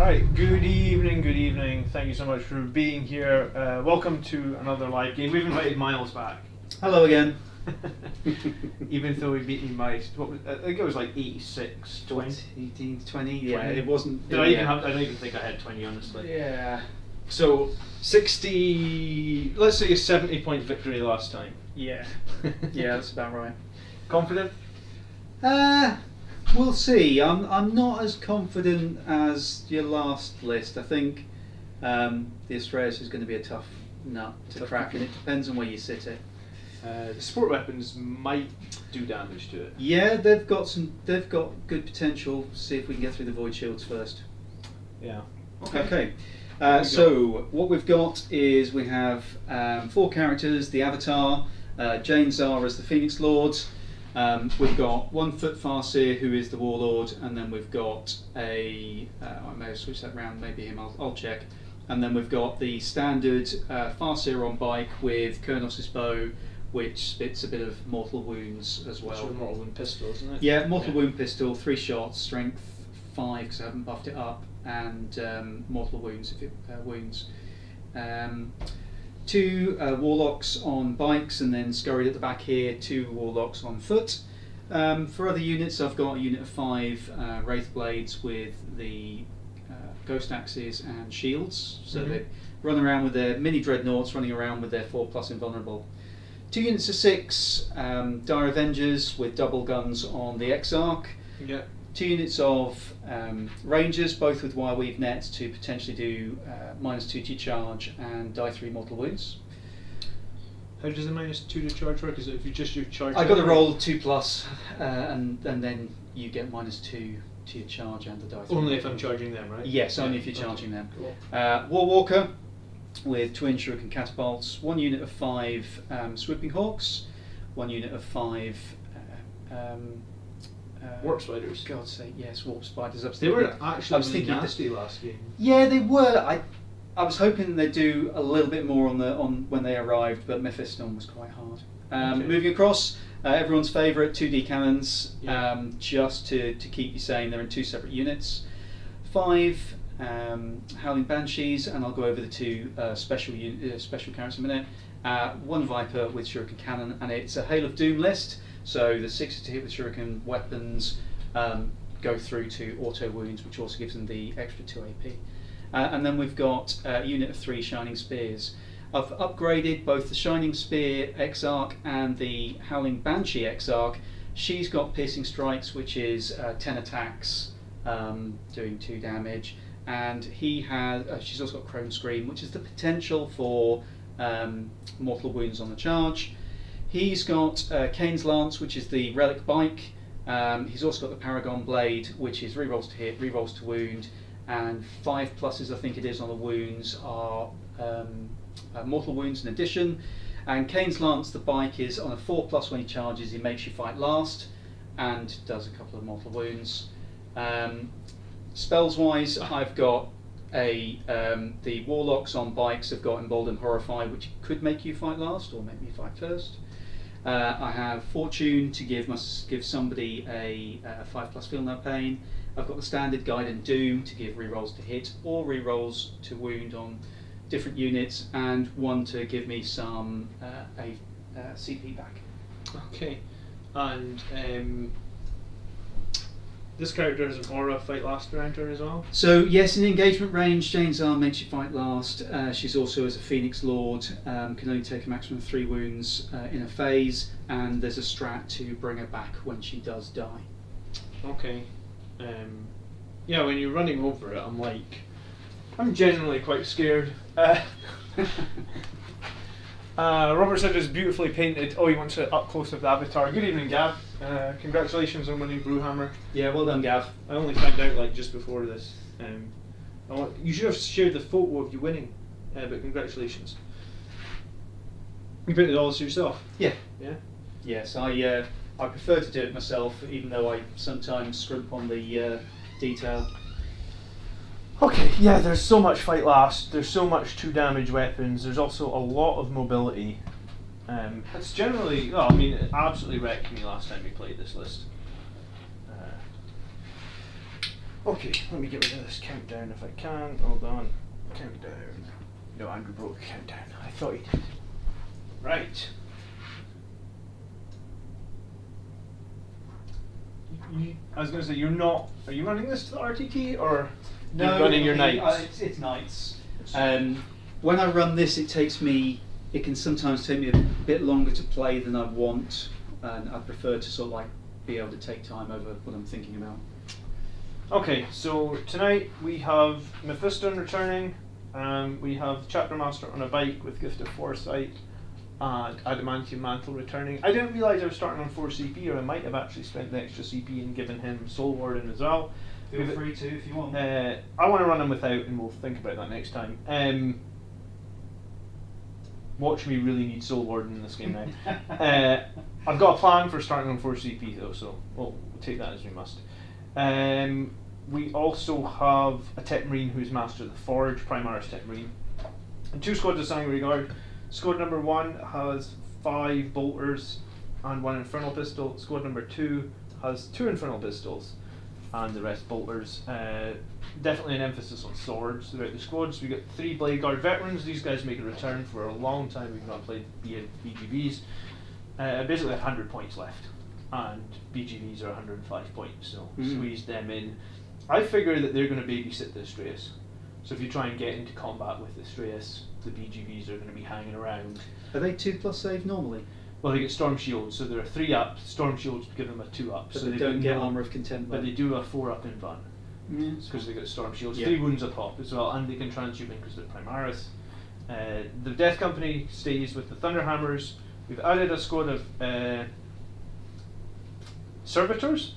Right, good evening. Thank you so much for being here. Welcome to another live game. We've invited Miles back. Hello again. Even though we beat him by, I think it was like 86, 20. 18, 20, yeah, 20. it wasn't... I don't even think I had 20, honestly. Yeah. So, 60, let's say a 70-point victory last time. Yeah. Yeah, that's about right. Confident? We'll see. I'm not as confident as your last list. I think the Astraeus is going to be a tough nut to crack, and it depends on where you sit it. The support weapons might do damage to it. Yeah, they've got good potential. See if we can get through the void shields first. Yeah. Okay. So what we've got is we have 4 characters. The Avatar, Jane Zara as the Phoenix Lord. We've got 1 foot Farseer who is the Warlord, and then we've got I may have switched that round, maybe him, I'll check. And then we've got the standard Farseer on bike with Kurnos' bow, which spits a bit of mortal wounds as well. It's a mortal wound pistol, isn't it? Yeah, mortal wound pistol, 3 shots, strength 5 because I haven't buffed it up, and mortal wounds if it wounds. 2 warlocks on bikes, and then scurried at the back here, 2 warlocks on foot. For other units, I've got a unit of 5 wraith blades with the ghost axes and shields. So they run around with their mini dreadnoughts, running around with their 4+ invulnerable. 2 units of 6 Dire Avengers with double guns on the Exarch. Yeah. 2 units of Rangers, both with wire weave nets to potentially do -2 to charge and die 3 mortal wounds. How does the -2 to charge work? Is it if you just do charge? I got to roll 2+, and then you get -2 to your charge and the die 3. Only if I'm charging them, right? Yes, only if you're charging them. Cool. Warwalker with twin shuriken catapults, 1 unit of 5 swooping hawks, 1 unit of 5 warp spiders. God's sake, yes, warp spiders. They were actually really nasty last game. Yeah, they were. I was hoping they'd do a little bit more on when they arrived, but Mephiston was quite hard. Okay. Moving across, everyone's favourite 2D cannons, Yeah. just to keep you sane. They're in 2 separate units. 5 Howling Banshees, and I'll go over the 2 special characters in a minute. 1 Viper with Shuriken Cannon, and it's a Hail of Doom list. So the 6 to hit with Shuriken weapons go through to auto wounds, which also gives them the extra 2 AP. And then we've got a unit of 3 Shining Spears. I've upgraded both the Shining Spear Exarch and the Howling Banshee Exarch. She's got Piercing Strikes, which is 10 attacks, doing 2 damage. And he has. She's also got Chrome Scream, which is the potential for mortal wounds on the charge. He's got Kane's Lance, which is the relic bike. He's also got the Paragon Blade, which is rerolls to hit, rerolls to wound, and 5+, I think it is, on the wounds are mortal wounds in addition. And Kane's Lance, the bike, is on a 4+ when he charges. He makes you fight last, and does a couple of mortal wounds. Spells wise, I've got the warlocks on bikes have got Embolden Horrify, which could make you fight last or make me fight first. I have Fortune to give somebody a 5+ feel no pain. I've got the standard Guide and Doom to give rerolls to hit or rerolls to wound on different units, and 1 to give me some CP back. Okay, and this character has an aura fight last around her as well? So yes, in engagement range, Jane's arm makes you fight last. She's also, as a Phoenix Lord, can only take a maximum of 3 wounds in a phase, and there's a strat to bring her back when she does die. Okay. Yeah, when you're running over it, I'm generally quite scared. Robert said it's beautifully painted. Oh, he wants it up close with the Avatar. Good evening, Gav. Congratulations on winning Brewhammer. Yeah, well done, Gav. I only found out just before this. You should have shared the photo of you winning, but congratulations. You painted all this yourself? Yeah. Yeah? Yes, I prefer to do it myself, even though I sometimes scrimp on the detail. Okay, yeah, there's so much fight last, there's so much 2 damage weapons, there's also a lot of mobility. It's generally, it absolutely wrecked me last time we played this list. Okay, let me get rid of this countdown if I can. Hold on. Countdown. No, Andrew broke the countdown. I thought he did. Right. I was going to say, you're not. Are you running this to the RTT or you're running your nights? It's nights. When I run this, it can sometimes take me a bit longer to play than I want, and I prefer to sort of like be able to take time over what I'm thinking about. Okay, so tonight we have Mephiston returning. We have Chapter Master on a bike with Gift of Foresight and Adamantium Mantle returning. I didn't realise I was starting on 4 CP, or I might have actually spent the extra CP and given him Soul Warden as well. Feel free to if you want. I want to run him without, and we'll think about that next time. Watch me really need Soul Warden in this game now. I've got a plan for starting on 4 CP though, so we'll take that as we must. We also have a Tech Marine who's Master of the Forge, Primaris Tech Marine, and 2 squads of Sanguinary Guard. Squad number 1 has 5 bolters and 1 infernal pistol. Squad number 2 has 2 infernal pistols and the rest bolters. Definitely an emphasis on swords throughout the squads. We've got 3 Blade Guard veterans. These guys make a return for a long time. We've not played BGVs. Basically 100 points left, and BGVs are 105 points, so squeeze them in. I figure that they're going to babysit the Astraeus. So if you try and get into combat with the Astraeus, the BGVs are going to be hanging around. Are they 2+ save normally? Well, they get Storm Shields, so there are 3 up. Storm Shields give them a 2 up. But so they don't get Armour of Content. But they do a 4 up in Van. Because they got Storm Shields. 3 wounds a pop as well, and they can transhuman because they're Primaris. The Death Company stays with the Thunderhammers. We've added a squad of Servitors.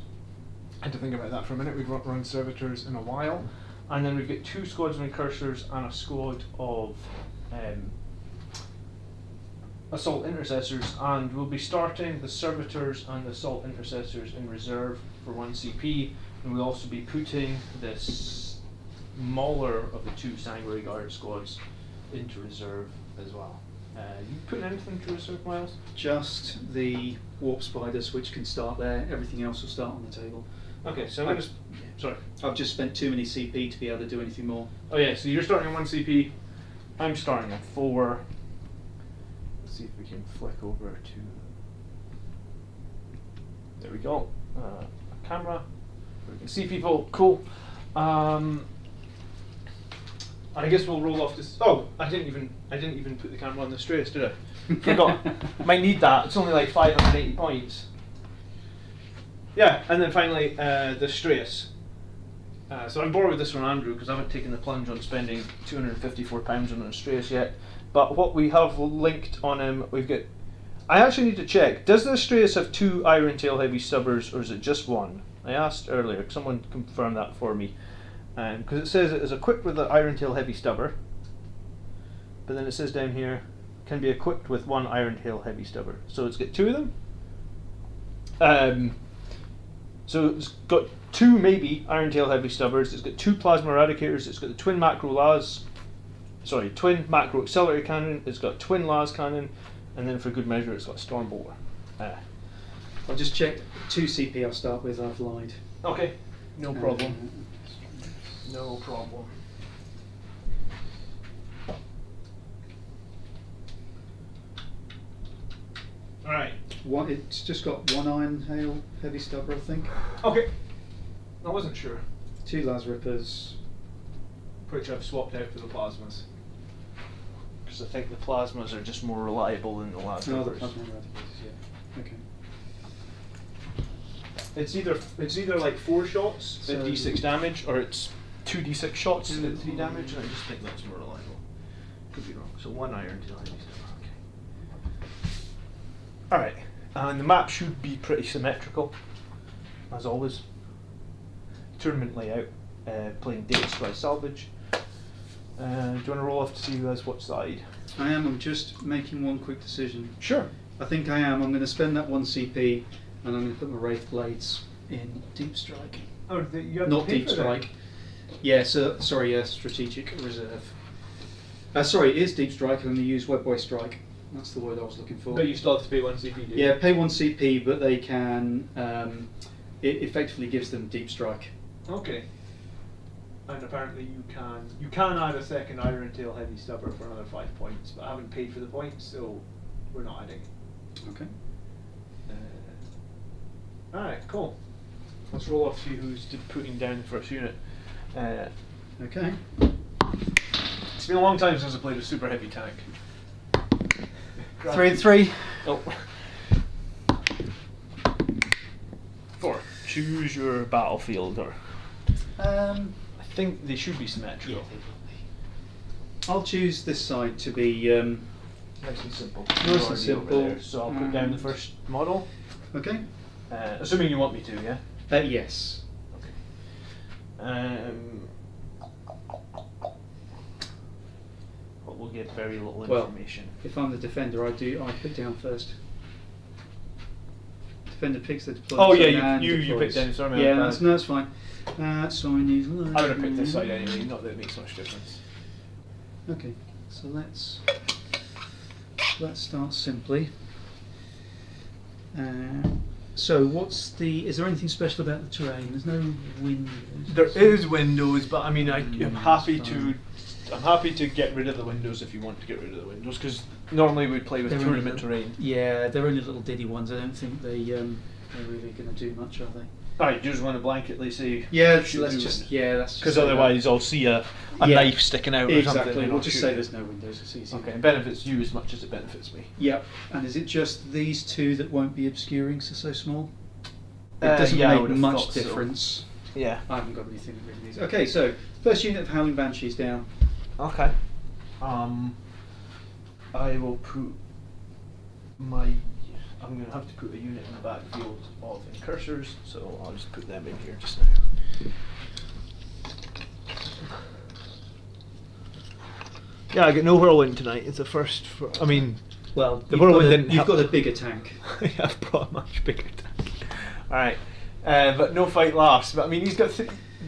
I had to think about that for a minute. We've not run Servitors in a while. And then we've got 2 squads of Incursors and a squad of Assault Intercessors, and we'll be starting the Servitors and the Assault Intercessors in reserve for 1 CP, and we'll also be putting the smaller of the 2 Sanguinary Guard squads into reserve as well. You putting anything into reserve, Miles? Just the Warp Spiders, which can start there. Everything else will start on the table. Okay, so I'm sorry. I've just spent too many CP to be able to do anything more. Oh yeah, so you're starting on 1 CP. I'm starting on 4. Let's see if we can flick over to. There we go. A camera. We can see people. Cool. I guess we'll roll off this. Oh, I didn't even put the camera on the Astraeus, did I? Forgot. Might need that. It's only like 580 points. Yeah, and then finally the Astraeus. So I'm bored with this one, Andrew, because I haven't taken the plunge on spending £254 on an Astraeus yet. But what we have linked on him, we've got. I actually need to check. Does the Astraeus have 2 Iron Tail Heavy Stubbers, or is it just 1? I asked earlier. Someone confirm that for me. Because it says it is equipped with the Iron Tail Heavy Stubber, but then it says down here, can be equipped with 1 Iron Tail Heavy Stubber. So it's got 2 of them. So it's got 2 maybe Iron Tail Heavy Stubbers. It's got 2 Plasma Eradicators. It's got the twin macro accelerator cannon. It's got twin las cannon, and then for good measure, it's got Storm Bolter. I've just checked 2 CP. I'll start with. I've lied. Okay, no problem. No problem. Alright. It's just got 1 Iron Hail Heavy Stubber, I think. Okay. I wasn't sure. 2 Las Rippers. Which I've swapped out for the Plasmas. Because I think the Plasmas are just more reliable than the Las Oh, the Rippers. Plasma Eradicators, yeah. Okay. It's either like 4 shots So at d6 damage, or it's 2d6 shots at 3 damage, and I just think that's more reliable. Could be wrong. So 1 Iron Tail Heavy Stubber. Okay. Alright, and the map should be pretty symmetrical, as always. Tournament layout, playing Data Spy Salvage. Do you want to roll off to see who has what side? I am. I'm just making one quick decision. Sure. I think I am. I'm going to spend that 1 CP, and I'm going to put my Wraith Blades in Deep Strike. Oh, you have Not to pay Deep for that? Strike. Yeah, Strategic Reserve. Sorry, it is Deep Strike. I'm going to use Webway Strike. That's the word I was looking for. But you still have to pay 1 CP, do you? Yeah, pay 1 CP, but they can. It effectively gives them Deep Strike. Okay. and apparently you can add a second Iron Tail Heavy Stubber for another 5 points, but I haven't paid for the points, so we're not adding it. Okay. Alright, cool. Let's roll off, see who's putting down the first unit. Okay. It's been a long time since I played a super heavy tank. 3 and 3. Oh. 4. Choose your battlefield, or I think they should be symmetrical. Yeah, they will be. I'll choose this side to be Nice and simple. Nice and simple. So I'll put down the first model. Okay. Assuming you want me to, yeah? Yes. But we'll get very little Well, information. If I'm the defender, I put down first. Defender picks the deploy. Oh yeah, you picked down. Sorry, yeah, that's fine. So I need. I would have picked this side anyway. Not that it makes much difference. Okay, so let's start simply. So is there anything special about the terrain? There's no windows. There is windows, but I mean, I'm happy to get rid of the windows if you want to get rid of the windows, because normally we play with tournament terrain. Yeah, they're only little diddy ones. I don't think they're really going to do much, are they? Alright, you just want a blanket, they say. Yeah, that's just. Because otherwise I'll see a knife sticking out or something. Exactly, we'll just say there's no windows, it's easy. Okay, it benefits you as much as it benefits me. Yep, and is it just these two that won't be obscuring, so small? It doesn't make much difference. So. Yeah. I haven't got anything that really needs. Okay, so first unit of Howling Banshees down. Okay. I will put I'm going to have to put a unit in the backfield of incursors, so I'll just put them in here just now. Yeah, I get no whirlwind tonight. It's a first for. I mean, well, the whirlwind didn't. You've got a bigger tank. I've brought a much bigger tank. All right, but no fight last. But I mean, he's got.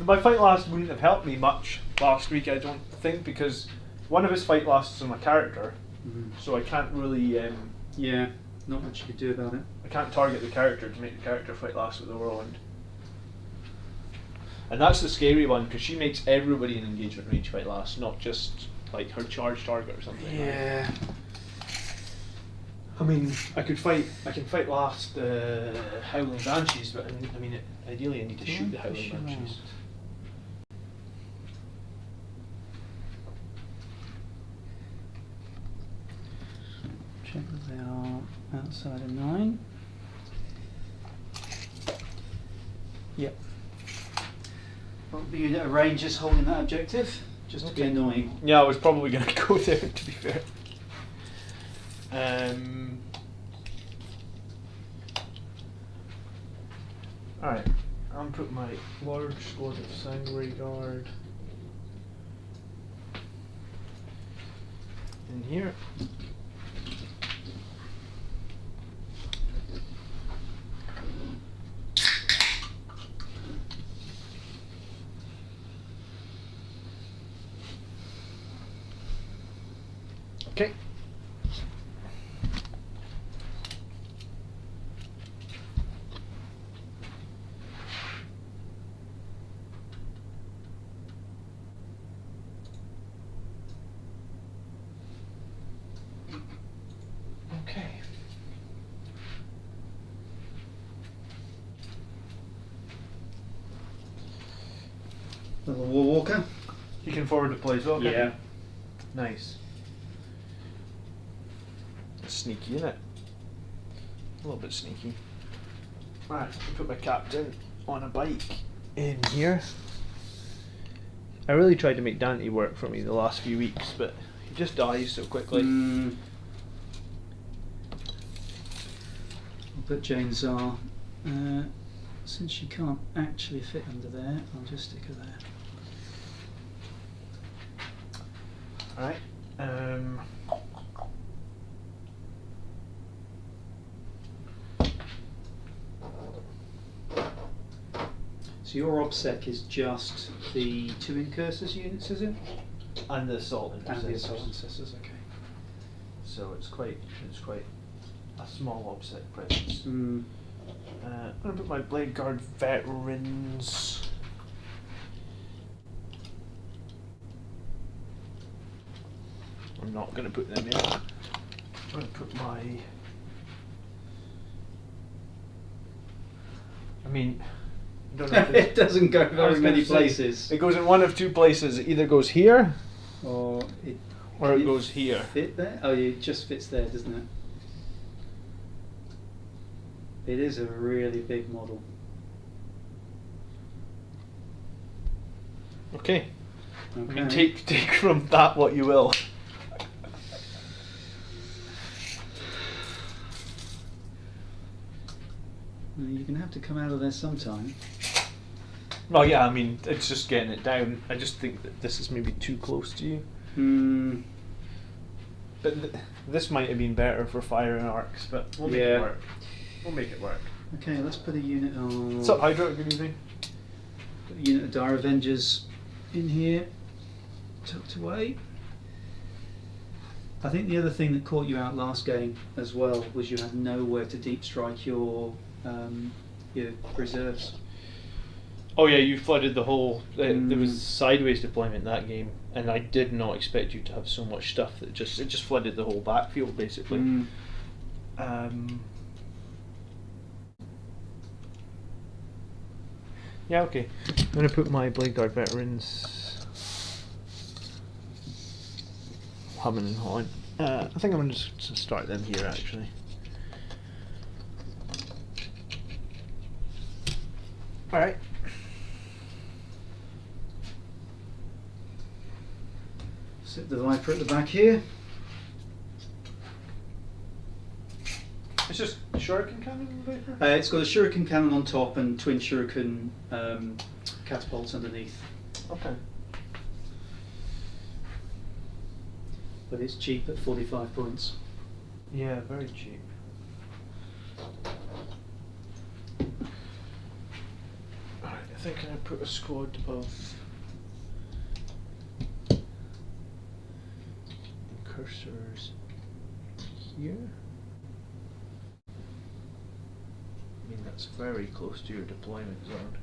My fight last wouldn't have helped me much last week, I don't think, because one of his fight lasts on my character, so I can't really. Yeah. Not much you could do about it. I can't target the character to make the character fight last with the whirlwind. And that's the scary one, because she makes everybody in engagement range fight last, not just like her charge target or something. Yeah. I mean, I can fight last Howling Banshees, but I mean, ideally I need to shoot the Howling Banshees. Check that they are outside of 9. Yep. Won't be unit of Rangers holding that objective, just to be annoying. Yeah, I was probably going to go there, to be fair. Alright, I'm putting my large squad of Sanguinary Guard in here. Okay. Okay. Little War Walker. You can forward the play as well. Yeah. Nice. Sneaky, isn't it? A little bit sneaky. Right, I put my captain on a bike in here. I really tried to make Dante work for me the last few weeks, but he just dies so quickly. I'll put Jane Czar. Since she can't actually fit under there, I'll just stick her there. Alright. So your OBSEC is just the 2 incursors units, is it? And the assault And the assault intercessors, okay. So it's quite a small offset presence. I'm gonna put my Blade Guard veterans I'm not going to put them in. I'm going to put my... I mean, I don't know if It doesn't go very many places. It goes in one of two places. It either goes here Or it goes here. Fit there? Oh, it just fits there, doesn't it? It is a really big model. Okay. I mean, Okay. take from that what you will. Well, you're going to have to come out of there sometime. Well, yeah, I mean, it's just getting it down. I just think that this is maybe too close to you. But this might have been better for fire and arcs, but we'll make it work. We'll make it work. Okay, let's put a unit on. What's up, Hydra? Good evening. Put a unit of Dire Avengers in here, tucked away. I think the other thing that caught you out last game as well was you had nowhere to deep strike your reserves. Oh yeah, you flooded the whole. There was sideways deployment in that game, and I did not expect you to have so much stuff that it just flooded the whole backfield basically. Yeah, okay. I'm gonna put my Blade Guard veterans humming and hawing. I think I'm gonna just start them here actually. All right. Sit the Viper at the back here. It's just shuriken cannon, Viper? It's got a shuriken cannon on top and twin shuriken catapults underneath. Okay. But it's cheap at 45 points. Yeah, very cheap. Alright, I think I'm going to put a squad of cursors here. I mean, that's very close to your deployment zone.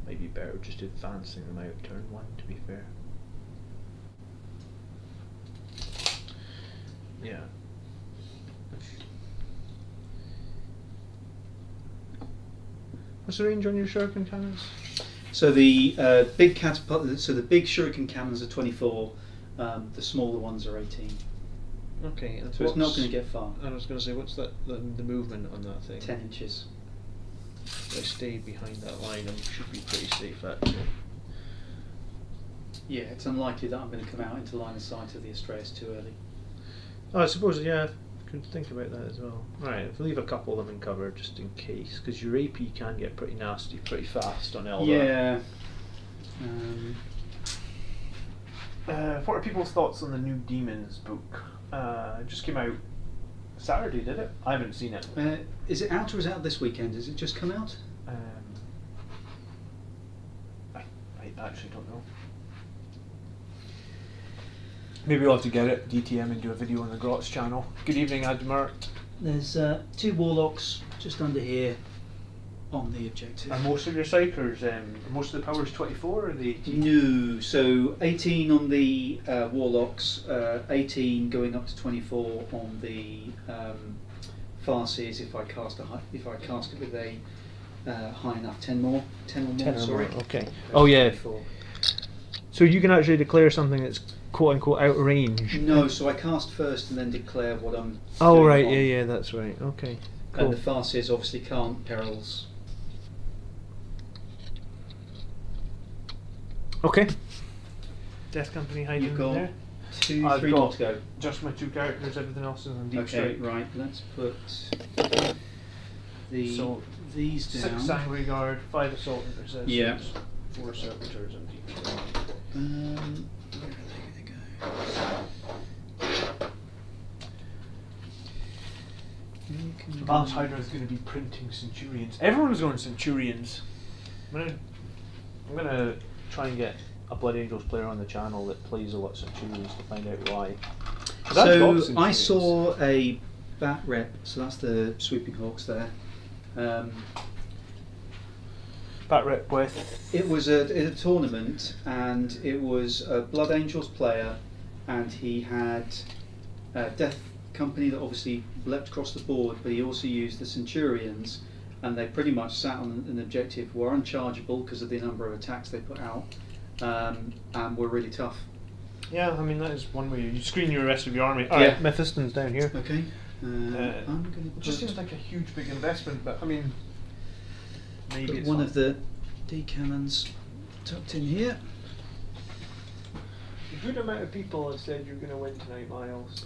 Maybe better just advancing them out turn one, to be fair. Yeah. What's the range on your shuriken cannons? So the big catapult, so the big shuriken cannons are 24. The smaller ones are 18. Okay, and So it's not going to get far. I was going to say, what's the movement on that thing? 10 inches. If I stay behind that line, I should be pretty safe actually. Yeah, it's unlikely that I'm going to come out into line of sight of the Astraeus too early. Oh, I suppose, yeah, I could think about that as well. Right, if we leave a couple of them in cover just in case, because your AP can get pretty nasty pretty fast on Eldar. Yeah. What are people's thoughts on the new Demons book? It just came out Saturday, did it? I haven't seen it. Is it out or is it out this weekend? Has it just come out? I actually don't know. Maybe we'll have to get it, DTM, and do a video on the Grotz channel. Good evening, Admir. There's 2 warlocks just under here on the objective. Are most of your psychers, most of the powers 24 or the 18? No, so 18 on the warlocks, 18 going up to 24 on the farseers if I cast it with a high enough 10 or more. 10 or sorry. more, okay. Oh yeah. 24. So you can actually declare something that's quote unquote out of range? No, so I cast first and then declare what I'm Oh doing right, on. yeah, that's right. Okay. Cool. And the farseers obviously can't perils. Okay. Death Company hiding You've got there. 2, I've 3 got more to go. Just my 2 characters, everything else is on deep Okay, strike. right, let's put So, these down. 6 Angry Guard, 5 Assault Intercessors, Yeah. 4 Servitors and deep strike. Where are they going to go? Balance Hydra is going to be printing Centurions. Everyone's going Centurions. I'm gonna try and get a Blood Angels player on the channel that plays a lot of Centurions to find out why. 'Cause I've got So I Centurions. saw a bat rep, so that's the Sweeping Hawks there. back rep with? It was a tournament, and it was a Blood Angels player, and he had a Death Company that obviously leapt across the board, but he also used the Centurions, and they pretty much sat on an objective, were unchargeable because of the number of attacks they put out, and were really tough. Yeah, I mean that is one way you screen your rest of your army. Alright, Yeah. Mephiston's down here. Okay. I'm going It just seems like a huge big investment, but I mean, maybe put it's one not. of the D cannons tucked in here. A good amount of people have said you're going to win tonight, Miles.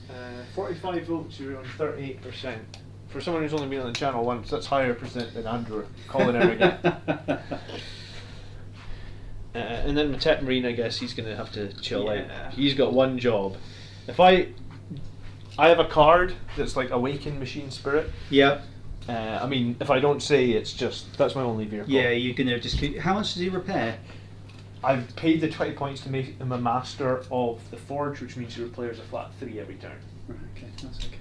45 votes, you're on 38%. For someone who's only been on the channel once, that's higher percent than Andrew calling her again. And then Matette Marine, I guess he's going to have to chill Yeah. out. He's got one job. If I have a card that's like Awaken Machine Spirit. Yeah. I mean, if I don't say, it's just that's my only vehicle. Yeah, you're going to just keep. How much does he repair? I've paid the 20 points to make him a master of the Forge, which means your player's a flat 3 every turn. Right, okay, that's okay.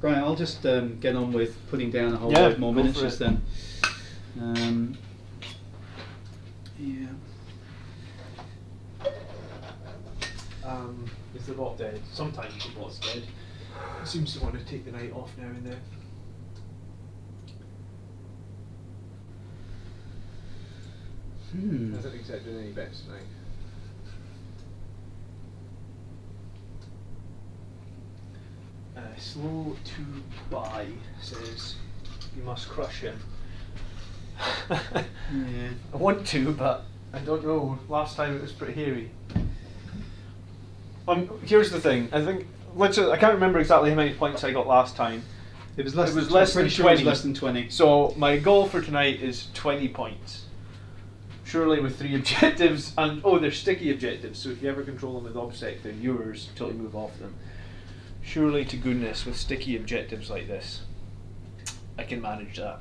Right, I'll just get on with putting down a whole Yeah, load more go for miniatures it. then. Yeah. Is the bot dead? Sometimes the bot's dead. It seems to want to take the night off now and then. Hasn't accepted any bets tonight. Slow to buy says you must crush him. Yeah. I want to, but I don't know. Last time it was pretty hairy. Here's the thing. I think I can't remember exactly how many points I got last time. It was less. It was than, less I'm pretty than sure it was 20. less than 20. So my goal for tonight is 20 points. Surely with 3 objectives, and they're sticky objectives. So if you ever control them with obsec, they're yours until you move off them. Surely to goodness, with sticky objectives like this, I can manage that.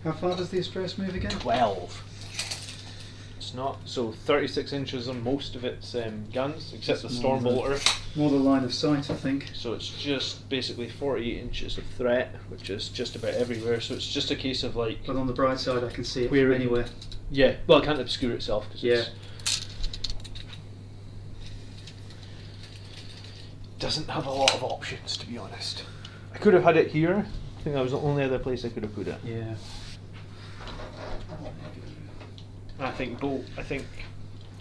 How far does the Astraeus move again? 12. It's not so 36 inches on most of its guns, except the It's more Stormbolter. More the line of sight, I think. So it's just basically 48 inches of threat, which is just about everywhere. So it's just a case of like, But on the bright side, I can see it Where from it- anywhere. yeah, well, it can't obscure itself because Yeah. doesn't have a lot of options, to be honest. I could have had it here. I think that was the only other place I could have put it. Yeah. I think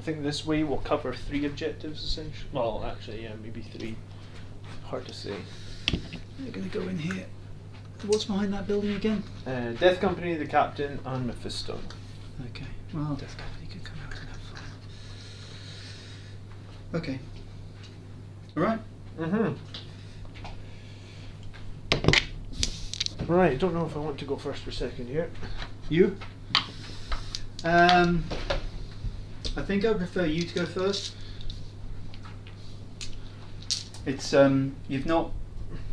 this way will cover 3 objectives essentially. Well, actually, yeah, maybe 3. Hard to say. They're going to go in here. What's behind that building again? Death Company, the Captain, and Mephisto. Okay. Well, Death Company could come out and have fun. Okay. All right. Right, I don't know if I want to go first or second here. You? I think I prefer you to go first. It's you've not,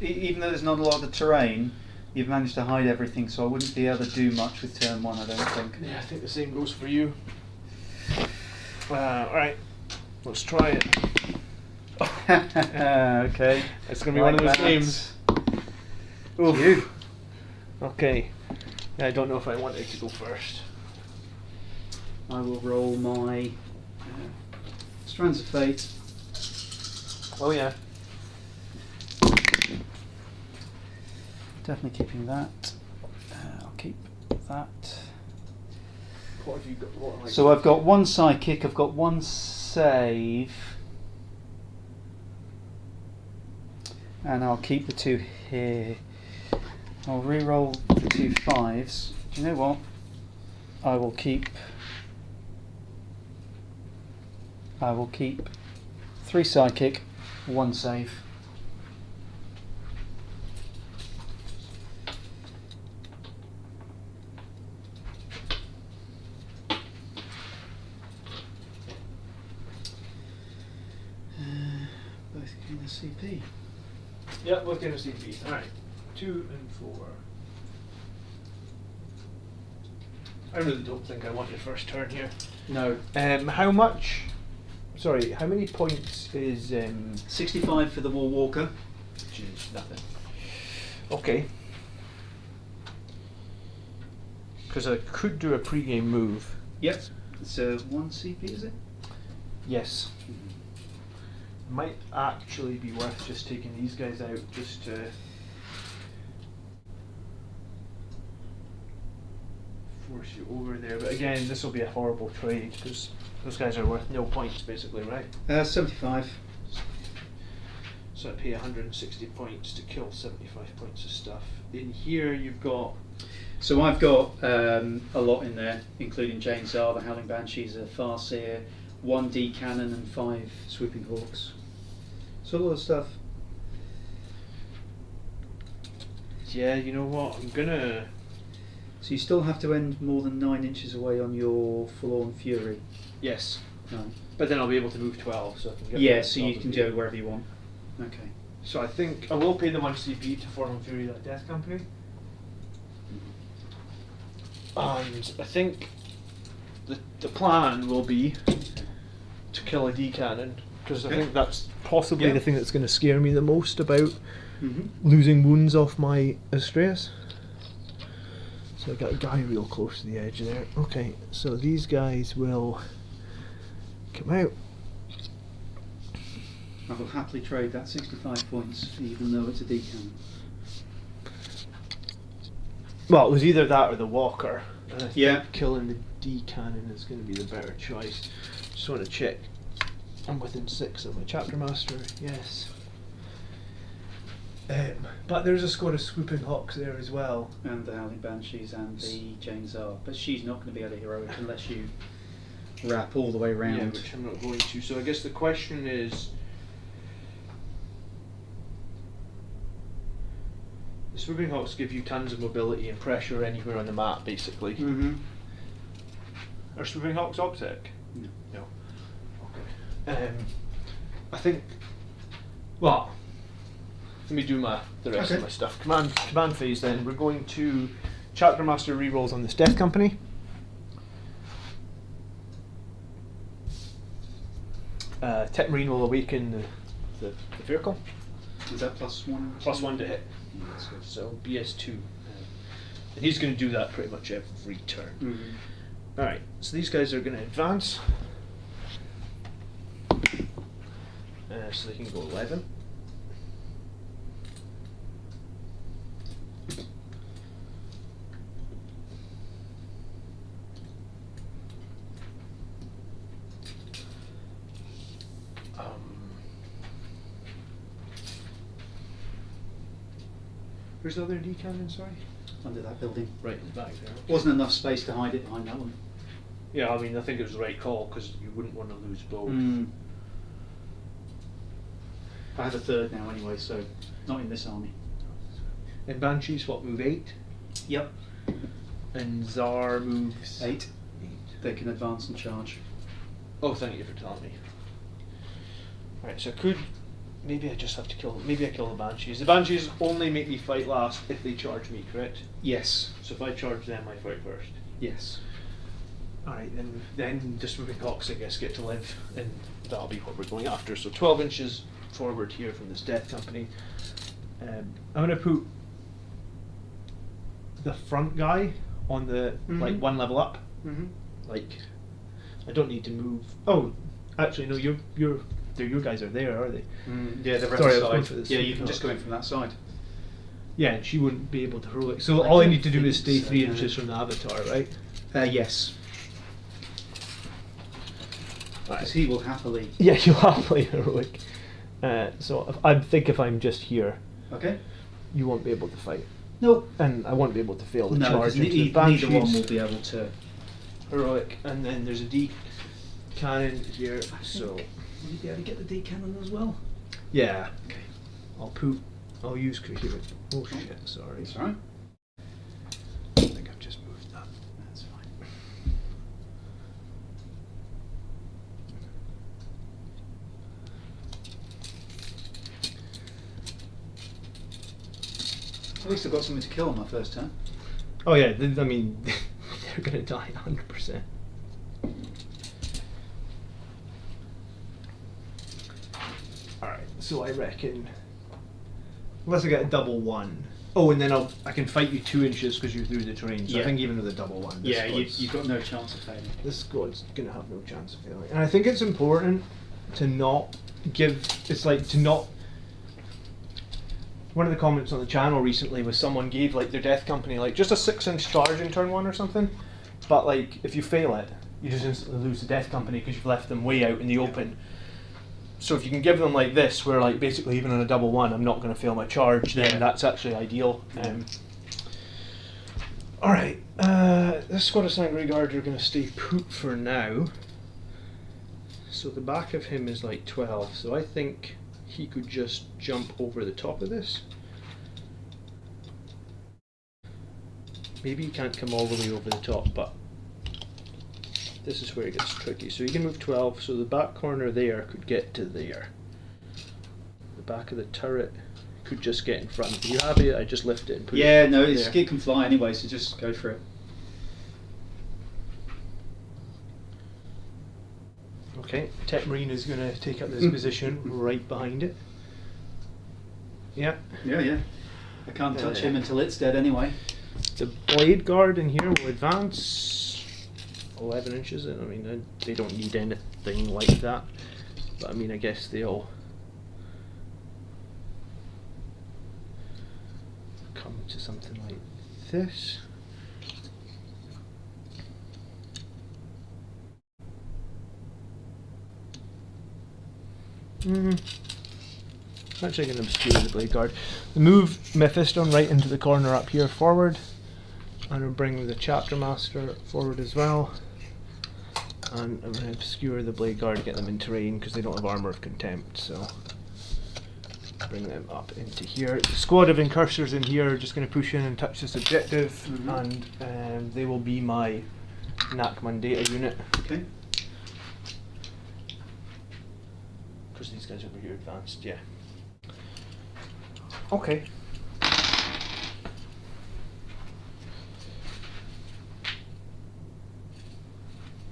even though there's not a lot of terrain, you've managed to hide everything, so I wouldn't be able to do much with turn 1, I don't think. Yeah, I think the same goes for you. Alright, let's try it. Okay. It's going to be one of those games. Oof. You. Okay. Yeah, I don't know if I wanted to go first. I will roll my Strands of Fate. Oh yeah. Definitely keeping that. I'll keep that. What have you got? What am I So I've got 1 psychic, I've got 1 save, and I'll keep the 2 here. I'll re-roll the 2 5s. Do you know what? I will keep 3 psychic, 1 save. Both in the CP. Yeah, both going to CP. Alright. 2 and 4. I really don't think I want your first turn here. No. How much? Sorry, how many points is 65 for the War Walker. Jeez, nothing. Okay. Because I could do a pre-game move Yep. So 1 CP, is it? Yes. Might actually be worth just taking these guys out just to force you over there. But again, this will be a horrible trade because those guys are worth no points basically, right? 75. So I pay 160 points to kill 75 points of stuff. In here you've got... So I've got a lot in there, including Janesar, the Howling Banshees, a Farseer, 1 D cannon and 5 Swooping Hawks. So a lot of stuff. Yeah, you know what, I'm gonna... So you still have to end more than 9 inches away on your Forlorn Fury. Yes. No. But then I'll be able to move 12, so I can get... Yeah, rid so of you can 12. go wherever you want. Okay. So I think I will pay the 1 CP to Forlorn Fury, that Death Company. And I think the plan will be to kill a D cannon, because I think that's possibly Yeah. the thing that's going to scare me the most about Mm-hmm. losing wounds off my Astreus. So I got a guy real close to the edge there. Okay, so these guys will come out. I will happily trade that 65 points, even though it's a D cannon. Well, it was either that or the Walker. And I Yeah. think killing the D cannon is going to be the better choice. Just want to check. I'm within 6 of my chapter master. Yes. But there's a squad of Swooping Hawks there as well. And the Howling Banshees and the Janesar. But she's not going to be able to heroic unless you wrap all the way around. Yeah, which I'm not going to. So I guess the question is, the Swooping Hawks give you tons of mobility and pressure anywhere on the map, basically. Mm-hmm. Are Swooping Hawks OBSEC? No. No. Okay. I think. Well, let me do the rest of Okay. my stuff. Command phase. Then we're going to chapter master rerolls on this Death Company. Tech Marine will awaken the vehicle. Is that +1? +1 to hit. Yeah, that's good. So BS2. And he's going to do that pretty much every turn. Mm-hmm. Alright, so these guys are going to advance. So they can go 11. Where's the other D cannon, sorry? Under that building. Right in the back there. Wasn't enough space to hide it behind that one. Yeah, I mean, I think it was the right call because you wouldn't want to lose both. I have a third now anyway, so not in this army. And Banshees, what, move 8? Yep. And Tsar moves 8. They can advance and charge. Oh, thank you for telling me. Right, so I could. Maybe I just have to kill. Maybe I kill the Banshees. The Banshees only make me fight last if they charge me, correct? Yes. So if I charge them, I fight first. Yes. Alright, then the Swooping Hawks, I guess, get to live, and that'll be what we're going after. So 12 inches forward here from this Death Company. I'm going to put the front guy on the, like, 1 level up. Mm-hmm. Like, I don't need to move. Oh, actually, no, your guys are there, are they? Yeah, they're Sorry, I right was going side. for this. Yeah, you can just go in from that side. Yeah, and she wouldn't be able to heroic. So I all I don't need to do is stay think so, 3 no. inches from the Avatar, right? Yes. Because he will happily. Yeah, you'll happily heroic. So I think if I'm just here, Okay. you won't be able to fight, No. and I won't be able to fail the No, charge because into the neither one Banshees. will be able to. Heroic, and then there's a D cannon here. So Will you be able to get the D cannon as well? yeah, Okay. I'll use coherent. Oh shit, sorry. That's alright. I think I've just moved that. That's fine. At least I've got something to kill on my first turn. Oh yeah, I mean, they're gonna die 100%. Alright, so I reckon, unless I get a double 1, Oh, and then I can fight you 2 inches because you're through the terrain. So I Yeah. think even with a double one, this Yeah, squad's- you've got no chance of failing. this squad's gonna have no chance of failing. And I think it's important to not give. It's like to not. One of the comments on the channel recently was someone gave like their death company like just a 6-inch charge in turn 1 or something, but like if you fail it, you just instantly lose the death company because you've left them way out in the open. So if you can give them like this, where like basically even on a double 1, I'm not going to fail my charge, then that's actually ideal. All right, this squad of Sangre Guard are going to stay put for now. So the back of him is like 12, so I think he could just jump over the top of this. Maybe he can't come all the way over the top, but this is where it gets tricky. So he can move 12, so the back corner there could get to there. The back of the turret could just get in front. If you have it, I just lift it and put it Yeah, no, there. it can fly anyway, so just go for it. Okay, Tech Marine is going to take up this position right behind it. Yeah. Yeah. I can't touch him until it's dead anyway. The Blade Guard in here will advance 11 inches. I mean, they don't need anything like that. But I mean, I guess they'll come to something like this. Actually going to obscure the Blade Guard. Move Mephiston right into the corner up here forward. And I'll bring the Chapter Master forward as well. And I'm going to obscure the Blade Guard, get them in terrain because they don't have Armour of Contempt, so bring them up into here. The squad of Incursors in here are just going to push in and touch this objective, and they will be my Nakman data unit. Okay. Because these guys over here advanced, yeah. Okay.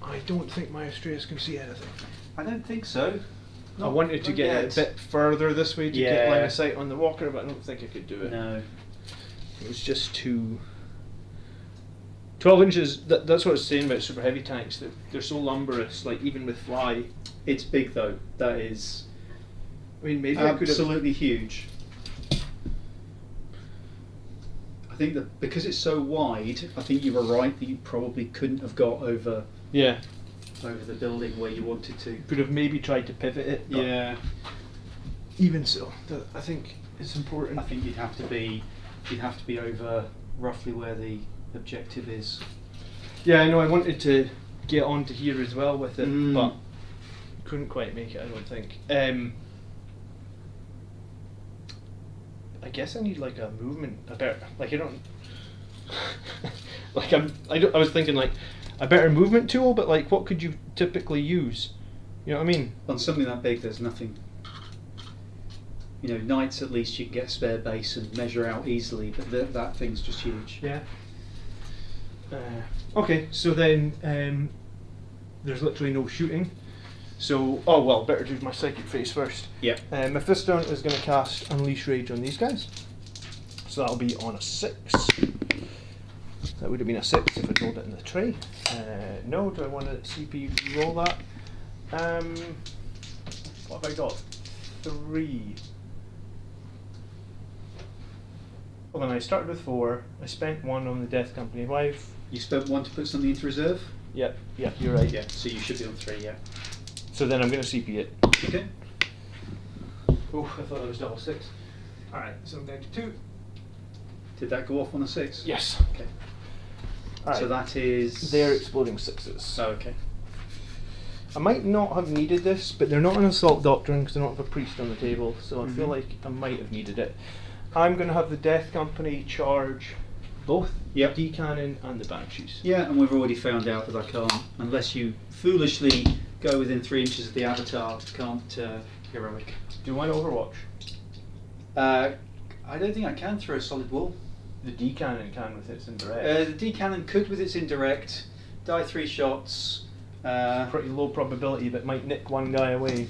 I don't think my Astreus can see anything. I don't think so. I wanted to not get yet. it a bit further this way to get line of sight on the walker, but I don't think I could do it. No. It was just too... 12 inches, that's what I was saying about super heavy tanks, they're so lumberous, like even with fly. It's big though. That is I mean, maybe I could have... absolutely huge. I think that because it's so wide, I think you were right that you probably couldn't have got over Yeah. over the building where you wanted to. Could have maybe tried to pivot it, but Yeah. even so, I think it's important. I think you'd have to be over roughly where the objective is. Yeah, I know, I wanted to get onto here as well with it, Mm. but couldn't quite make it, I don't think. I guess I need like a movement, a better, like I don't, like I was thinking like a better movement tool, but like what could you typically use? You know what I mean? On something that big, there's nothing. You know, knights at least you can get spare base and measure out easily, but that thing's just huge. Yeah. Okay, so then there's literally no shooting. So, oh well, better do my psychic phase first. Yeah. Mephiston is going to cast Unleash Rage on these guys. So that'll be on a 6. That would have been a 6 if I'd rolled it in the tray. No, do I want to CP roll that? What have I got? 3. Well, then I started with 4. I spent 1 on the Death Company wife. You spent 1 to put something into reserve? Yep, you're right. Yeah, so you should be on 3, yeah. So then I'm going to CP it. Okay. Oh, I thought it was double 6. Alright, so I'm down to 2. Did that go off on a 6? Yes. Okay. Alright. So that is... They're exploding 6s. Oh, okay. I might not have needed this, but they're not an Assault Doctrine because they don't have a priest on the table, so I feel like I might have needed it. I'm going to have the Death Company charge both the D-Cannon and the Banshees. Yeah, and we've already found out that I can't, unless you foolishly go within 3 inches of the avatar, can't heroic. Do you want Overwatch? I don't think I can throw a solid wall. The D-Cannon can with its indirect. The D-Cannon could with its indirect, die 3 shots. Pretty low probability, but might nick one guy away.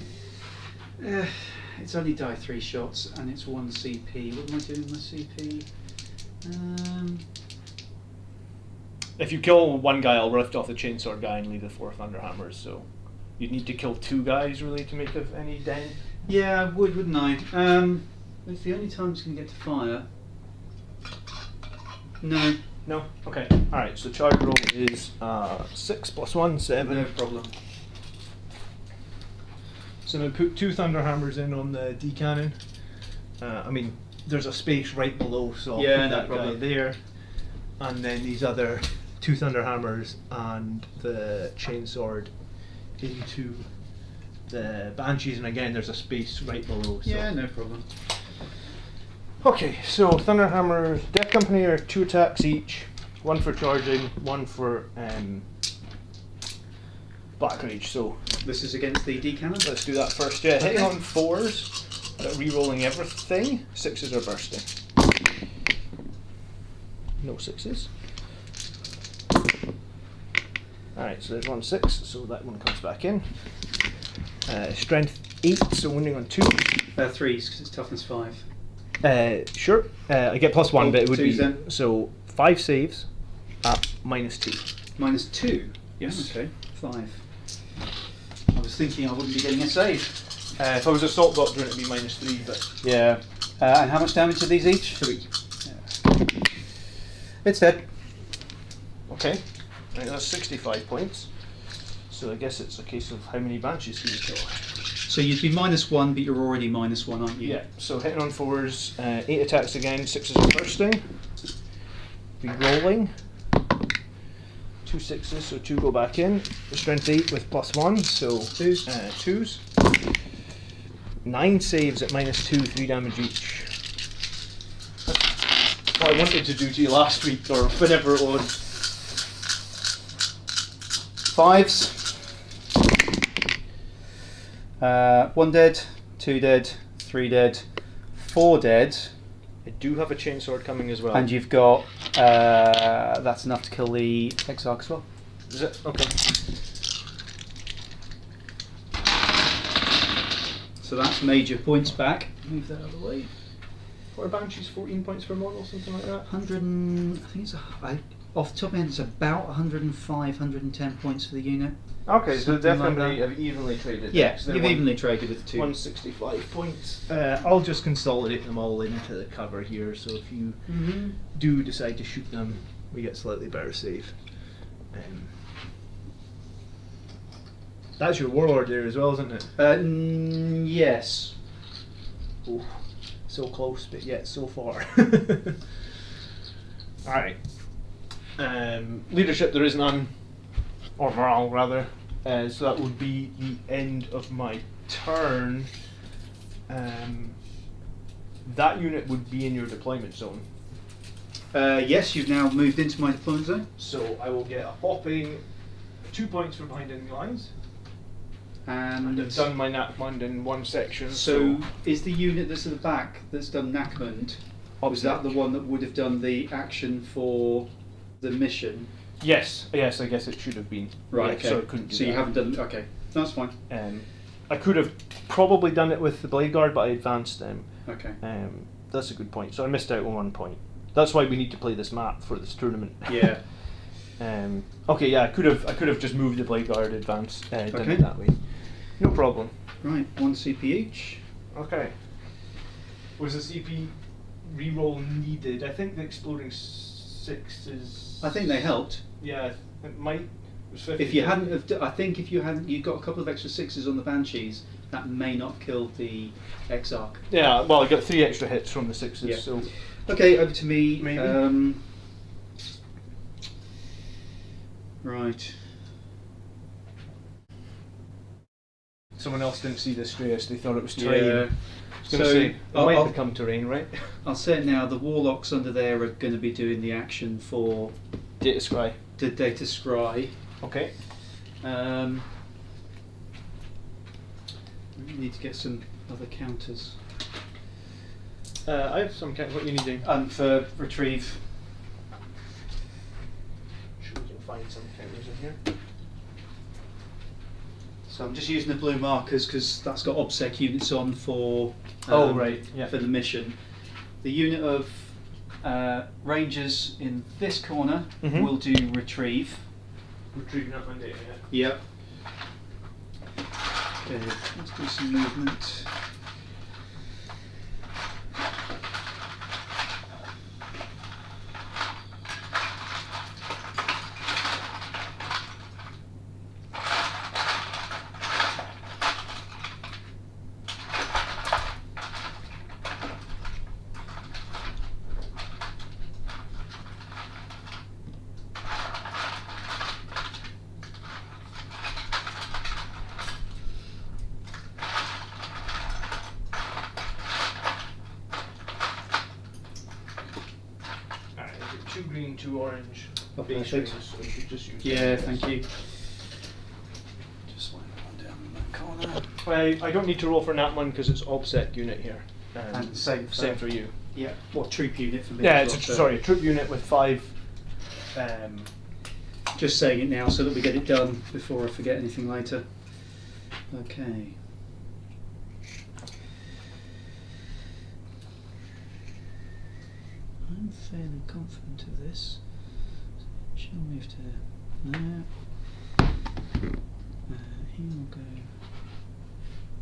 It's only die 3 shots and it's 1 CP. What am I doing with my CP? If you kill one guy, I'll rift off the chainsword guy and leave the 4 thunderhammers. So you'd need to kill 2 guys really to make of any dent. Yeah, I would, wouldn't I? It's the only time it's going to get to fire. No. No? Okay. Alright, so charge roll is 6 plus 1, 7. No problem. So I'm going to put 2 thunderhammers in on the D cannon. I mean, there's a space right below, so I'll Yeah, put no that guy problem. there. And then these other 2 thunderhammers and the chainsword into the banshees, and again there's a space right below. So. Yeah, no problem. Okay, so thunderhammers, Death Company are 2 attacks each. 1 for charging, 1 for Black Rage. So This is against the D cannon? let's do that first. Yeah, hitting on 4s, re-rolling everything. 6s are bursting. No 6s. Alright, so there's 1 6, so that one comes back in. Strength 8, so wounding on 2. 3s, because it's toughness 5. Sure. I get plus 1, Oh, but it would be 2s then. so 5 saves at -2. -2? Yes. Okay, 5. I was thinking I wouldn't be getting a save. If I was Assault Doctrine, it'd be -3, but Yeah. And how much damage are these each? 3. Yeah. It's dead. Okay. Right, that's 65 points. So I guess it's a case of how many banshees can you kill. So you'd be -1, but you're already -1, aren't you? Yeah. So hitting on 4s, 8 attacks again, 6s are bursting. Re-rolling. 2 6s, so 2 go back in. Strength 8 with +1, so 2s. 2s. 9 saves at -2, 3 damage each. That's what I wanted to do to you last week, or whenever it was. 5s. 1 dead, 2 dead, 3 dead, 4 dead, I do have a chainsword coming as well. and you've got that's enough to kill the Exarch as well. Is it? Okay. So that's major points back. Move that out of the way. What are banshees? 14 points per model, something like that? 100 and, I think it's off the top of my head, it's about 105, 110 points for the unit. Okay, so Something like definitely that. have evenly traded. Yeah, So they're you've evenly traded with the 2. 165 points. I'll just consolidate them all into the cover here, so if you do decide to shoot them, we get slightly better save. That's your warlord there as well, isn't it? Yes. Ooh, so close, but yet so far. Alright. Leadership, there is none. Or morale, rather. So that would be the end of my turn. That unit would be in your deployment zone. Yes, you've now moved into my deployment zone. So I will get a whopping 2 points for behind enemy lines. And I've done my Nakmund in 1 section. So is the unit that's at the back that's done Nakmund, was that the one that would have done the action for the mission? Yes, I guess it should have been. Right, Yeah, okay. So I couldn't do So that. you haven't done, okay, that's fine. I could have probably done it with the Blade Guard, but I advanced them. Okay. That's a good point. So I missed out on 1 point. That's why we need to play this map for this tournament. Yeah. Okay, yeah, I could have just moved the Blade Guard, advanced, done Okay. it that way. No problem. Right, 1 CP each. Okay. Was the CP reroll needed? I think the exploding 6 is. I think they helped. Yeah, it might. It was 50. If you hadn't have, I think if you hadn't, you got a couple of extra 6s on the Banshees, that may not have killed the Exarch. Yeah, well, I got 3 extra hits from the 6s, Yeah. so. Okay, over to me. Maybe. Right. Someone else didn't see this stress, they thought it was terrain. Yeah. I was going to say, it might become terrain, right? I'll say it now, the Warlocks under there are going to be doing the action for Data Scry. the Data Scry. Okay. We need to get some other counters. I have some what are you needing? For retrieve. Sure we can find some counters in here. So I'm just using the blue markers because that's got OBSEC units on for Oh, right, yeah. for the mission. The unit of Rangers in this corner Mhm. will do retrieve. Retrieving that Monday, yeah. Yep. Okay, let's do some movement. Alright, I've got 2 green, 2 orange. Oh, base perfect. rings, so we could just use Yeah, that. thank you. Just wipe one down in that corner. I don't need to roll for that one because it's OBSEC unit here. And same for you. Yeah, or troop unit for me. Yeah, as it's well, a, so sorry, a troop unit with 5. Just saying it now so that we get it done before I forget anything later. Okay. I'm fairly confident of this. She'll move to there. He will go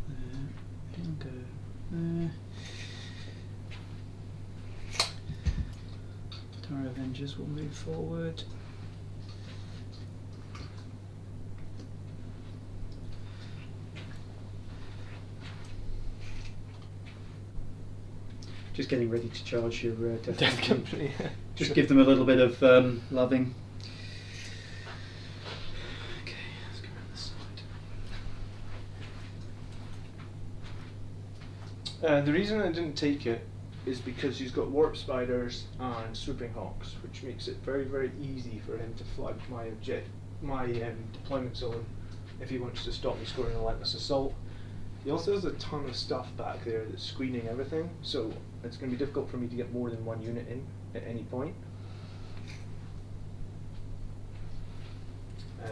there. He'll go there. Our Avengers will move forward. Just getting ready to charge your Death Death Company. Company. Just give them a little bit of loving. Okay, let's go around this side. The reason I didn't take it is because he's got warp spiders and swooping hawks, which makes it very, very easy for him to flag my deployment zone if he wants to stop me scoring a relentless assault. He also has a ton of stuff back there that's screening everything, so it's going to be difficult for me to get more than 1 unit in at any point.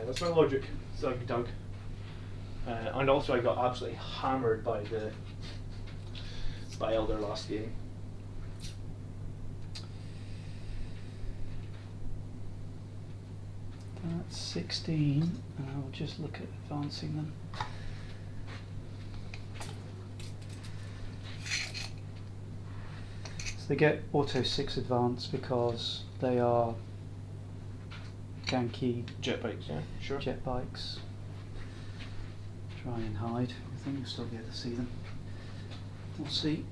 That's my logic, Doug. And also I got absolutely hammered by Eldar last game. That's 16, and I will just look at advancing them. So they get auto 6 advance because they are ganky Jet bikes, yeah, sure. jet bikes. Try and hide. I think you'll still be able to see them. We'll see.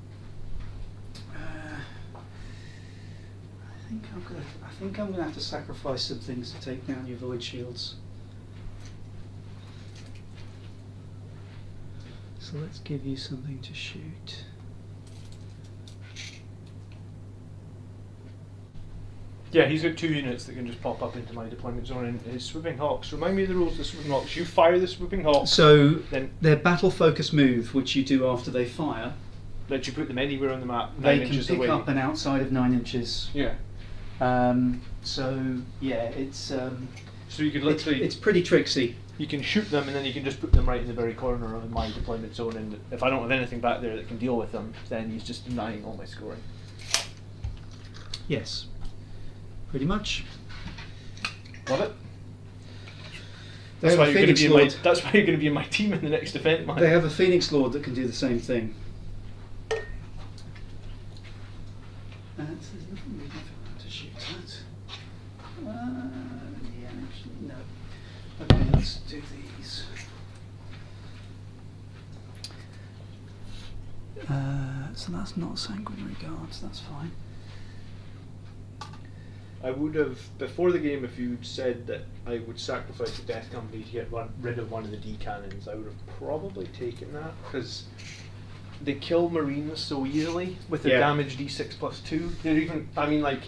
I think I'm gonna have to sacrifice some things to take down your void shields. So let's give you something to shoot. Yeah, he's got 2 units that can just pop up into my deployment zone, and his swooping hawks. Remind me of the rules of the swooping hawks. You fire the swooping hawk, So then their battle focus move, which you do after they fire, let you put them anywhere on the map, 9 they can inches pick away. up an outside of 9 inches. Yeah. So yeah, it's So you could literally it's pretty tricksy. you can shoot them, and then you can just put them right in the very corner of my deployment zone. And if I don't have anything back there that can deal with them, then he's just denying all my scoring. Yes, pretty much. Love it. They That's have why a you're going to Phoenix be in my. Lord. That's why you're going to be in my team in the next event, man. They have a Phoenix Lord that can do the same thing. There's nothing really difficult to shoot at. Yeah, actually, no. Okay, let's do these. So that's not sanguinary guards, that's fine. I would have, before the game, if you'd said that I would sacrifice the Death Company to get rid of one of the D cannons, I would have probably taken that, because they kill Marines so easily with the Yeah. damage D6 plus 2. They're even, I mean, like,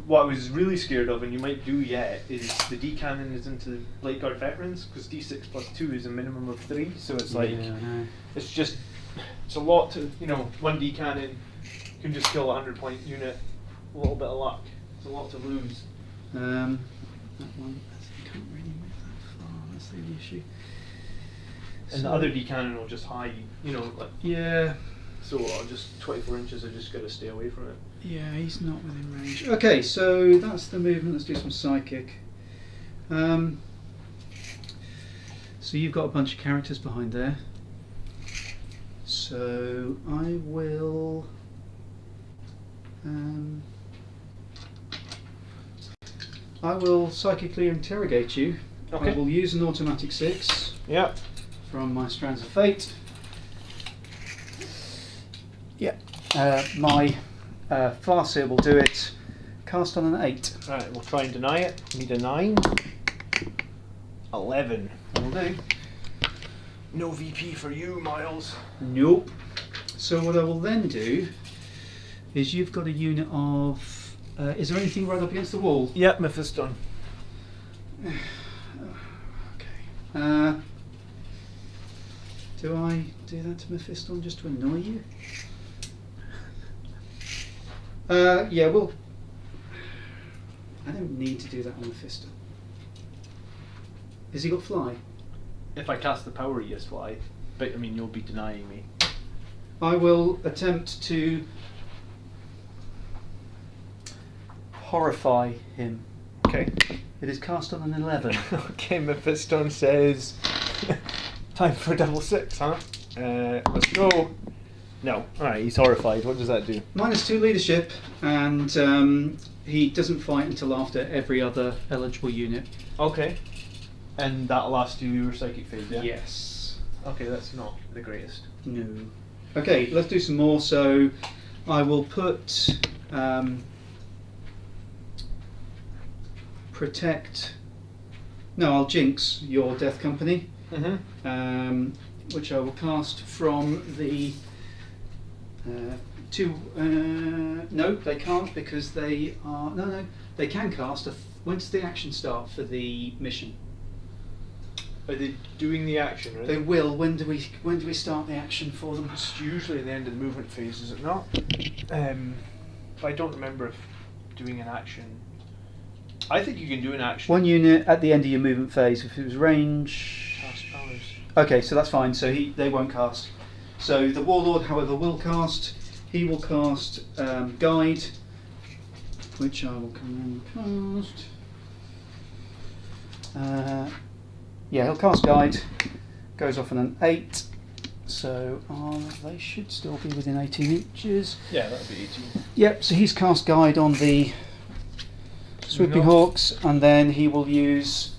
what I was really scared of, and you might do yet, is the D cannon is into Light Guard veterans, because D6 plus 2 is a minimum of 3, so it's like, Yeah, I know. it's just, it's a lot to, one D cannon can just kill a 100-point unit, a little bit of luck. It's a lot to lose. That one, I can't really move that far, that's the issue. And the other D cannon will just hide, like, Yeah, so I'll just 24 inches. I just got to stay away from it. Yeah, he's not within range. Okay, so that's the movement. Let's do some psychic. So you've got a bunch of characters behind there. So I will. I will psychically interrogate you. Okay. I will use an automatic 6 Yeah. from my Strands of Fate. Yeah. My Farseer will do it. Cast on an 8. Right, we'll try and deny it. Need a 9. 11. That'll do. No VP for you, Miles. Nope. So what I will then do is you've got a unit of. Is there anything right up against the wall? Yep, Mephiston. Okay. Do I do that to Mephiston just to annoy you? Yeah, well, I don't need to do that on Mephiston. Has he got fly? If I cast the power, yes, fly. But I mean, you'll be denying me. I will attempt to horrify him. Okay. It is cast on an 11. Okay, Mephiston says, time for a double 6, huh? Let's go. No. Alright, he's horrified. What does that do? -2 leadership, and he doesn't fight until after every other eligible unit. Okay. And that'll last you your psychic phase, yeah? Yes. Okay, that's not the greatest. No. Okay, let's do some more. So I will put protect. No, I'll jinx your Death Company, which I will cast from the two. No, they can't because they are. No, they can cast. When does the action start for the mission? Are they doing the action, right? They will. When do we start the action for them? It's usually the end of the movement phase, is it not? I don't remember if doing an action. I think you can do an action. One unit at the end of your movement phase. If it was range. Cast powers. Okay, so that's fine. So they won't cast. So the Warlord, however, will cast. He will cast Guide, which I will come and cast. Yeah, he'll cast Guide. Goes off on an 8. So they should still be within 18 inches. Yeah, that would be 18. Yep, so he's cast Guide on the Swooping Hawks, and then he will use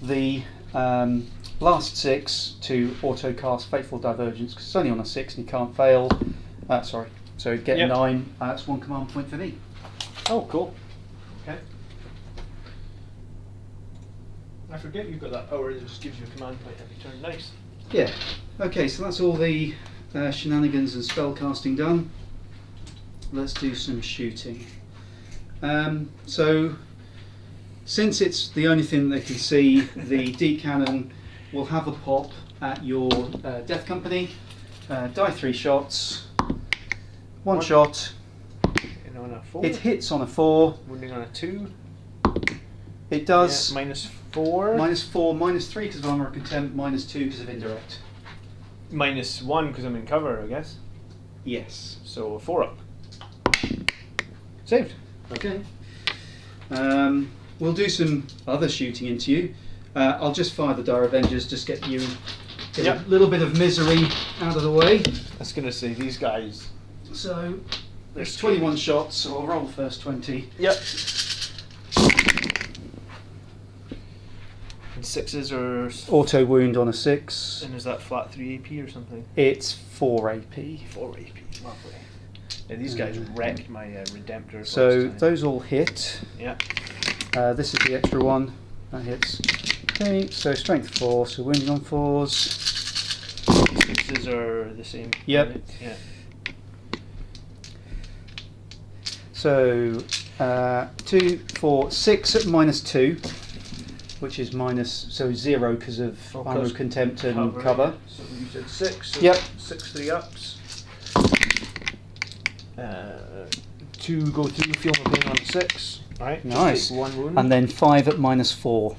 the last 6 to auto cast Fateful Divergence, because it's only on a 6 and he can't fail. Sorry, so get a 9. That's 1 command point for me. Oh, cool. Okay. I forget you've got that power that just gives you a command point every turn. Nice. Yeah. Okay, so that's all the shenanigans and spell casting done. Let's do some shooting. So, since it's the only thing they can see, the D cannon will have a pop at your Death Company. Die 3 shots. One shot. And on a 4. It hits on a 4. Wounding on a 2. It does. Yeah, -4. -4, -3 because of armor of contempt, -2 because of indirect. -1 because I'm in cover, I guess. Yes. So 4 up. Saved. Okay. We'll do some other shooting into you. I'll just fire the Dire Avengers, just get you a little bit of misery out of the way. I was going to say, these guys. So there's 21 shots, so I'll roll the first 20. Yep. And 6s are. Auto wound on a 6. And is that flat 3 AP or something? It's 4 AP. 4 AP, lovely. Yeah, these guys wrecked my Redemptor. So those all hit. Yeah. This is the extra one. That hits. Okay, so strength 4, so wounding on 4s. 6s are the same. Yep. Right? Yeah. So 2, 4, 6 at -2, which is so 0 because of armor of contempt and cover. So you said 6. So yep. 6 3-ups. 2 go through, feel no pain on a 6. Right. Nice. Take 1 wound. And then 5 at -4.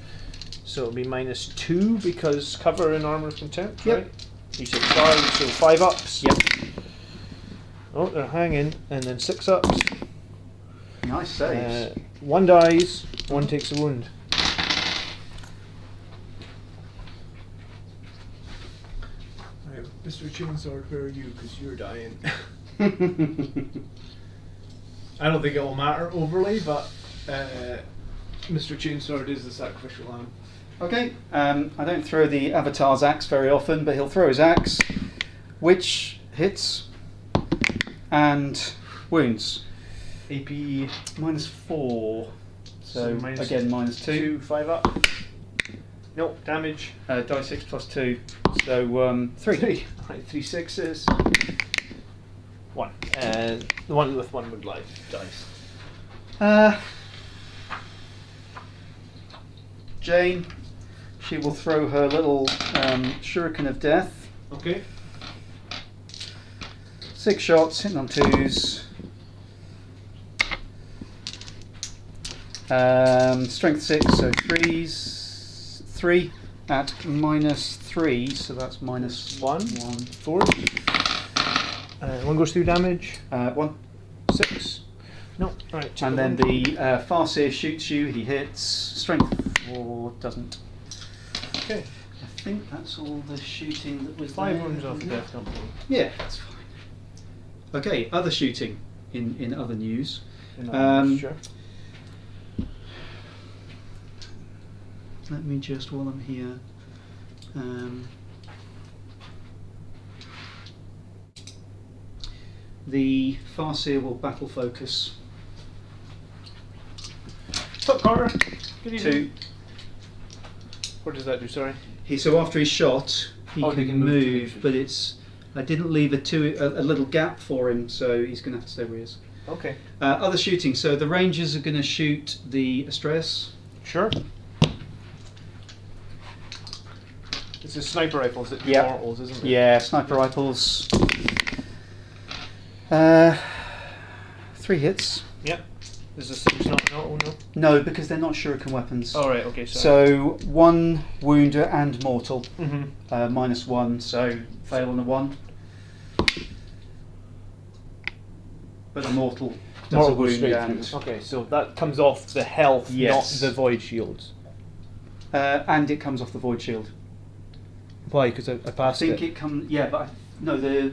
So it'll be -2 because cover and armor of contempt. Yep. Right. You said 5, so 5 ups. Yep. Oh, they're hanging, and then 6 ups. Nice saves. 1 dies, 1 takes a wound. Right, Mr. Chainsword, where are you? Because you're dying. I don't think it will matter overly, but Mr. Chainsword is the sacrificial lamb. Okay, I don't throw the Avatar's axe very often, but he'll throw his axe, which hits and wounds. AP -4, so minus again -2. 5 up. Nope, damage. Die 6 plus 2, so 3. Right, 3 6s. 1. And the one with 1 wound life dice. Jane, she will throw her little shuriken of death. Okay. 6 shots, hitting on 2s. Strength 6, so 3s. 3 at -3, so that's -1. 4. 1 goes through damage. 1. 6. No, right. And then the Farseer shoots you, he hits. Strength 4 doesn't. Okay. I think that's all the shooting that was 5 there, wounds off isn't the it? death company. Yeah, that's fine. Okay, other shooting in other news. Sure. Let me just, while I'm here, the Farseer will battle focus. What's up, Carter? Good 2. evening. What does that do, sorry? So after he's shot, he Oh, can, he can move to move, move. but I didn't leave a little gap for him, so he's going to have to stay where he is. Okay. Other shooting. So the Rangers are going to shoot the Astreus. Sure. This is sniper rifles that do Yep. mortals, isn't it? Yeah, sniper rifles. 3 hits. Yep. Is a 6 not oh no? No, because they're not shuriken weapons. Oh, right, okay, sorry. So 1 wound and mortal. Mm-hmm. -1, so fail on a 1. But a mortal does Mortal a goes wound straight and through. Okay, so that comes off the health, Yes. not the void shields. and it comes off the void shield. Why? Because I I passed think it. it comes. Yeah, but but the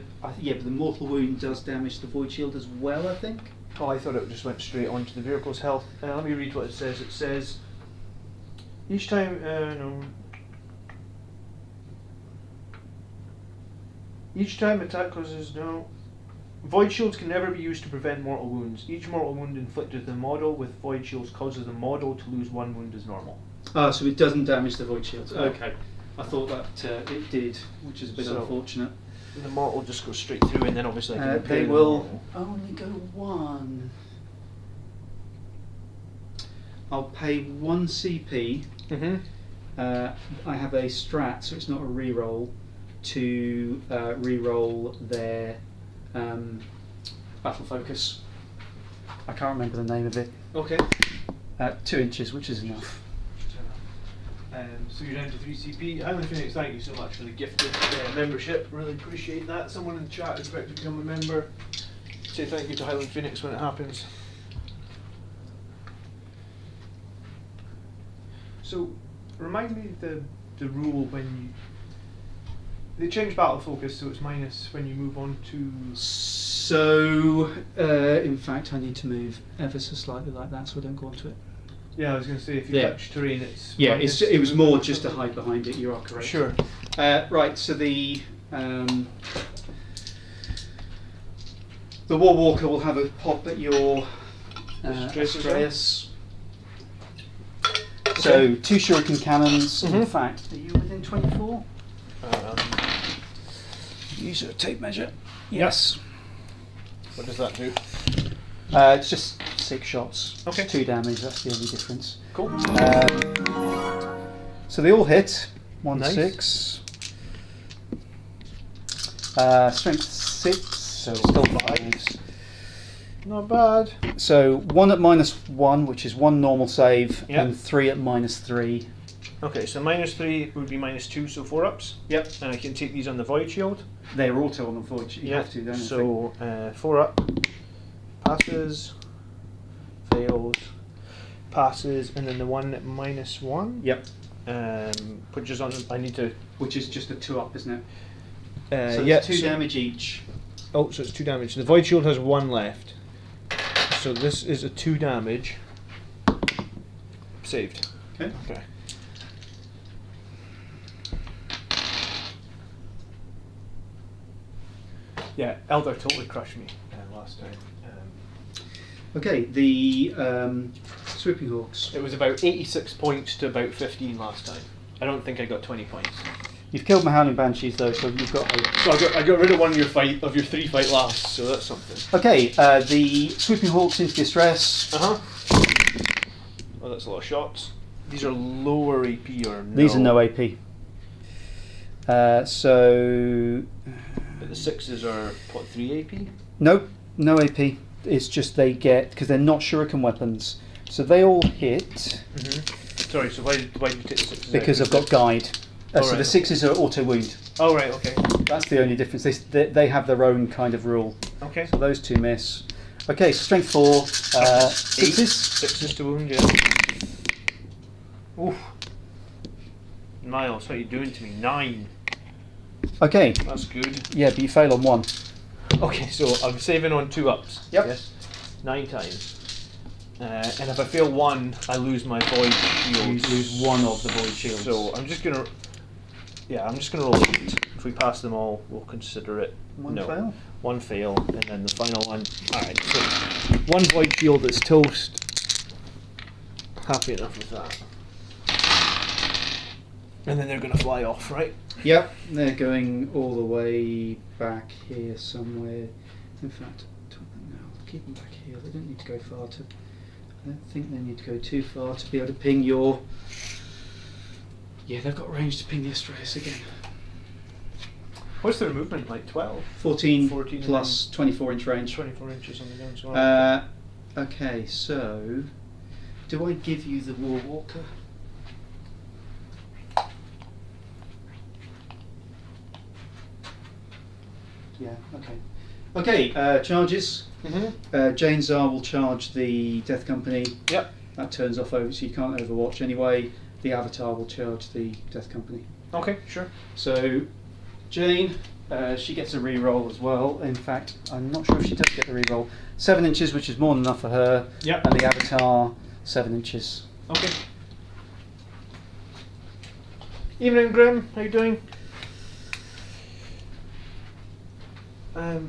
mortal wound does damage the void shield as well. I think. Oh, I thought it just went straight onto the vehicle's health. Let me read what it says. It says, each time, no. Each time attack causes no. Void shields can never be used to prevent mortal wounds. Each mortal wound inflicted to the model with void shields causes the model to lose 1 wound as normal. So it doesn't damage the void shield. No. Okay. I thought that it did, which is a bit So- unfortunate. The mortal just goes straight through, and then obviously I can repair They the will mortal. only go 1. I'll pay 1 CP. Mm-hmm. I have a strat, so it's not a reroll, to reroll their battle focus. I can't remember the name of it. Okay. 2 inches, which is enough. So you're down to 3 CP. Highland Phoenix, thank you so much for the gifted membership. Really appreciate that. Someone in the chat is about to become a member. Say thank you to Highland Phoenix when it happens. So, remind me the rule when you... They changed battle focus, so it's minus when you move on to... So, in fact, I need to move ever so slightly like that, so I don't go onto it. Yeah, I was going to say, if you Yeah. touch terrain, it's... Yeah, minus it was to more move just to something. hide behind it. You are correct. Sure. Right. So the War Walker will have a pop at your Astreus as well? Astreus. So 2 shuriken cannons. In Mhm. fact, are you within 24? Use a tape measure. Yes. What does that do? It's just 6 shots. Okay. 2 damage. That's the only difference. Cool. So they all hit. 1 Nice. 6. Strength 6. So still 5s. Not bad. So 1 at -1, which is 1 normal save, Yeah. and 3 at -3. Okay, so -3 would be -2, so 4 ups. Yep. And I can take these on the void shield. They're auto on the void. You have to, don't you? So 4 up, passes, fails, passes, and then the one at -1. Yep. Which is on. I need to. Which is just a 2 up, isn't it? So it's 2 damage each. Oh, so it's 2 damage. The void shield has 1 left. So this is a 2 damage. Saved. Okay. Okay. Yeah, Eldar totally crushed me last time. Okay, the Swooping Hawks. It was about 86 points to about 15 last time. I don't think I got 20 points. You've killed my Howling Banshees though, so you've got. So I got rid of one of your 3 fight lasts, so that's something. Okay, the Swooping Hawks into distress. Oh, that's a lot of shots. These are lower AP or no? These are no AP. So. But the 6s are what, 3 AP? Nope, no AP. It's just they get, because they're not shuriken weapons, so they all hit. Sorry, so why did you take the 6s? Because I've got guide. So the 6s are auto wound. Oh right, okay. That's the only difference. They have their own kind of rule. Okay. So those 2 miss. Okay, so strength 4, 6s. 6s to wound, yeah. Oof. Miles, what are you doing to me? 9. Okay. That's good. Yeah, but you fail on 1. Okay, so I'm saving on 2 ups. Yep. Yes. 9 times. And if I fail 1, I lose my void shield. You lose 1 of the void shields. So I'm just gonna. Yeah, I'm just gonna roll 8. If we pass them all, we'll consider it. 1 no. fail. 1 fail, and then the final one. Alright, so 1 void shield that's toast. Happy enough with that. And then they're gonna fly off, right? Yep, they're going all the way back here somewhere. In fact, no, keep them back here. They don't need to go far to. I don't think they need to go too far to be able to ping your. Yeah, they've got range to ping the Astraeus again. What's their movement like? 12? 14 14 plus 24 inch range. 24 inches on the ground. So Okay, so do I give you the War Walker? Yeah, okay. Okay, charges. Jane Czar will charge the Death Company. Yep. That turns off over, so you can't overwatch anyway. The Avatar will charge the Death Company. Okay, sure. So, Jane, she gets a reroll as well. In fact, I'm not sure if she does get the reroll. 7 inches, which is more than enough for her. Yep. And the Avatar, 7 inches. Okay. Evening, Grim. How you doing? I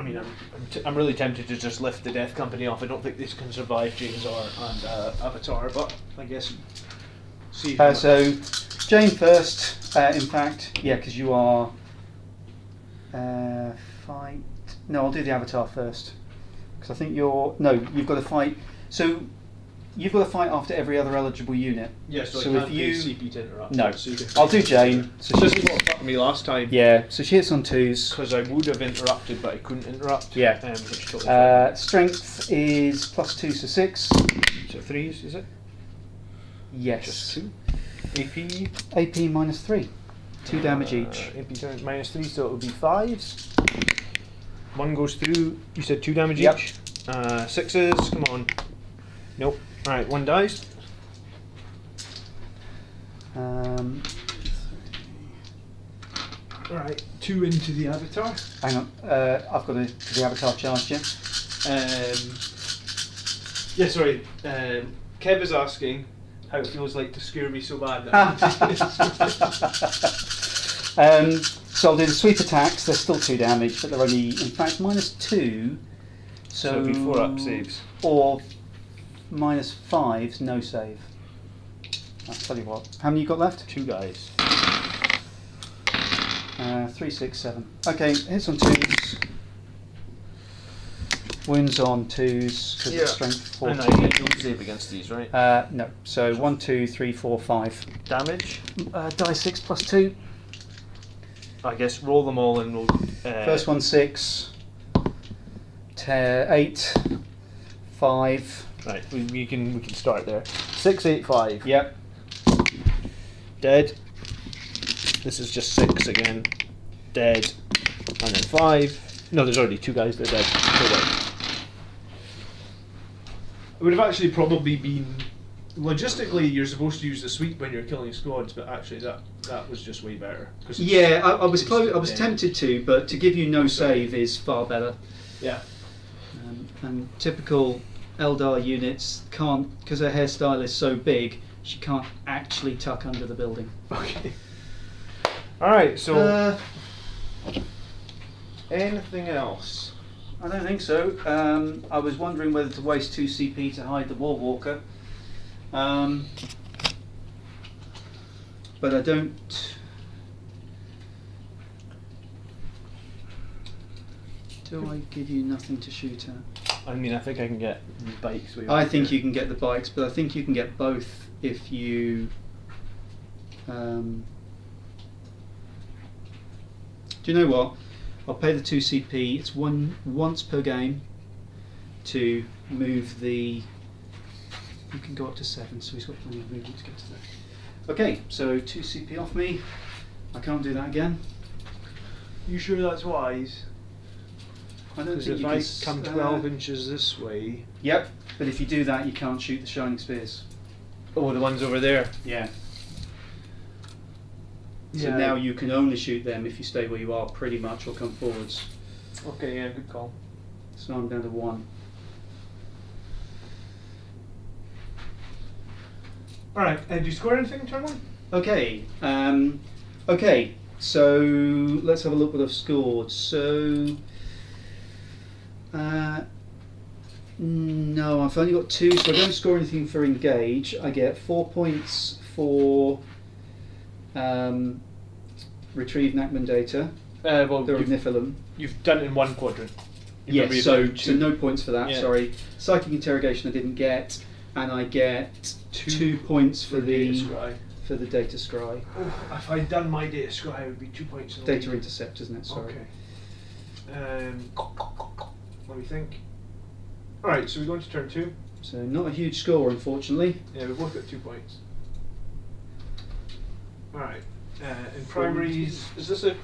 mean, I'm really tempted to just lift the Death Company off. I don't think these can survive Jane Czar and Avatar, but I guess see. So, Jane first. In fact, yeah, because you are fight. No, I'll do the Avatar first because I think you're. No, you've got to fight. So, you've got to fight after every other eligible unit. Yes, so I can't if you CP to interrupt. no, I'll do Jane. So this is what fucked me last time. Yeah, so she hits on 2s. Because I would have interrupted, but I couldn't interrupt. Yeah. Which totally Strength is +2, so 6. so 3s, is it? Yes. Just 2. AP. AP -3. 2 damage each. AP -3, so it would be 5s. 1 goes through. You said 2 damage Yep. each. 6s. Come on. Nope. All right. 1 dies. All right. 2 into the Avatar. Hang on, I've got the Avatar charged, yeah? Yeah. Sorry. Kev is asking how it feels like to scare me so bad. So I'll do the sweep attacks. They're still 2 damage, but they're only, in fact, -2. So it'll be 4 up saves. Or -5s, no save. I'll tell you what. How many you got left? 2 guys. 3, 6, 7. Okay, hits on 2s. Wounds on 2s because it's strength 14. And I don't save against these, right? No. So 1, 2, 3, 4, 5. Damage. Die 6 +2. I guess roll them all and we'll. First one 6. 8. 5. Right, we can start there. 685. Yep. Dead. This is just 6 again. Dead. And then 5. No, there's already 2 guys that are dead. So dead. It would have actually probably been... Logistically, you're supposed to use the sweep when you're killing squads, but actually that was just way better. Yeah, I was close. I was tempted to, but to give you no save is far better. Yeah. And typical Eldar units can't, because her hairstyle is so big, she can't actually tuck under the building. Okay. Alright, so... anything else? I don't think so. I was wondering whether to waste 2 CP to hide the Warwalker. But I don't... Do I give you nothing to shoot at? I mean, I think I can get the bikes. I think you can get the bikes, but I think you can get both if you... do you know what? I'll pay the 2 CP. It's once per game to move the... You can go up to 7, so he's got plenty of movement to get to there. Okay, so 2 CP off me. I can't do that again. You sure that's wise? I don't Because think if you I can come 12 inches this way... Yep, but if you do that, you can't shoot the shining spears. Oh, the ones over there. Yeah. So now you can only shoot them if you stay where you are, pretty much, or come forwards. Okay, yeah, good call. So I'm down to 1. Alright, do you score anything turn 1? Okay, okay, so let's have a look what I've scored. So, no, I've only got 2, so I don't score anything for engage. I get 4 points for retrieve Nachman data, Well, the Niflheim. you've done it in 1 quadrant. Yes, so no points for that, Yeah. sorry. Psychic interrogation I didn't get, and I get 2 points for the data scry. Oh, if I'd done my data scry, it would be 2 points in the Data lead. intercept, isn't it? Sorry. Okay. Let me think. Alright, so we're going to turn 2. So not a huge score, unfortunately. Yeah, we've both got 2 points. Alright. In primaries... Is this a...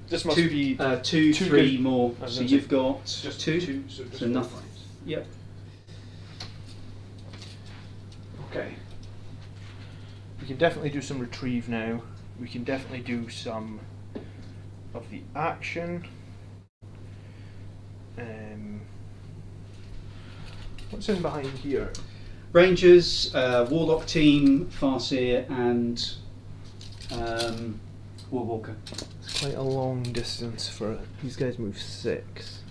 This must 2, be... 2, 3 good. more. I was So gonna you've say, got just 2. 2, so just So 4 nothing. points. Yep. Okay. We can definitely do some retrieve now. We can definitely do some of the action. What's in behind here? Rangers, Warlock team, Farseer, and Warwalker. It's quite a long distance for these guys. Move 6.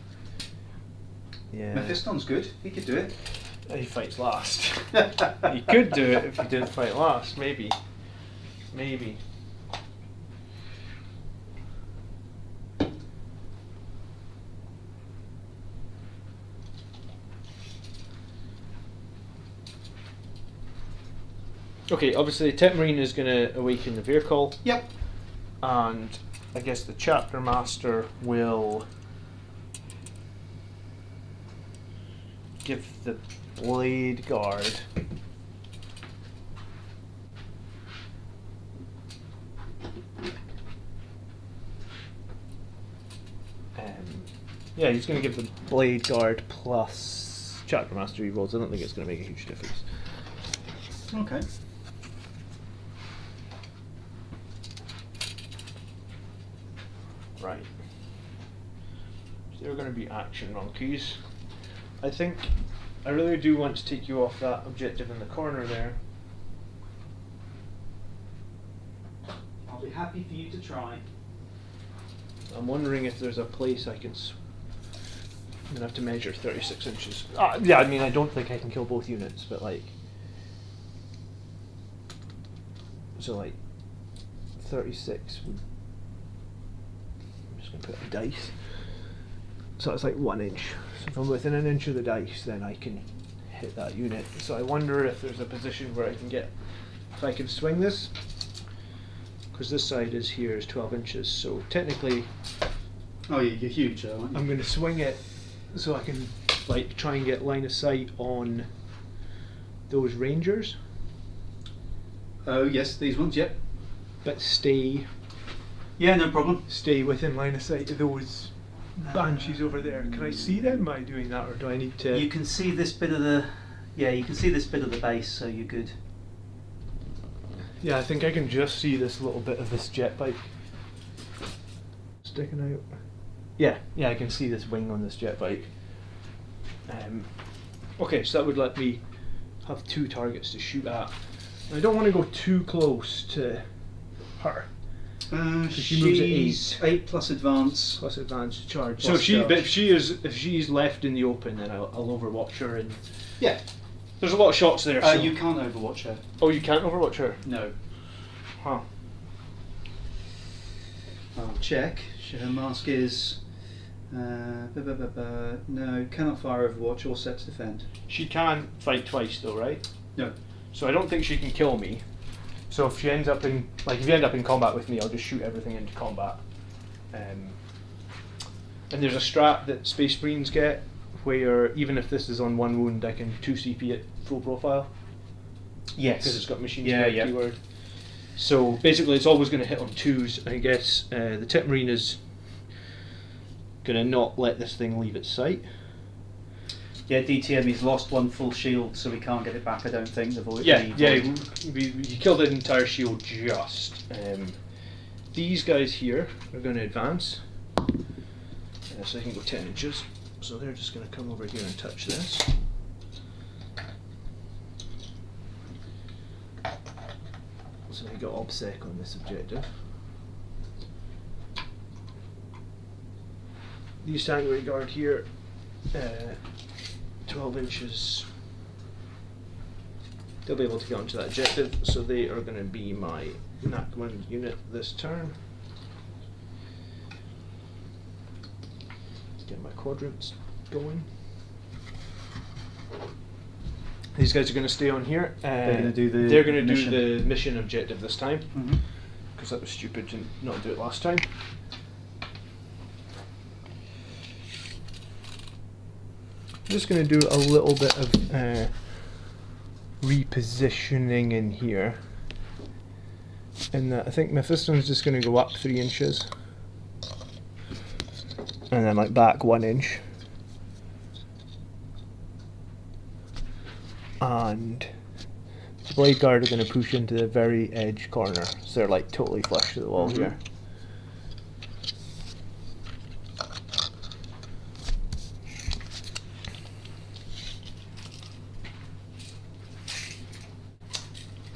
Yeah. Mephiston's good. He could do it. He fights last. He could do it if he didn't fight last. Maybe. Maybe. Okay, obviously Tech Marine is going to awaken the vehicle. Yep. And I guess the chapter master will give the blade guard yeah, he's going to give the blade guard plus chapter master rerolls. I don't think it's going to make a huge difference. Okay. Right. So they're going to be action monkeys. I think I really do want to take you off that objective in the corner there. I'll be happy for you to try. I'm wondering if there's a place I can... I'm going to have to measure 36 inches. Yeah, I mean, I don't think I can kill both units, but like... So like 36 would... I'm just going to put a dice. So it's like 1 inch. So if I'm within an inch of the dice, then I can hit that unit. So I wonder if there's a position where I can get... If I can swing this. Because this side is here is 12 inches, so technically... Oh, yeah, you're huge, aren't you? I'm going to swing it so I can like try and get line of sight on those rangers, Oh yes, these ones. Yep. but stay Yeah, no problem. within line of sight of those banshees over there. Can I see them by doing that, or do I need to? You can see this bit of the. Yeah, you can see this bit of the base, so you're good. Yeah, I think I can just see this little bit of this jet bike sticking out. Yeah, I can see this wing on this jet bike. Okay, so that would let me have 2 targets to shoot at. And I don't want to go too close to her. She moves at She's 8 plus advance. Plus advantage charge. Plus So charge. if she's left in the open, then I'll overwatch her. And Yeah. there's a lot of shots there. So. You can't overwatch her. Oh, you can't overwatch her. No. Huh. I'll check. Her mask is. No, cannot fire overwatch or set to defend. She can fight twice though, right? No. So I don't think she can kill me. So if she ends up in, if you end up in combat with me, I'll just shoot everything into combat. And there's a strat that Space Marines get, where even if this is on 1 wound, I can 2 CP at full profile. Yes. Because it's got machine Yeah, gun yeah. keyword. So basically it's always going to hit on 2s. I guess the Tip Marine is going to not let this thing leave its sight. Yeah, DTM, he's lost 1 full shield, so we can't get it back, I don't think. The void. You killed the entire shield just. These guys here are going to advance. So they can go 10 inches. So they're just going to come over here and touch this. So we got OBSEC on this objective. These Sanctuary Guard here, 12 inches. They'll be able to get onto that objective, so they are going to be my NAC1 unit this turn. Get my quadrants going. These guys are going to stay on here. They're going to do the They're going to do mission. the mission objective this time, Mm-hmm. because that was stupid to not do it last time. I'm just going to do a little bit of repositioning in here. And I think Mephiston's just going to go up 3 inches. And then like back 1 inch. And the Blade Guard are going to push into the very edge corner. So they're like totally flush to the wall here.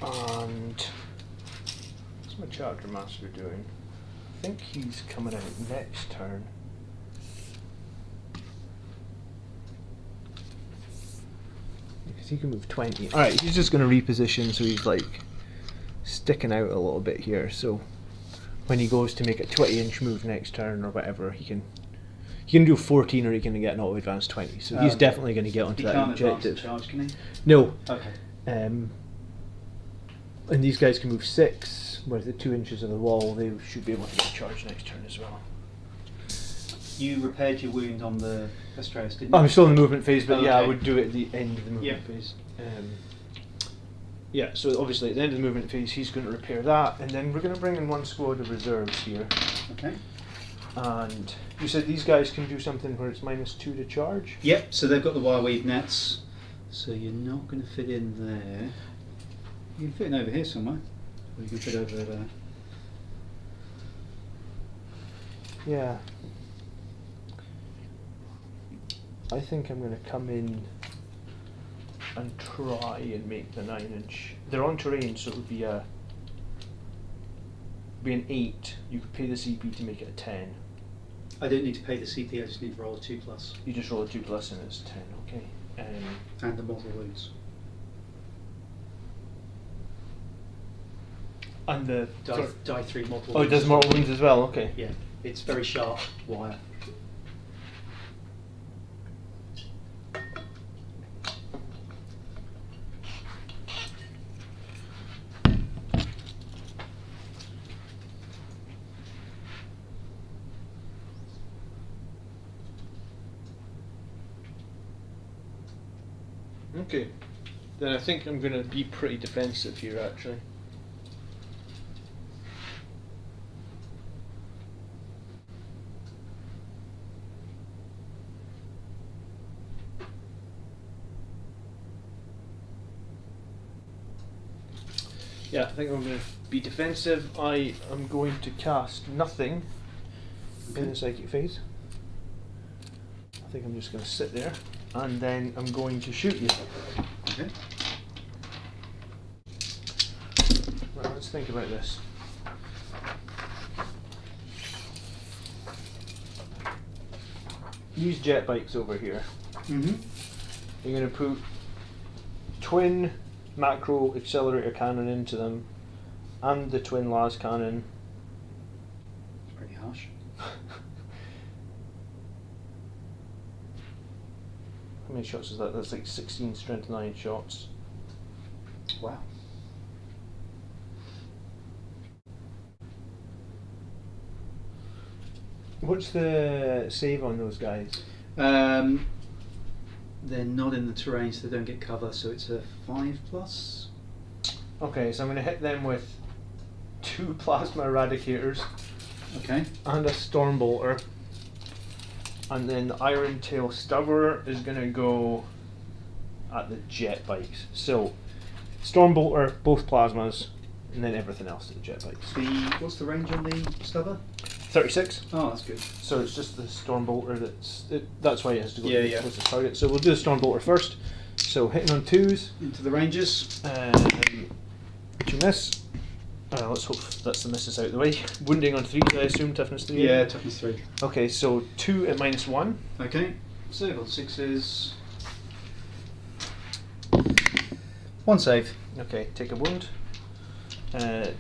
And what's my Charger Master doing? I think he's coming out next turn. Because he can move 20. Alright, he's just going to reposition, so he's like sticking out a little bit here. So when he goes to make a 20-inch move next turn or whatever, he can do 14 or he can get an auto advance 20. So he's definitely going to get onto that objective. He can't advance the charge, can he? No. Okay. And these guys can move 6 with the 2 inches of the wall. They should be able to get a charge next turn as well. You repaired your wound on the Astraeus, didn't you? I'm still in the movement phase, but yeah, I Okay. would do it at the end of the movement Yeah. phase. Yeah, so obviously at the end of the movement phase, he's going to repair that, and then we're going to bring in 1 squad of reserves here. Okay. And you said these guys can do something where it's -2 to charge? Yep, so they've got the wire weave nets, so you're not going to fit in there. You can fit in over here somewhere, or you can fit over there. Yeah. I think I'm going to come in and try and make the 9-inch. They're on terrain, so it would be an 8. You could pay the CP to make it a 10. I don't need to pay the CP, I just need to roll a 2+. You just roll a 2+ and it's 10, okay. And the mortal wounds. And the... Die 3 mortal Oh, it wounds. does mortal wounds as well, okay. Yeah, it's very sharp wire. Okay. then I think I'm going to be pretty defensive here, actually. Yeah, I think I'm going to be defensive. I am going to cast nothing in the psychic phase. I think I'm just going to sit there, and then I'm going to shoot you. Okay. Right, let's think about this. These jet bikes over here. Mm-hmm. You're going to put twin macro accelerator cannon into them, and the twin las cannon. It's pretty harsh. How many shots is that? That's like 16 strength 9 shots. Wow. What's the save on those guys? They're not in the terrain, so they don't get cover, so it's a 5+. Okay, so I'm going to hit them with 2 plasma eradicators Okay. and a stormbolter, and then the iron tail stubber is going to go at the jet bikes. So stormbolter, both plasmas, and then everything else to the jet bikes. What's the range on the stubber? 36. Oh, that's good. So it's just the stormbolter that's why it has to go Yeah. close to target. So we'll do the stormbolter first. So hitting on 2s. Into the ranges. To miss. Let's hope that's the misses out of the way. Wounding on 3s, I assume, toughness 3. Yeah, toughness 3. Okay, so 2 at -1. Okay. Save on 6s. 1 save. Okay, take a wound.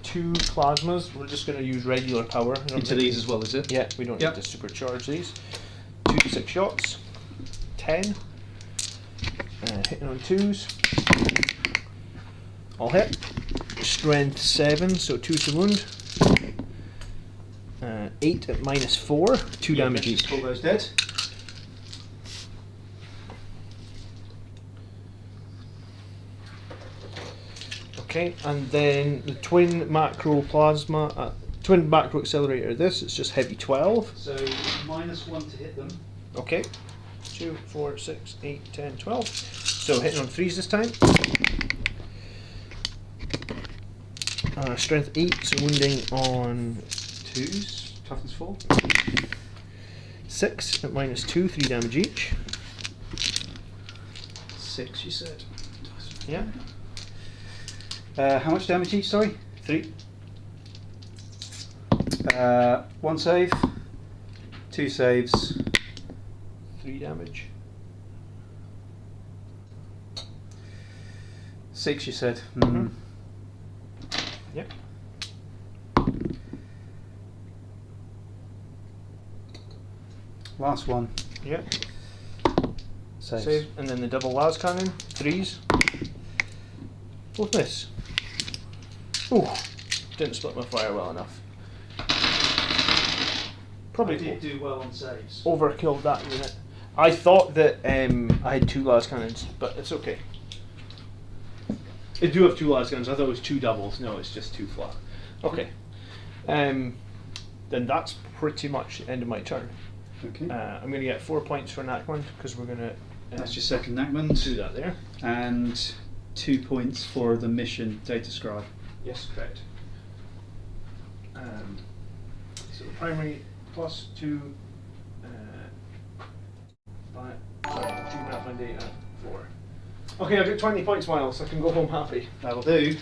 2 plasmas. We're just going to use regular power. Into these as well, is it? Yeah, we don't Yep. need to supercharge these. 2 to 6 shots. 10. Hitting on 2s. All hit. Strength 7, so 2 to wound. 8 at -4, 2 damage each. All those dead. Okay, and then the twin macro plasma, twin macro accelerator. This it's just heavy 12. So -1 to hit them. Okay, 2, 4, 6, 8, 10, 12. So hitting on 3s this time. Strength 8, so wounding on 2s. Toughness 4. 6 at -2, 3 damage each. 6, you said. Yeah. How much damage each? Sorry. 3. 1 save. 2 saves. 3 damage. 6, you said. Mhm. Yep. Last one. Yep. Saves. Save, and then the double las cannon, 3s. Both miss. Ooh, didn't split my fire well enough. Probably I did do well on saves. overkilled that unit. I thought that I had 2 las cannons, but it's okay. I do have 2 las cannons. I thought it was 2 doubles. No, it's just 2 flat. Okay. Then that's pretty much the end of my turn. Okay. I'm going to get 4 points for Nachman because we're going to. That's your second Nachman. Do that there. And 2 points for the mission data scribe. Yes, correct. So the primary plus 2. Sorry, 2 Nachman data 4. Okay, I've got 20 points, Miles. I can go home happy. That'll do.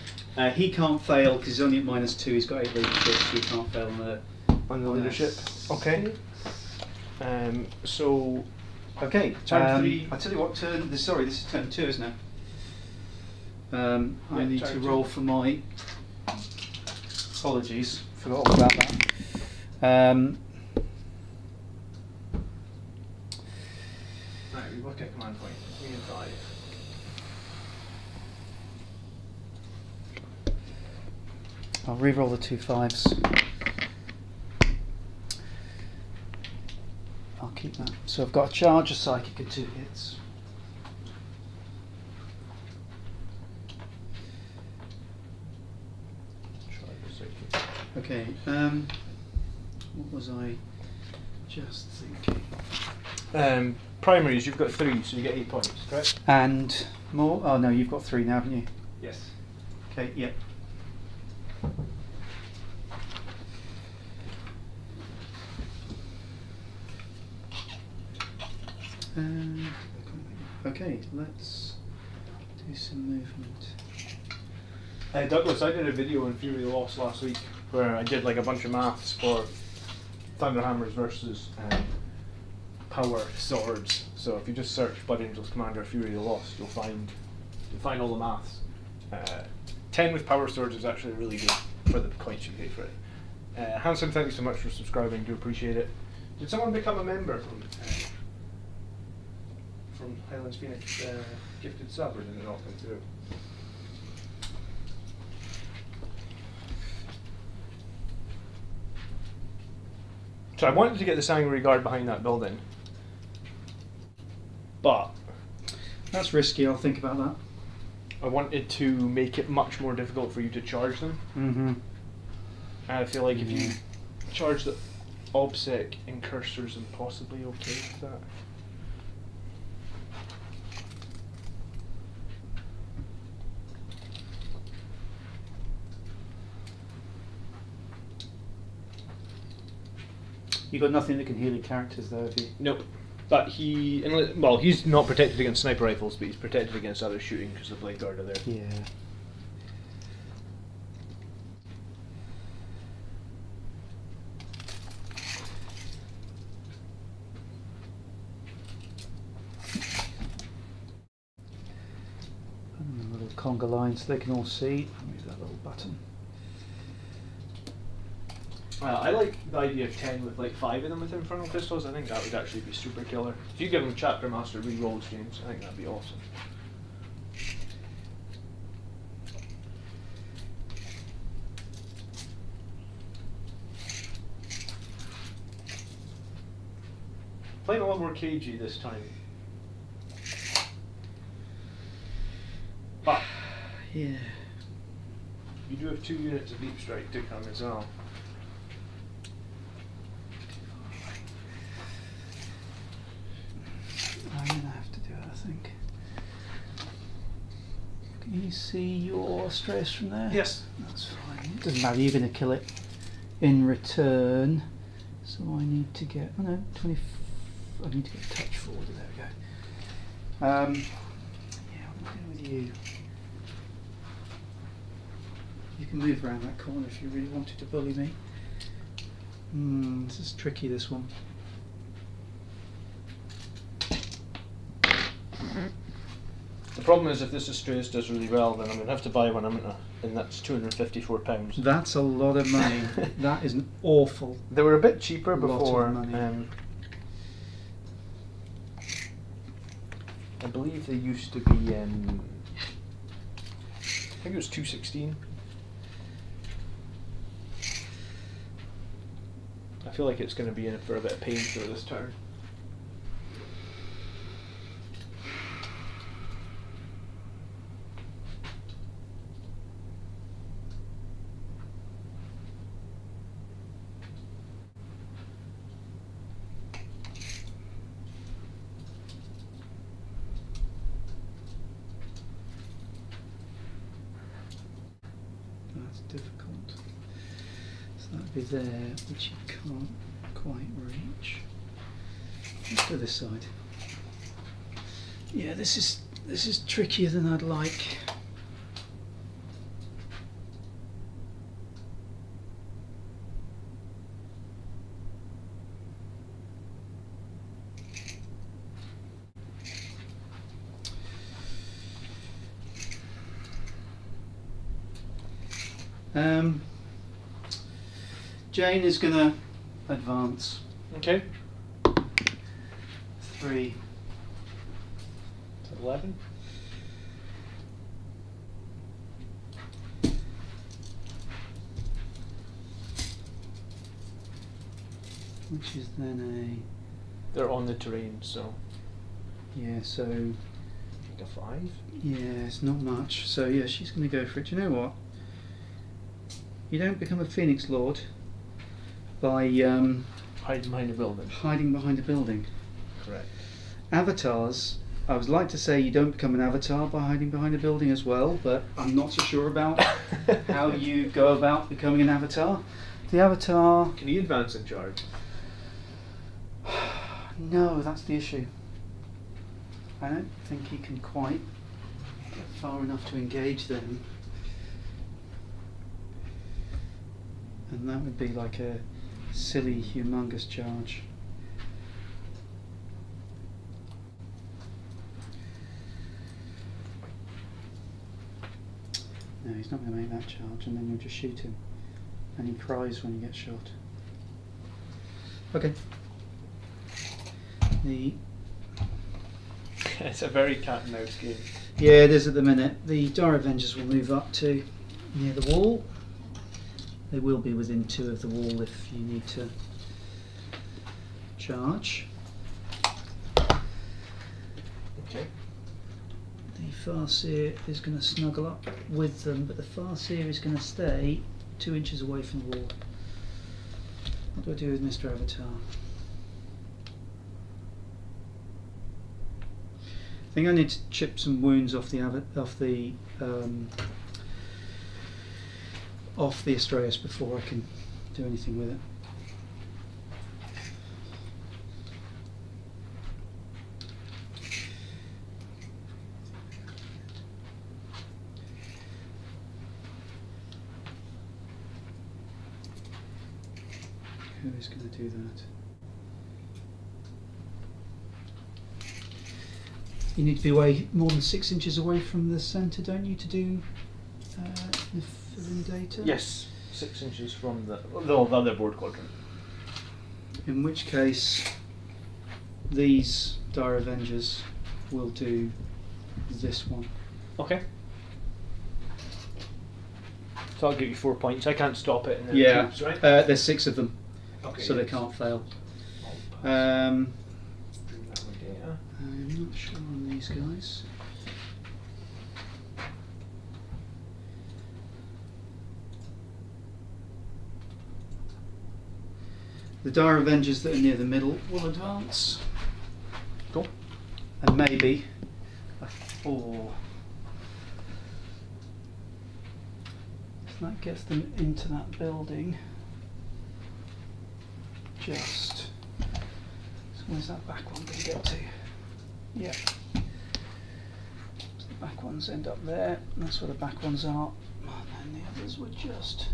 He can't fail because he's only at -2. He's got 8 leadership, so he can't fail On the leadership. Okay. So. Okay. Turn 3. I tell you what. Sorry, this is turn 2, isn't it? I Yeah, need to turn roll 2. for my. Apologies, forgot all about that. Right, we look at command point 3 and 5. I'll re-roll the 2 5s. I'll keep that. So I've got a charge, a psychic, and 2 hits. Okay. What was I just thinking? Primaries, you've got 3, so you get 8 points, correct? And more? Oh no, you've got 3 now, haven't you? Yes. Okay. Yep. Okay, let's do some movement. Douglas, I did a video on Fury of the Lost last week where I did like a bunch of maths for Thunderhammers versus power swords. So if you just search Blood Angels Commander Fury of the Lost, you'll find all the maths. 10 with power swords is actually really good for the points you pay for it. Hanson, thank you so much for subscribing. Do appreciate it. Did someone become a member from Highlands Phoenix gifted sub, or did it all come through? So I wanted to get the Sanguinary Guard behind that building, but That's risky. I'll think about that. I wanted to make it much more difficult for you to charge them. Mm-hmm. I feel like if you charge the OBSEC incursors, I'm possibly okay with that. You got nothing that can heal your characters, though, have you? Nope. But he's not protected against sniper rifles, but he's protected against other shooting because the Blade Guard are there. Yeah. And a little conga line so they can all see. Move that little button. I like the idea of 10 with like 5 of them with Infernal Pistols. I think that would actually be super killer. If you give them Chapter Master rerolls, James, I think that'd be awesome. Playing a lot more cagey this time. But Yeah. you do have 2 units of Deep Strike to come as well. I'm gonna have to do it, I think. Can you see your stress from there? Yes. That's fine. It doesn't matter, you're gonna kill it in return. So I need to get, oh no, 20, I need to get a touch forward, there we go. Yeah, what am I doing with you? You can move around that corner if you really wanted to bully me. This is tricky, this one. The problem is if this Astraeus does really well, then I'm going to have to buy one, and that's £254. That's a lot of money. That is an awful. They were a bit cheaper Lot of before. money. I believe they used to be I think it was 216. I feel like it's going to be in for a bit of pain through this turn. That's difficult. So that'd be there, which you can't quite reach. Let's go this side. Yeah, this is trickier than I'd like. Jane is going to advance. Okay. 3. 11. Which is then They're on the terrain, so yeah, so like a 5. yeah, it's not much. So yeah, she's going to go for it. Do you know what? You don't become a Phoenix Lord by Hide behind a building. hiding behind a building. Correct. Avatars, I would like to say you don't become an avatar by hiding behind a building as well, but I'm not so sure about how you go about becoming an avatar. The avatar... Can he advance in charge? No, that's the issue. I don't think he can quite get far enough to engage them. And that would be like a silly, humongous charge. No, he's not going to make that charge, and then you'll just shoot him. And he cries when he gets shot. Okay. It's a very cat and mouse game. Yeah, it is at the minute. The Dire Avengers will move up to near the wall. They will be within 2 of the wall if you need to charge. Okay. The Farseer is going to snuggle up with them, but the Farseer is going to stay 2 inches away from the wall. What do I do with Mr. Avatar? I think I need to chip some wounds off the Astraeus before I can do anything with it. Who is going to do that? You need to be away more than 6 inches away from the centre, don't you, to do the fill-in data? Yes, 6 inches from the other board quadrant. In which case, these Dire Avengers will do this one. Okay. So I'll give you 4 points. I can't stop it in the Yeah, troops, right? there's 6 of them, Okay, so they yes. can't fail. Data. I'm not sure on these guys. The Dire Avengers that are near the middle will advance. Cool. And maybe a 4. So that gets them into that building. Just. So where's that back one going to get to? Yeah. So the back ones end up there. That's where the back ones are. And then the others were just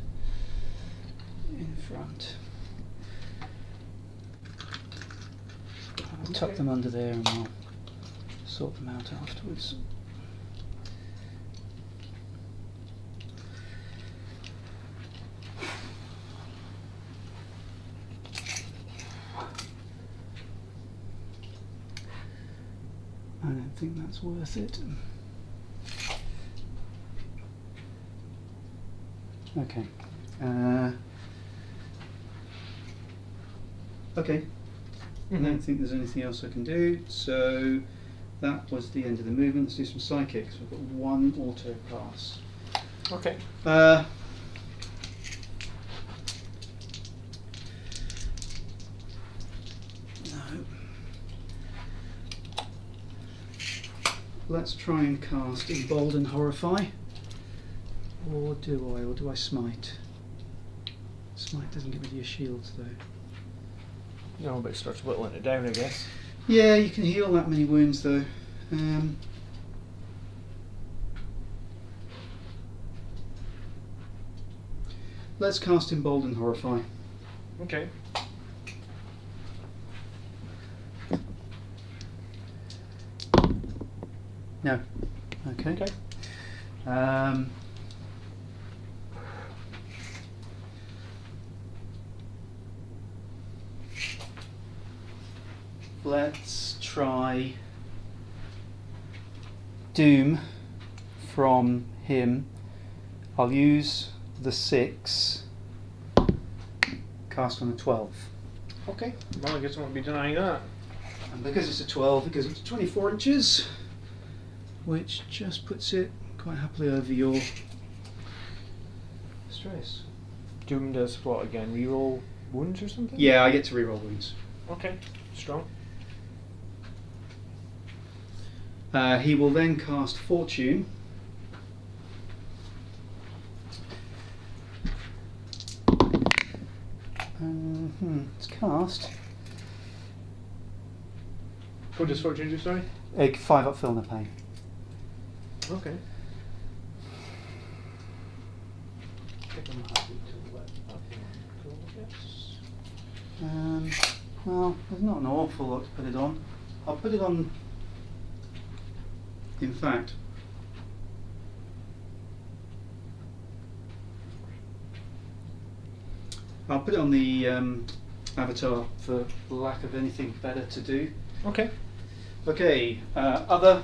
in front. I'll tuck them under there and we'll sort them out afterwards. I don't think that's worth it. Okay. Okay. I don't think there's anything else I can do, so that was the end of the movement. Let's do some psychics. We've got 1 auto pass. Okay. No. Let's try and cast Embolden Horrify. Or do I Smite? Smite doesn't give me your shields though. No, but it starts whittling it down, I guess. Yeah, you can heal that many wounds though. Let's cast Embolden Horrify. Okay. No. Okay. Okay. Let's try Doom from him. I'll use the 6, cast on a 12. Okay. Well, I guess I won't be denying that. And because it's a 12, it goes up to 24 inches, which just puts it quite happily over your stress. Doom does what again? Reroll wounds or something? Yeah, I get to reroll wounds. Okay, strong. He will then cast Fortune. It's cast. What does Fortune do, sorry? 5 up Filner Pain. Okay. Well, there's not an awful lot to put it on. I'll put it on. In fact, I'll put it on the avatar for lack of anything better to do. Okay. Okay, other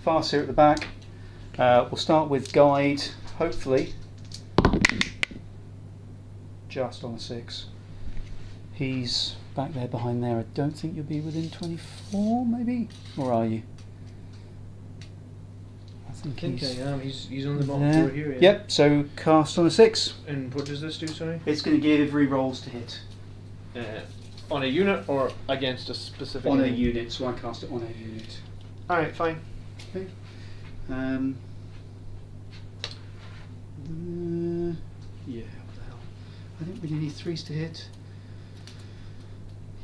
fast here at the back. We'll start with guide, hopefully. Just on a 6. He's back there behind there. I don't think you'll be within 24, maybe? Or are you? I think I am. He's on the bottom there. floor here. Yeah. Yep, so cast on a 6. And what does this do, sorry? It's going to give re-rolls to hit. On a unit or against a specific On a enemy? unit, so I cast it on a unit. Alright, fine. Okay. Yeah, what the hell? I don't really need 3s to hit.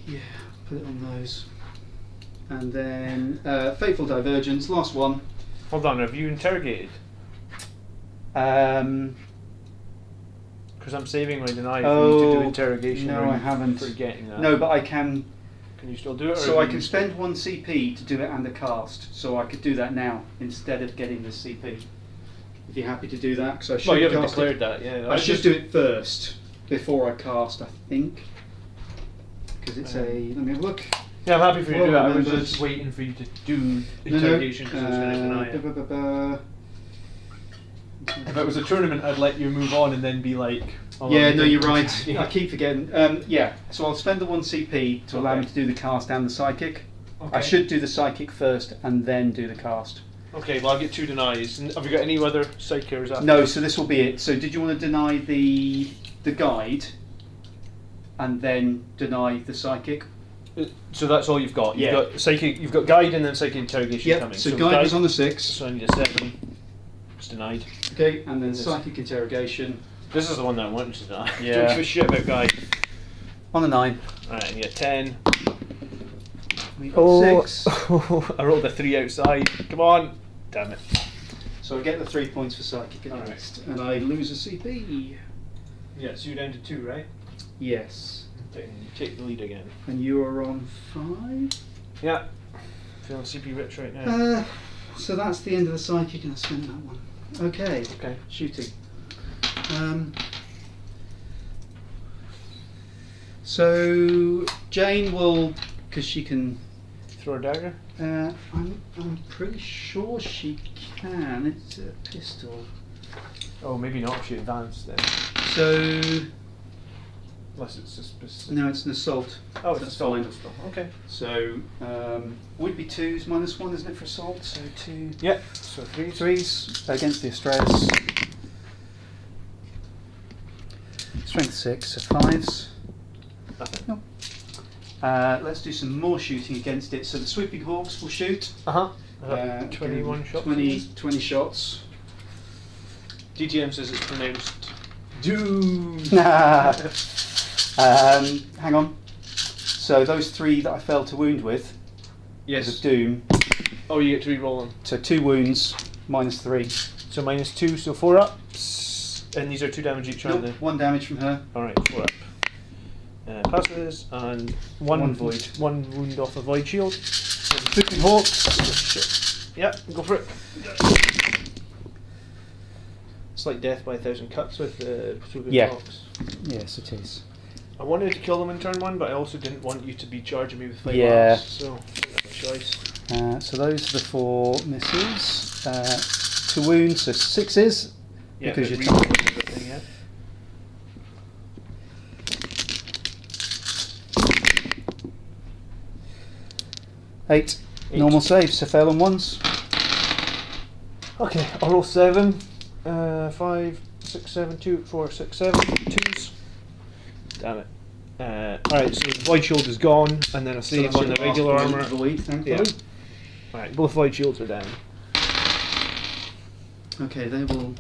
Yeah, put it on those. And then Fateful Divergence, last one. Hold on, have you interrogated? Um, Because I'm saving my deny for you to do Oh, interrogation. no, or are I you haven't. Forgetting that. no, but I can. Can you still do it? Or So have I you can used spend 1 CP to do it and a cast. So I could do that now instead of getting the CP. If you're happy to do that, because I should Well, you haven't cast declared it. that, yeah. I should do it first before I cast, I think. Because it's a. Let me have a look. Yeah, I'm happy for you to Well do that. I was remembered. just waiting for you to do interrogation because I was going to deny it. If it was a tournament, I'd let you move on and then be like. Oh, Yeah, well, no, you you're didn't right. interrogate. I keep forgetting. Yeah, so I'll spend the 1 CP to allow me Okay. to do the cast and the psychic. Okay. I should do the psychic first and then do the cast. Okay, well, I'll get 2 denies. And have you got any other psychers after? No, so this will be it. So did you want to deny the guide and then deny the psychic? So that's all you've got. You've Yeah. got psychic. You've got guide and then psychic interrogation Yep, coming. so guide was on the 6. So I need a 7. It's denied. Okay, and then This- psychic interrogation This is the one that I wanted to deny. Yeah. Don't give a shit about guide. on the 9. Alright, and you get 10. We got 6. I rolled a 3 outside. Come on. Damn it. So I get the 3 points for psychic at Alright. least, and I lose a CP. Yeah, so you're down to 2, right? Yes. Then you take the lead again. And you are on 5. Yeah. Feeling CP rich right now. So that's the end of the psychic, and I spent that one. Okay. Okay. Shooting. So Jane will, because she can. Throw a dagger. I'm pretty sure she can. It's a pistol. Oh, maybe not if she advanced then. So Unless it's a specific. no, it's an assault. Oh, it's a That's solid fine. pistol. Okay. So would be 2s minus 1, isn't it, for assault? So 2. Yeah. So 3. 3s against the Astraeus. Strength 6, so 5s. Nothing. Nope. Let's do some more shooting against it. So the Sweeping Hawks will shoot. Uh-huh. 21 21 shots. 20 shots. DTM says it's pronounced Doom. Hang on. So those 3 that I failed to wound with Yes. was a Doom. Oh, you get to re-roll them. So 2 wounds, minus 3. So -2, so 4 up. And these are 2 damage each, aren't Nope, 1 damage from her. they? Alright, 4 up. Passes, and one void. 1 wound off a void shield. Sweeping Hawks. Yep, go for it. It's like death by 1,000 cuts with Sweeping Yeah. Hawks. Yes, it is. I wanted to kill them in turn 1, but I also didn't want you to be charging me with 5 Yeah. arrows, so that's a choice. So those are the 4 misses. 2 wounds, so 6s. Yeah, Because but you're re-roll everything, yeah. Eight. Normal saves, so fail on 1s. Okay, I'll roll 7, 5, 6, 7, 2, 4, 6, 7, 2s. Damn it. Alright, so the Void Shield is gone, and then a save that's on the your regular last armour. void, thankfully. Yeah. Alright, both Void Shields are down. Okay, they will.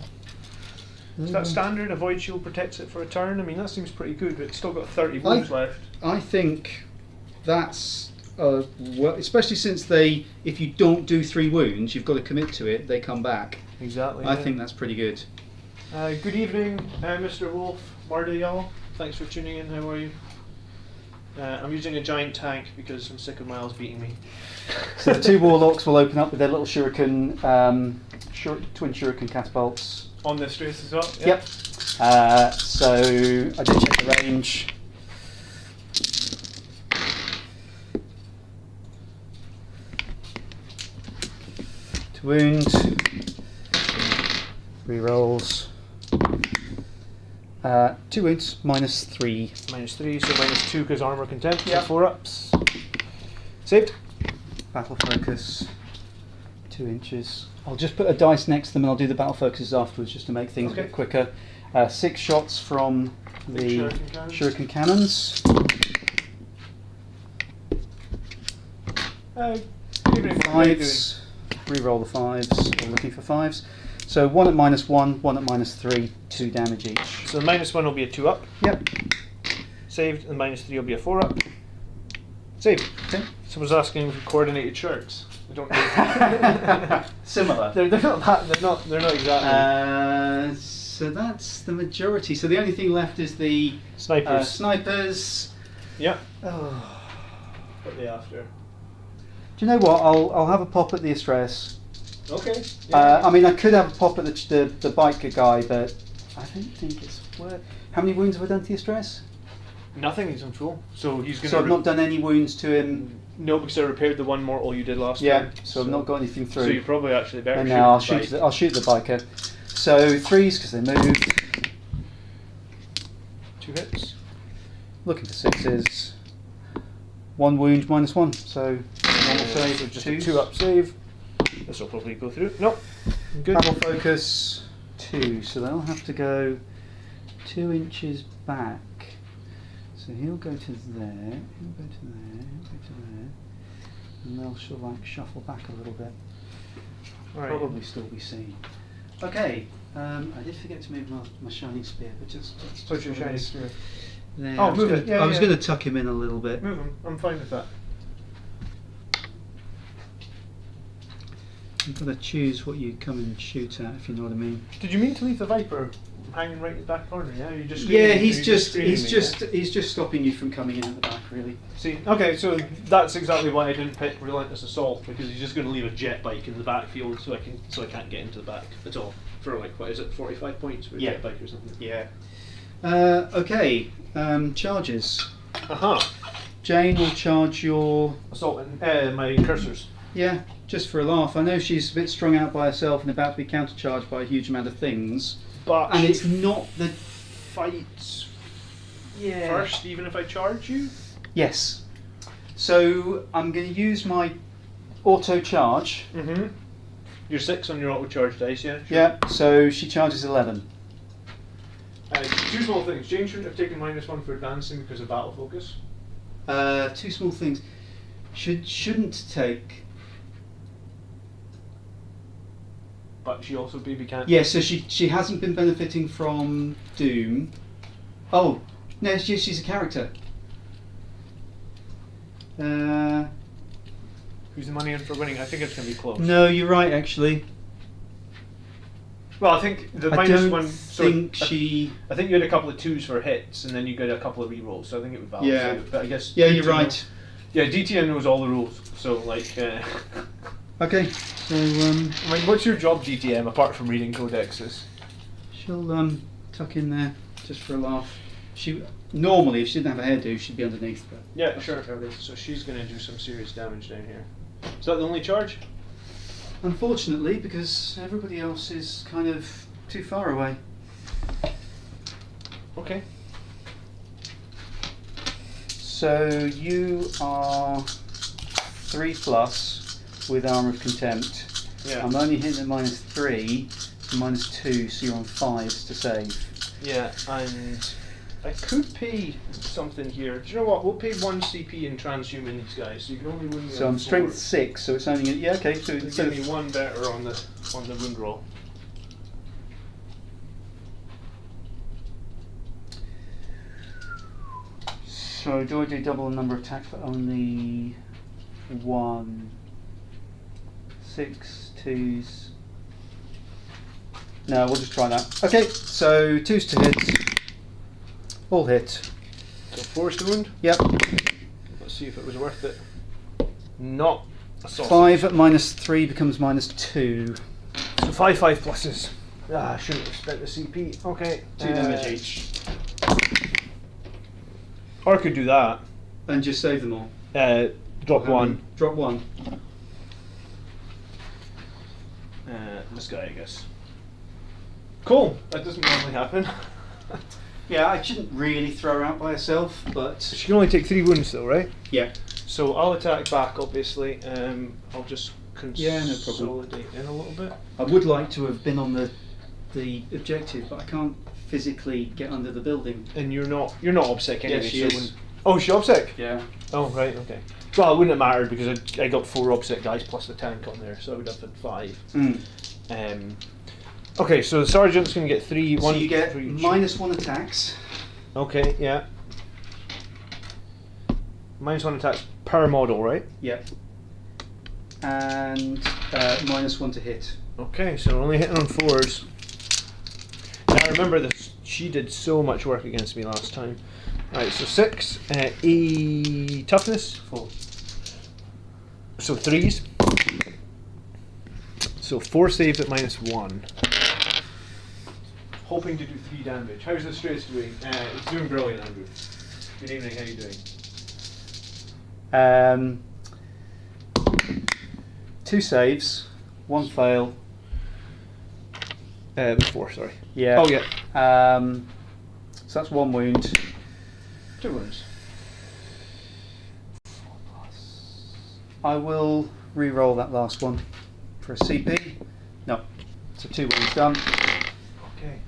Is that standard? A Void Shield protects it for a turn? I mean, that seems pretty good, but it's still got 30 wounds left. I think that's well, especially since if you don't do 3 wounds, you've got to commit to it. They come back. Exactly. I think that's pretty good. Good evening, Mr. Wolf, Marda y'all. Thanks for tuning in. How are you? I'm using a giant tank because I'm sick of Miles beating me. So the 2 warlocks will open up with their little shuriken, twin shuriken catapults. On this race as well? Yeah. Yep. So I did check the range. To wound. Rerolls. 2 wounds, -3. -3, so -2 because armour contempt, Yeah. so 4 ups. Saved. Battle focus. 2 inches. I'll just put a dice next to them and I'll do the battle focuses afterwards just to make things a bit quicker. 6 shots from the shuriken cannons. Good evening. How are you doing? 5s. Reroll the 5s. We're looking for 5s. So 1 at -1, 1 at -3, 2 damage each. So the -1 will be a 2 up. Yep. Saved, and -3 will be a 4 up. Saved. Okay. Someone's asking for coordinated shirts. I don't know. Similar. They're not that. They're not exactly. So that's the majority. So the only thing left is the Snipers. snipers. Yeah. Oh. What are they after? Do you know what? I'll have a pop at the Estress. Okay. I mean, I could have a pop at the biker guy, but I don't think it's worth. How many wounds have I done to the Estress? Nothing. He's on full. So he's going So I've not done any wounds to him. No, because I repaired the one mortal you did last Yeah. time. So I've not got anything through. So you're probably actually better. And now I'll shooting shoot. I'll shoot the biker. So 3s because they moved. 2 hits. Looking for 6s. 1 wound -1. So normal save So of just 2s. a 2 up save. This will probably go through. Nope. Good. Battle focus 2. So they'll have to go 2 inches back. So he'll go to there. He'll go to there. He'll go to there. And they'll sort of like shuffle back a little bit. Right. Probably still be seen. Okay. I did forget to move my shining spear, but just Put your shiny spear. there. Oh, I was move gonna, it. Yeah, I was yeah. going to tuck him in a little bit. Move him. I'm fine with that. You've got to choose what you come and shoot at, if you know what I mean. Did you mean to leave the Viper hanging right in the back corner? Yeah. You just. Yeah, screaming- he's you're just screaming he's me, just yeah? he's just stopping you from coming in at the back, really. See, okay, so that's exactly why I didn't pick Relentless Assault, because he's just going to leave a jet bike in the backfield, so I can't get into the back at all. For like, what is it, 45 points for a Yeah. jet bike or something? Yeah. Okay. Charges. Uh-huh. Jane will charge your. Assault and my cursors. Yeah, just for a laugh. I know she's a bit strung out by herself and about to be countercharged by a huge amount of things. But And she it's not the. fights Yeah. first, even if I charge you? Yes. So I'm going to use my auto charge. Mm-hmm. You're 6 on your auto charge dice, yeah? Sure. Yeah. So she charges 11. 2 small things. Jane shouldn't have taken -1 for advancing because of battle focus. 2 small things. Shouldn't take. But she also maybe can't. Yeah. So she hasn't been benefiting from Doom. Oh no, she's a character. Who's the money in for winning? I think it's going to be close. No, you're right. Actually, Well, I think the I -1. don't think she. I think you had a couple of 2s for hits, and then you got a couple of rerolls. So I think it would balance Yeah. out. But I guess. Yeah, you're DTN right. Yeah, DTN knows all the rules. So like. Okay. So I mean, what's your job, DTM, apart from reading codexes? she'll tuck in there just for a laugh. Normally, if she didn't have a hairdo, she'd be underneath. But Yeah, sure. So she's going to do some serious damage down here. Is that the only charge? unfortunately, because everybody else is kind of too far away. Okay. So you are 3+ with Armour of Contempt. Yeah. I'm only hitting at -3, -2, so you're on 5s to save. Yeah, and I could pay something here. Do you know what? We'll pay 1 CP in transhuman these guys, so you can only wound me So on I'm strength 4. 6, so it's only okay. So So instead give me of 1 better on the wound roll. So do I do double the number of attacks for only 1? 6 2s. No, we'll just try that. Okay, so 2s to hit. All hit. So 4's to wound. Yep. Let's see if it was worth it. Not a sausage. 5 at -3 becomes -2. So 5 pluses. Ah, I shouldn't have spent the CP. Okay. 2 damage each. Or I could do that. And just save them all. Drop How 1. many? Drop 1. This guy, I guess. Cool. That doesn't normally happen. Yeah, I shouldn't really throw her out by herself, but She can only take 3 wounds though, right? yeah. So I'll attack back, obviously. I'll just Yeah, no problem. consolidate in a little bit. I would like to have been on the objective, but I can't physically get under the building. And you're not obsec anyway. Yeah, she so is. when- Oh, she's obsec? Yeah. Oh, right, okay. Well, it wouldn't have mattered because I got 4 obsec guys plus the tank on there, so I would have had 5. Okay, so the sergeant's going to get 3. So 1 you get for each. -1 attacks. Okay, yeah. -1 attacks per model, right? Yep. And -1 to hit. Okay, so we're only hitting on 4s. Now remember this. She did so much work against me last time. Right, so 6, E toughness. 4. So 3s. So 4 saves at -1. Hoping to do 3 damage. How's the stress doing? It's doing brilliant, Andrew. Good evening, how are you doing? 2 saves, 1 fail. 4, sorry. Yeah. Oh, yeah. So that's 1 wound. 2 wounds. I will re-roll that last one for a CP. No. So 2 wounds done. Okay.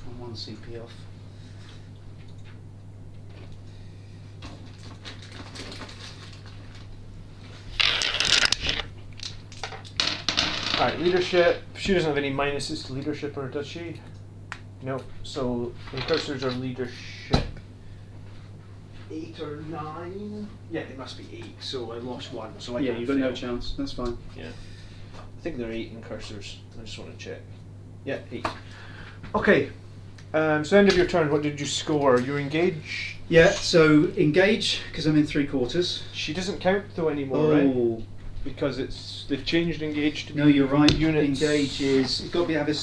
And 1 CP off. Alright, leadership. She doesn't have any minuses to leadership, or does she? No. So, incursors are leadership 8 or 9? Yeah, it must be 8, so I lost 1. So I Yeah, can't you've got no fail. chance. That's fine. Yeah. I think they're 8 incursors. I just want to check. Yeah, 8. Okay. So end of your turn, what did you score? You engage? Yeah, so engage, because I'm in 3/4. She doesn't count though anymore, right? Because they've changed engage to be No, you're right. units. Engage is, it's got to have a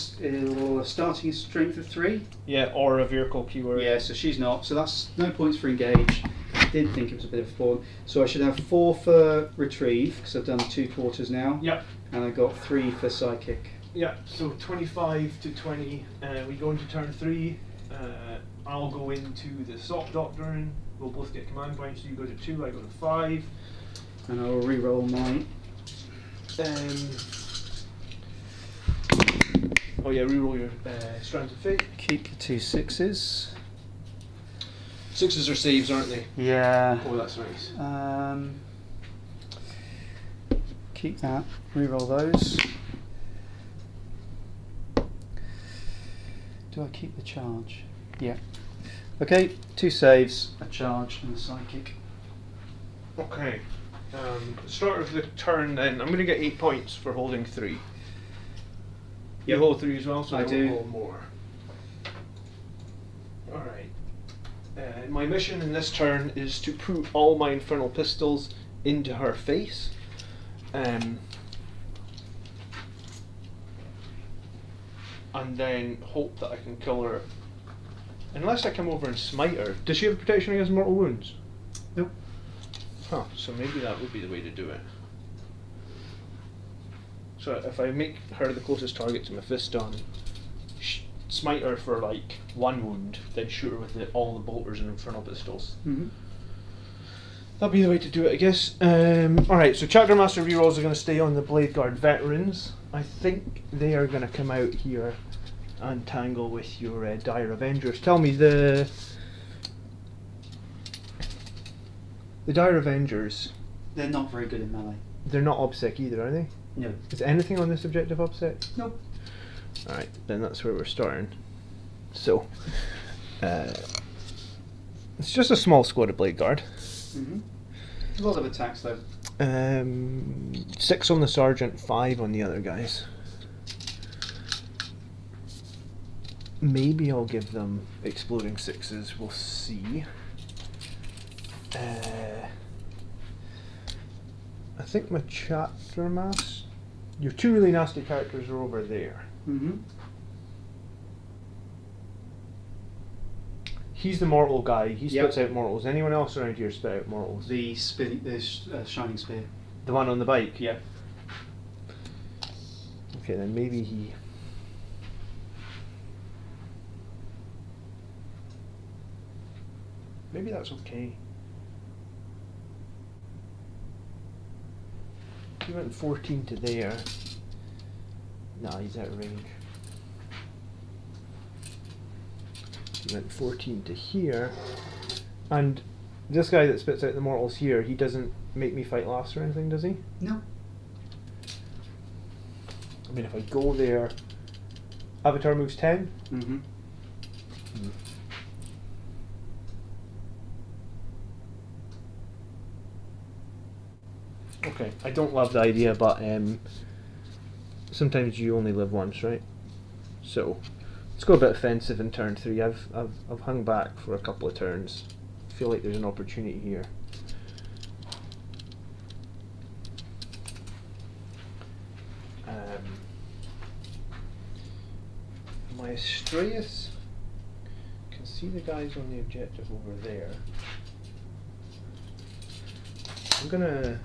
starting strength of 3. Yeah, or a vehicle keyword. Yeah, so she's not. So that's no points for engage. I did think it was a bit of a pawn. So I should have 4 for retrieve, because I've done 2/4 now. Yep. And I got 3 for psychic. Yeah, so 25 to 20. We go into turn 3. I'll go into the Salt Doctrine. We'll both get command points. So you go to 2, I go to 5. And I will re-roll my. Oh yeah, reroll your Strands of Fate. Keep the 2 6s. 6s are saves, aren't they? Yeah. Oh, that's nice. Keep that. Re-roll those. Do I keep the charge? Yeah. Okay, 2 saves, a charge, and a psychic. Okay. Start of the turn then. I'm going to get 8 points for holding 3. You Yep. hold 3 as well, so I don't do. hold more. Alright. My mission in this turn is to put all my infernal pistols into her face. And then hope that I can kill her. Unless I come over and smite her. Does she have protection against mortal wounds? Nope. Huh, so maybe that would be the way to do it. So if I make her the closest target to Mephiston, smite her for like 1 wound, then shoot her with all the bolters and infernal pistols. Mm-hmm. That'd be the way to do it, I guess. Alright, so Chapter Master rerolls are going to stay on the Blade Guard veterans. I think they are going to come out here and tangle with your Dire Avengers. Tell me, the Dire Avengers, They're not very good in melee. they're not OBSEC either, are they? No. Is anything on this objective OBSEC? Nope. Alright, then that's where we're starting. So, it's just a small squad of Blade Guard. Mm-hmm. A lot of attacks though. 6 on the Sergeant, 5 on the other guys. Maybe I'll give them exploding 6s, we'll see. I think my chapter mass. Your 2 really nasty characters are over there. Mm-hmm. He's the mortal guy. He Yep. spits out mortals. Anyone else around here spit out mortals? The shining spear. The one on the bike? Yeah. Okay, then maybe he... Maybe that's okay. He went 14 to there. Nah, he's out of range. He went 14 to here. And this guy that spits out the mortals here, he doesn't make me fight last or anything, does he? No. I mean, if I go there... Avatar moves 10? Mm-hmm. Okay, I don't love the idea, but sometimes you only live once, right? So let's go a bit offensive in turn 3. I've hung back for a couple of turns. I feel like there's an opportunity here. My Astraeus can see the guys on the objective over there. I'm gonna...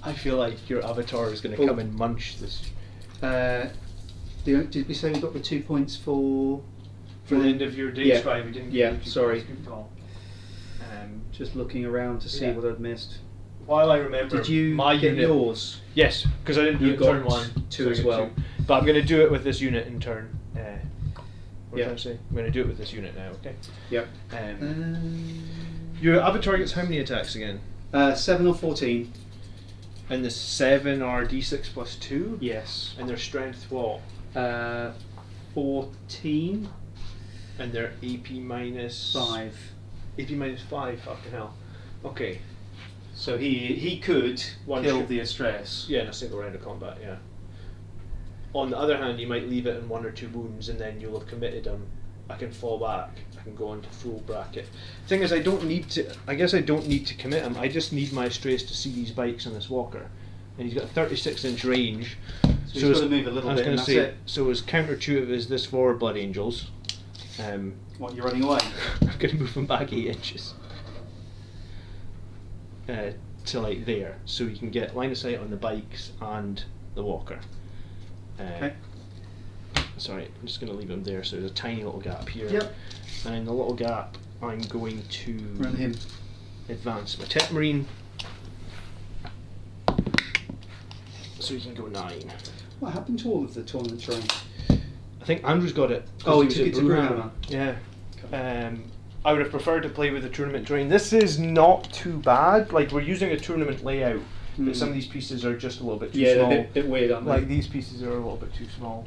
I feel like your avatar is going to come and munch this. Did we say we got the 2 points for For the end of your day Yeah. scribe, we didn't Yeah, give you 2 sorry. points. Good call. Just looking around to see Yeah. what I'd missed? While I remember Did you my get unit, yours? yes, because I didn't do You it turn got 1, 2 so I as get well. 2. But I'm going to do it with this unit in turn. What Yeah. was I say? I'm going to do it with this unit now. Okay. Yep. Your avatar gets how many attacks again? 7 or 14? And the 7 are d6 plus 2. Yes. And their strength what? 14? And their AP minus 5. AP minus 5. Fucking hell. Okay. So he could One kill shoot. the Astraeus. Yeah, in a single round of combat, yeah. On the other hand, you might leave it in 1 or 2 wounds and then you'll have committed them. I can fall back. I can go into full bracket. Thing is, I don't need to. I guess I don't need to commit him. I just need my Astraeus to see these bikes on this walker, and he's got a 36-inch range. So he's got to move a little I was bit and going to that's say, it. so his counterintuitive is this forward Blood Angels. What, you're running away? I'm going to move him back 8 inches. To like there, so you can get line of sight on the bikes and the walker. Okay. Sorry, I'm just going to leave him there, so there's a tiny little gap here. Yep. And in the little gap, I'm going to Run him. advance my Tech Marine, so he can go 9. What happened to all of the tournament terrain? I think Andrew's got it. 'cause Oh, he was took at it to Brewhammer. Brewhammer. Yeah. I would have preferred to play with the tournament terrain. This is not too bad. Like, we're using a tournament layout, but some of these pieces are just a little bit too Yeah, small. they're a bit weird, aren't they? Like, these pieces are a little bit too small.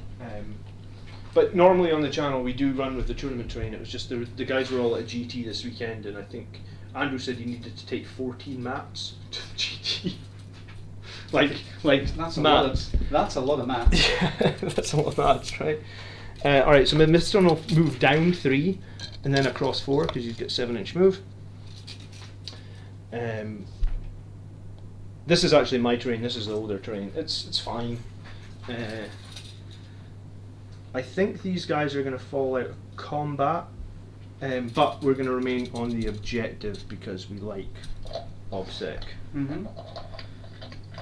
But normally on the channel we do run with the tournament terrain. It was just the guys were all at GT this weekend, and I think Andrew said he needed to take 14 maps to the GT. like That's a maps. That's a lot of maps. Yeah, that's a lot of maps, right? Alright, so my Mistron will move down 3 and then across 4 because he's got 7-inch move. This is actually my terrain. This is the older terrain. It's fine. I think these guys are going to fall out of combat, but we're going to remain on the objective because we like OBSEC. Mm-hmm.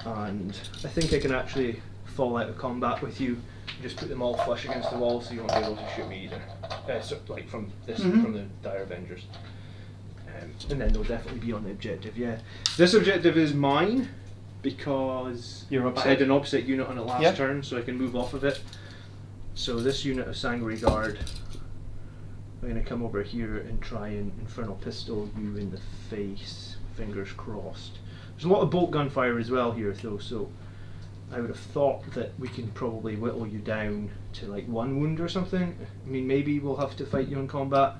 And I think I can actually fall out of combat with you. Just put them all flush against the wall, so you won't be able to shoot me either. So, like from this, Mhm. from the Dire Avengers. And then they'll definitely be on the objective. Yeah, this objective is mine because You're up I had ahead. an opposite unit on it last Yep. turn, so I can move off of it. So this unit of Sanguinary Guard, I'm going to come over here and try and Infernal Pistol you in the face. Fingers crossed. There's a lot of bolt gunfire as well here, though, so I would have thought that we can probably whittle you down to like 1 wound or something. I mean, maybe we'll have to fight you in combat,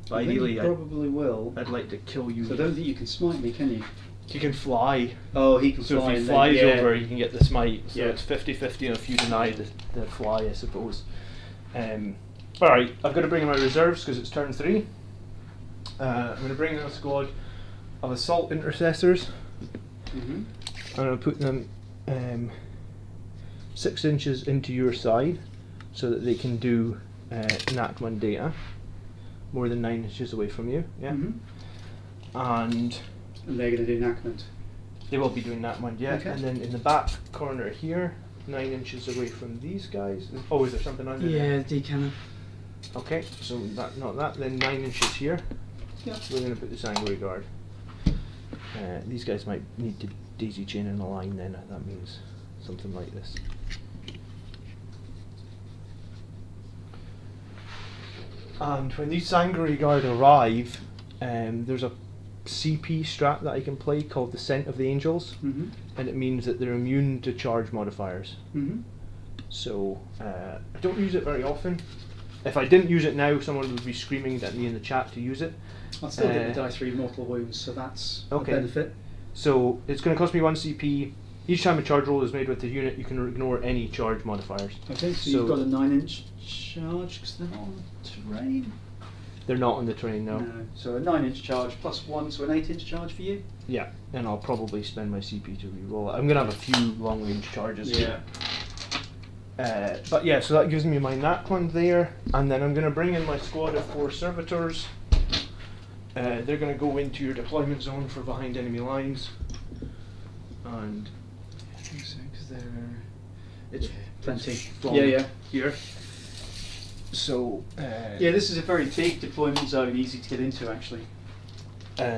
but I think ideally you probably will. I'd like to kill you. So I don't think you can smite me, can you? He can fly. Oh, he can So fly. if he and flies then, yeah. over, you can get the smite. So Yeah. it's 50-50 if you deny the fly, I suppose. Alright, I've got to bring in my reserves because it's turn 3. I'm going to bring in a squad of assault intercessors. Mhm. I'm going to put them 6 inches into your side so that they can do nat 1 data. More than 9 inches away from you. Yeah. Mhm. And And they're going to do enactment. they will be doing that one, yeah. Okay. And then in the back corner here, 9 inches away from these guys. Oh, is there something under there? D-cannon. Okay, so that not that. Then 9 inches here. Yeah. We're going to put the Sanguinary Guard. These guys might need to daisy chain in a line. Then that means something like this. And when these Sanguinary Guard arrive, there's a CP strat that I can play called the Scent of the Angels. Mhm. And it means that they're immune to charge modifiers. Mhm. So I don't use it very often. If I didn't use it now, someone would be screaming at me in the chat to use it. I'll still get the die 3 mortal wounds, so that's Okay. a benefit. So it's going to cost me 1 CP. Each time a charge roll is made with the unit, you can ignore any charge modifiers. Okay, so you've got a 9-inch charge because they're not on terrain. They're not on the train now. No. So a 9-inch charge plus 1, so an 8-inch charge for you. Yeah, and I'll probably spend my CP to re-roll it. I'm going to have a few long range charges here. But yeah, so that gives me my nat one there, and then I'm going to bring in my squad of 4 servitors. They're going to go into your deployment zone for behind enemy lines, and I think so, because they're... it's plenty. from Yeah. here. So Yeah, this is a very big deployment zone, easy to get into actually.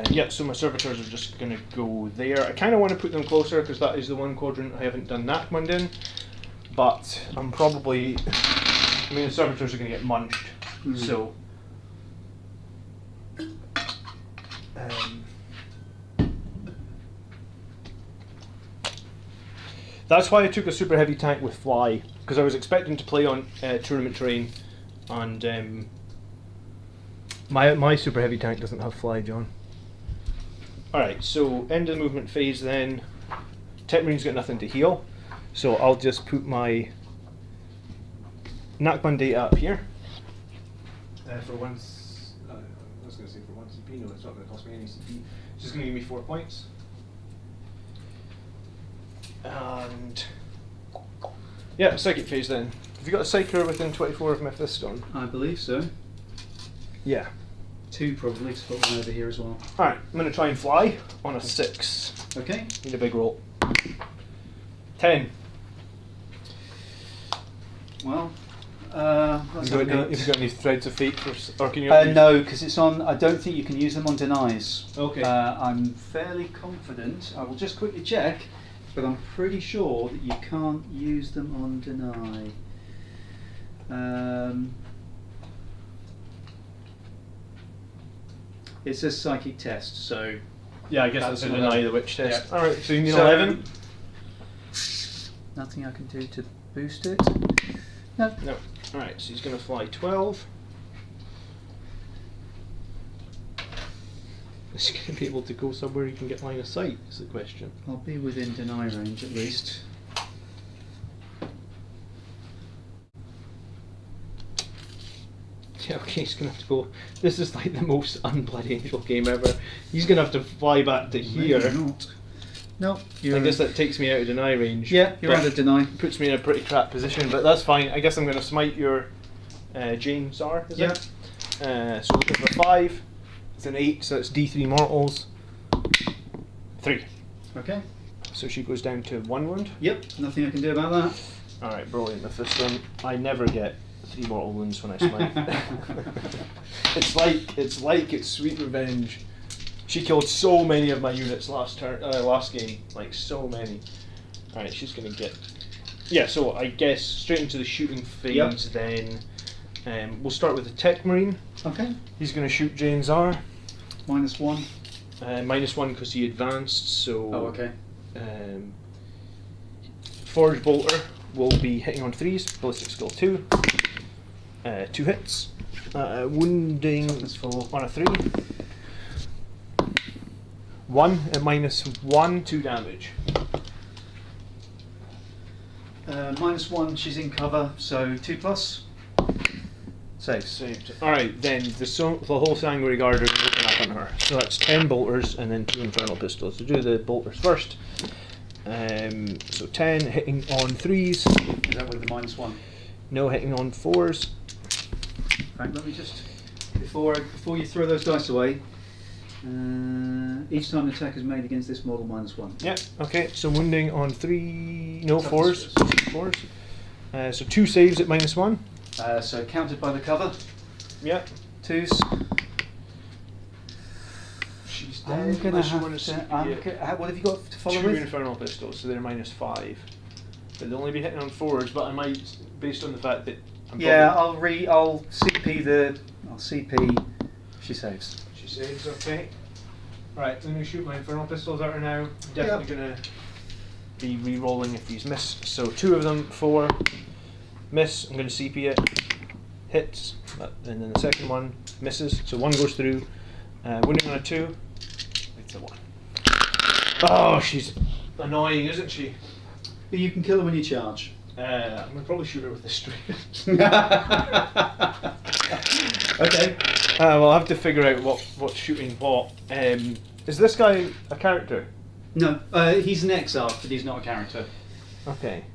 yeah, so my servitors are just going to go there. I kind of want to put them closer because that is the one quadrant I haven't done that one in. But I'm probably, I mean, the servitors are going to get munched, so. That's why I took a super heavy tank with fly, because I was expecting to play on tournament terrain, and my super heavy tank doesn't have fly, John. Alright, so end of the movement phase then. Tech Marine's got nothing to heal, so I'll just put my Nakban data up here. For once, I was going to say for 1 CP, no, it's not going to cost me any CP. It's just going to give me 4 points. And yeah, psychic phase then. Have you got a psyker within 24 of Mephiston? I believe so. Yeah. 2 probably, to put one over here as well. Alright, I'm going to try and fly on a 6. Okay. Need a big roll. 10. Well, let's Have have a go. you got any threads of fate for or can you No, because it's on. I don't think you can use them on denies. Okay. I'm fairly confident. I will just quickly check, but I'm pretty sure that you can't use them on deny. It says psychic test, so Yeah, I guess that's a That's deny another- the witch test. yeah. Alright, so you need So- 11? nothing I can do to boost it. No. No. Alright, so he's going to fly 12. Is he going to be able to go somewhere he can get line of sight, is the question. I'll be within deny range at least. Yeah, okay, he's going to have to go. This is like the most unbloody angel game ever. He's going to have to fly back to here. Maybe not. No, you're I guess that takes me out of deny range. yeah, you're but out of deny. puts me in a pretty crap position, but that's fine. I guess I'm going to smite your James R, is Yeah. it? So looking for 5. It's an 8, so it's D3 mortals. 3. Okay. So she goes down to 1 wound. Yep, nothing I can do about that. Alright, brilliant. The first one. I never get 3 mortal wounds when I smite. It's like it's sweet revenge She killed so many of my units last game, like so many. All right, she's gonna get. Yeah, so I guess straight into the shooting phase. Yep. Then we'll start with the Tech Marine. Okay. He's gonna shoot Jane's-R. -1. -1 because he advanced. So. Oh, okay. Forge Bolter will be hitting on 3s, ballistic skill 2. 2 hits. Wounding Toughness 4. on a 3. 1 at -1, 2 damage. -1, she's in cover, so 2+. Saves. Saved. Alright, then the whole Sanguinary Guard are looking up on her. So that's 10 bolters and then 2 infernal pistols. So do the bolters first. So 10 hitting on 3s. Is that with the -1? No hitting on 4s. Right, let me just before you throw those dice away. Each time an attack is made against this model, -1. Yeah, okay, so wounding on 3. No, Toughness 4s. 4s. So 2 saves at -1. So counted by the cover. Yeah. 2s. She's I'm dead. gonna unless you have want to. CP What have you got to follow 2 with? infernal pistols, so they're -5. But they'll only be hitting on 4s, but I might, based on the fact that I'm Yeah, probably, I'll CP. She saves. she saves, okay. Right, I'm going to shoot my infernal pistols at her now. I'm definitely going to be re-rolling if these miss. So 2 of them, 4. Miss, I'm going to CP it. Hits, and then the second one misses. So 1 goes through. Wounding on a 2. It's a 1. Oh, she's annoying, isn't she? But you can kill her when you charge. I'm going to probably shoot her with the straight. Okay. We'll have to figure out what's shooting what. Is this guy a character? No, he's an exarch, but he's not a character. Okay.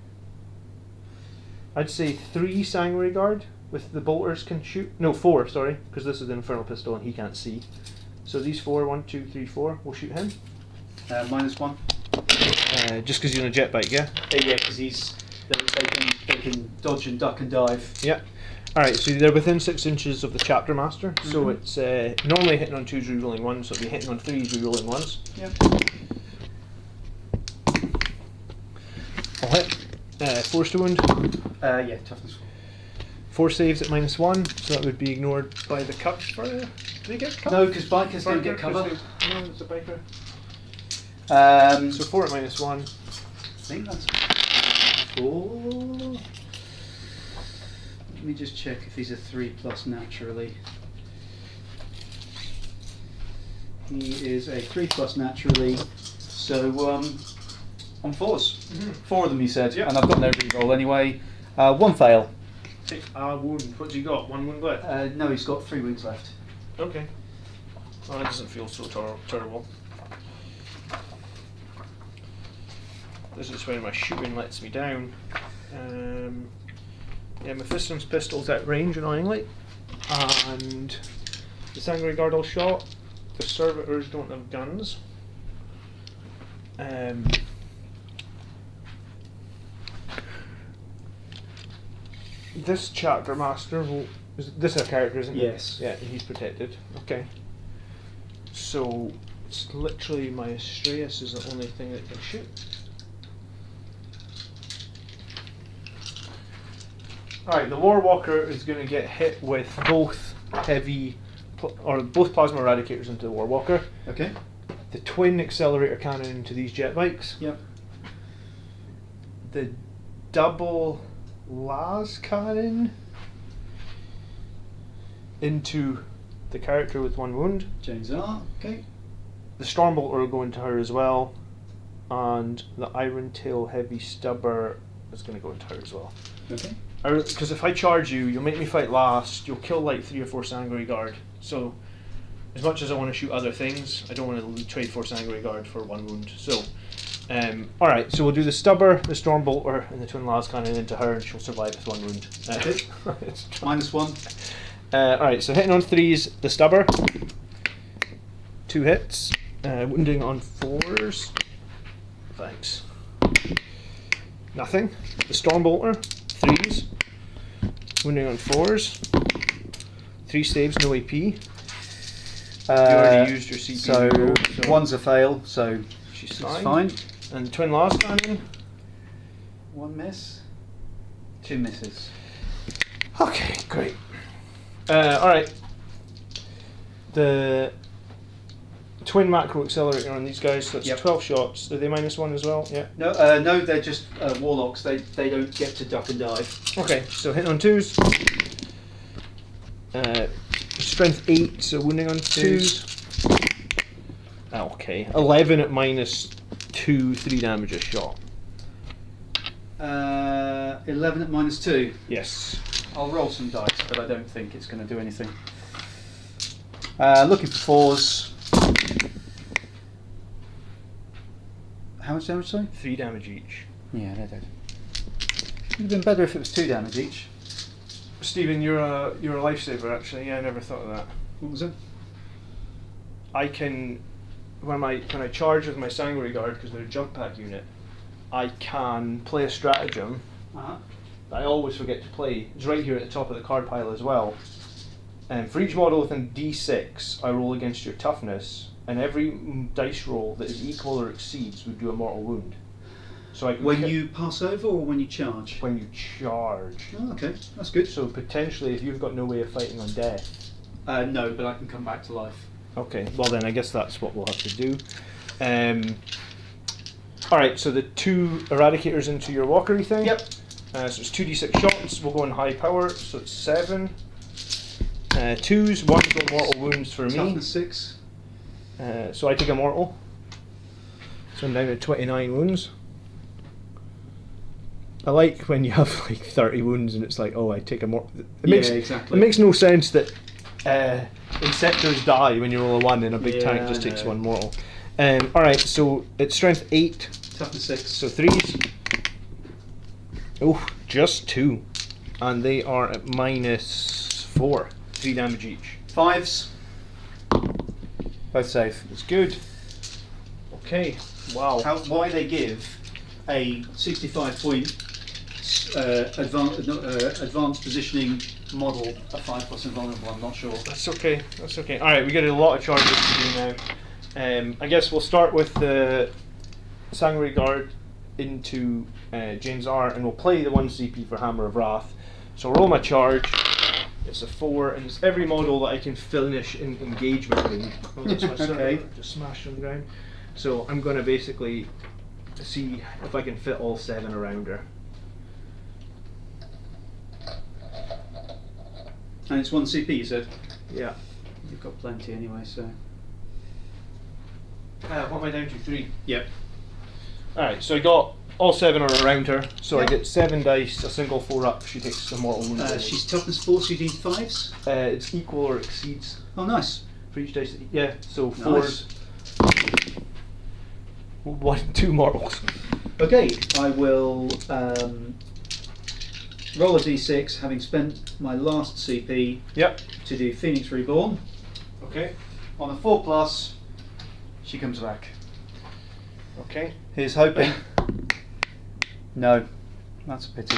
I'd say 3 Sanguinary Guard with the bolters can shoot. No, 4, sorry, because this is an infernal pistol and he can't see. So these 4, 1, 2, 3, 4, we'll shoot him. -1. Just because he's on a jet bike, yeah? Yeah, because they can dodge and duck and dive. Yeah. Alright, so they're within 6 inches of the Chapter Master, so it's normally hitting on 2s, rerolling 1s, so it'll be hitting on 3s, rerolling 1s. Yep. I'll hit. Force to wound. Yeah, toughness 4 saves at -1, so that would be ignored by the cover. Do they get cover? No, because bikers don't get cover. No, it's a biker. So 4 at -1. I think that's 4. Let me just check if he's a 3+ naturally. He is a 3+ naturally, so on 4s. 4 of them, you said, Yep. and I've got no reroll anyway. 1 fail. Take a wound. What's he got? 1 wound left? No, he's got 3 wounds left. Okay. Well, that doesn't feel so terrible. This is where my shooting lets me down. Yeah, Mephiston's pistol's at range, annoyingly. And the Sanguinary Guard all shot. The Servitors don't have guns. This Chapter Master will... Is this a character, isn't it? Yes. Yeah, he's protected. Okay. So, it's literally my Astreus is the only thing that can shoot. Alright, the Warwalker is going to get hit with both both Plasma Eradicators into the Warwalker. Okay. The twin Accelerator Cannon into these jet bikes. Yep. The double Las Cannon into the character with 1 wound. Jane's-R. Okay. The Stormbolter will go into her as well. And the Iron Tail Heavy Stubber is going to go into her as well. Okay. Because if I charge you, you'll make me fight last, you'll kill like 3 or 4 Sanguinary Guard. So, as much as I want to shoot other things, I don't want to trade 4 Sanguinary Guard for 1 wound. So, alright, so we'll do the Stubber, the Stormbolter, and the Twin Las Cannon into her, and she'll survive with 1 wound. -1. Alright, so hitting on 3s, the Stubber. 2 hits. Wounding on 4s. Thanks. Nothing. The Stormbolter. 3s. Wounding on 4s. 3 saves, no AP. You already used your CP. So roll, one's a fail, so she's it's fine. fine. And twin last cannon. One miss, 2 misses. Okay, great. Alright. The twin macro accelerator on these guys, so that's 12 shots. Are they -1 as well? Yeah. No, no, they're just warlocks. They don't get to duck and dive. Okay, so hitting on 2s. Strength 8, so wounding on 2s. Okay, 11 at -2, 3 damage a shot. 11 at -2. Yes. I'll roll some dice, but I don't think it's going to do anything. Looking for 4s. How much damage, sorry? 3 damage each. Yeah, they're dead. Would have been better if it was 2 damage each. Stephen, you're a lifesaver actually. Yeah, I never thought of that. What was it? I can, when I charge with my Sanguinary Guard, because they're a jump pack unit, I can play a stratagem Uh-huh. that I always forget to play. It's right here at the top of the card pile as well. For each model within D6, I roll against your toughness, and every dice roll that is equal or exceeds would do a mortal wound. So I can When you pass over or when you charge? when you charge. Oh, okay, that's good. So potentially, if you've got no way of fighting on death. No, but I can come back to life. Okay, well then I guess that's what we'll have to do. Alright, so the 2 eradicators into your walkery thing. Yep. So it's 2d6 shots, we'll go in high power, so it's 7. 2s, 1's got mortal wounds for me. Toughness 6. So I take a mortal. So I'm down to 29 wounds. I like when you have like 30 wounds and it's like, oh, I take a mortal. Exactly. It makes no sense that Insectors die when you roll a 1 and a big tank just takes 1 mortal. Alright, so it's strength 8. Toughness 6. So 3s. Oh, just 2. And they are at -4. 3 damage each. 5s. Both safe. It's good. Okay. Wow. Why they give a 65 point advanced positioning model a 5+ invulnerable, I'm not sure. That's okay. That's okay. Alright, we got a lot of charges to do now. I guess we'll start with the Sanguinary Guard into James R, and we'll play the 1 CP for Hammer of Wrath. So roll my charge. It's a 4, and it's every model that I can finish in engagement with. Oh, that's my Okay. just smashed on the ground. So I'm going to basically see if I can fit all 7 around her. And it's 1 CP, you said? Yeah. You've got plenty anyway, so. What am I down to? 3. Yep. Alright, so I got all 7 are around her, so I Yep. get 7 dice, a single 4 up, she takes a mortal wound. She's toughness 4, so you need 5s? It's equal or exceeds Oh, nice. for each dice. Yeah, so 4s. Nice. 1, 2 mortals. Okay, I will roll a d6, having spent my last CP Yep. to do Phoenix Reborn. Okay. On a 4+, she comes back. Okay. Here's hoping. No, that's a pity.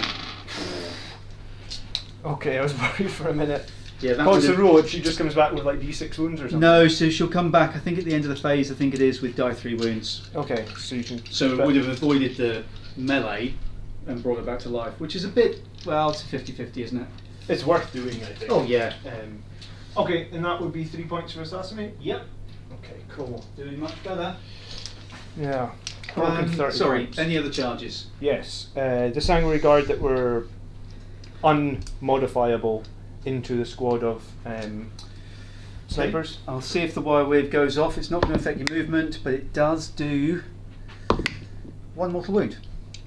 Okay, I was worried for a minute. Yeah, that What's the would've- rule? She just comes back with like d6 wounds or something? No, so she'll come back, I think at the end of the phase, I think it is, with die 3 wounds. Okay, so you can. So it would have avoided the melee and brought it back to life, which is a bit, well, it's a 50-50, isn't it? It's worth doing, I think. Oh, yeah. Okay, and that would be 3 points for assassinate? Yep. Okay, cool. Doing much better. Yeah. Broken 30 Sorry, points. any other charges? Yes, the Sanguinary Guard that were unmodifiable into the squad of snipers. I'll see if the wire wave goes off. It's not going to affect your movement, but it does do 1 mortal wound.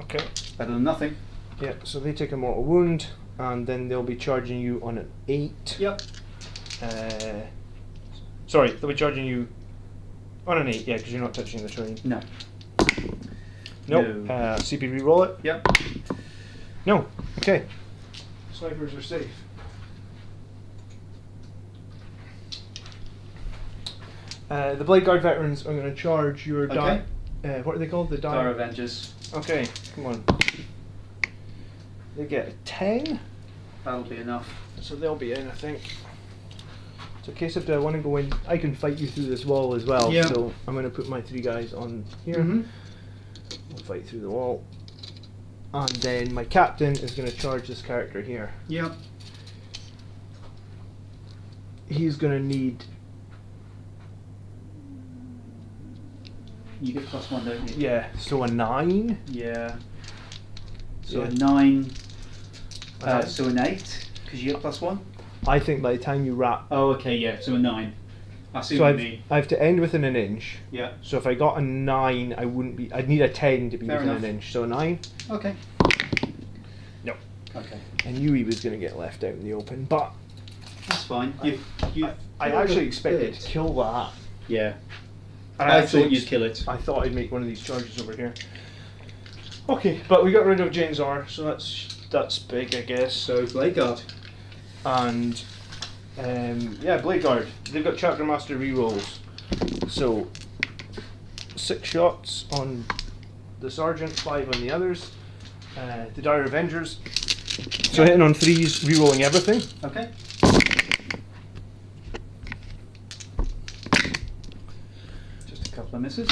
Okay. Better than nothing. Yeah, so they take a mortal wound, and then they'll be charging you on an 8. Yep. Sorry, they'll be charging you on an 8, yeah, because you're not touching the terrain. No. Nope. No. CP reroll it? Yep. No. Okay. Snipers are safe. The Blade Guard veterans are going to charge your Okay. what are they called? The Dire Avengers. Okay, come on. They get a 10, That'll be enough. so they'll be in, I think. So, case if I want to go in, I can fight you through this wall as well. Yeah. So I'm going to put my 3 guys on here. Mhm. We'll fight through the wall. And then my captain is going to charge this character here. Yeah. He's going to need... You get +1, don't you? Yeah, so a 9. Yeah. So Yeah. a 9. Uh, So an 8, because you get +1. I think by the time you wrap... Oh, okay, yeah. So a 9. I see So what you mean. I have to end within an inch. Yeah. So if I got a 9, I wouldn't be... I'd need a 10 to be Fair within enough. an inch. So a 9. Okay. No. Okay. I knew he was going to get left out in the open, but That's fine. I actually expected to kill that. Yeah. And I actually thought you'd kill it. I thought I'd make one of these charges over here. Okay, but we got rid of Jane's R, so that's big, I guess. So Blade Guard. And yeah, Blade Guard. They've got Chapter Master rerolls. So 6 shots on the Sergeant, 5 on the others. The Dire Avengers. So hitting on 3s, rerolling everything. Okay. Just a couple of misses.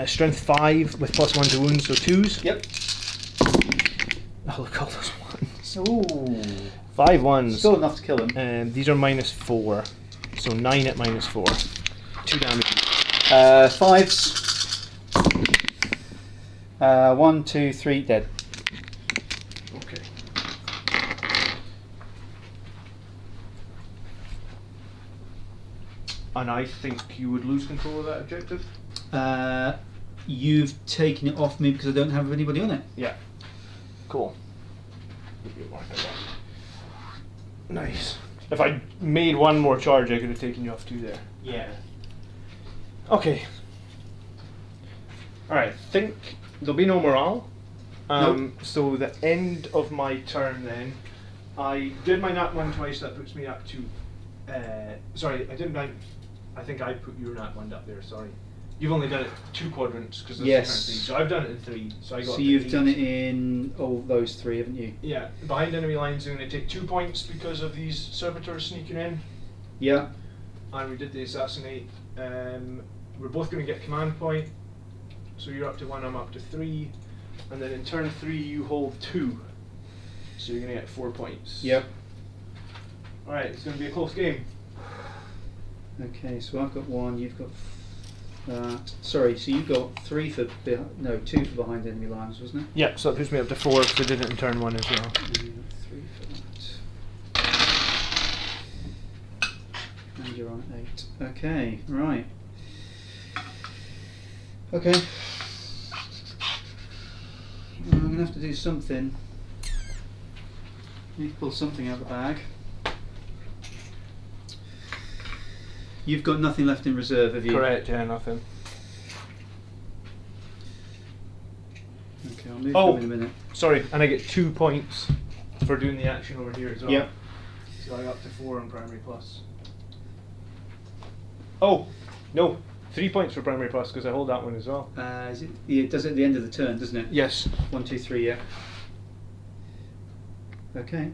Strength 5 with +1 to wounds, so 2s. Yep. Oh, look, all those ones. Ooh. 5 ones. Still enough to kill him. These are -4, so 9 at -4. 2 damage. 5s. 1, 2, 3, dead. Okay. And I think you would lose control of that objective? You've taken it off me because I don't have anybody on it. Yeah. Cool. Nice. If I made one more charge, I could have taken you off 2 there. Yeah. Okay. Alright, think there'll be no morale. So the end of my turn then, I did my nat 1 twice, that puts me up to... sorry, I didn't... I think I put your nat 1 up there, sorry. You've only done it 2 quadrants, because that's Yes. the current 3. So I've done it in 3, so I got So up to you've 8. done it in all those 3, haven't you? Yeah, behind enemy lines I'm going to take 2 points because of these servitors sneaking in. Yeah. And we did the assassinate. We're both going to get command point. So you're up to 1, I'm up to 3. And then in turn 3 you hold 2. So you're going to get 4 points. Yep. Alright, it's going to be a close game. Okay, so I've got 1, you've got sorry, so you got 3 for 2 for behind enemy lines, wasn't it? Yep, so that puts me up to 4 because I did it in turn 1 as well. 3 for that. And you're on 8. Okay, right. Okay. I'm going to have to do something. Need to pull something out of the bag. You've got nothing left in reserve, have you? Correct, yeah, nothing. Okay, I'll move Oh. them in a minute. Sorry, and I get 2 points for doing the action over here as well. Yep. So I got up to 4 on primary plus. Oh, no, 3 points for primary plus because I hold that one as well. It does it at the end of the turn, doesn't it? Yes. 1, 2, 3, yeah. Okay.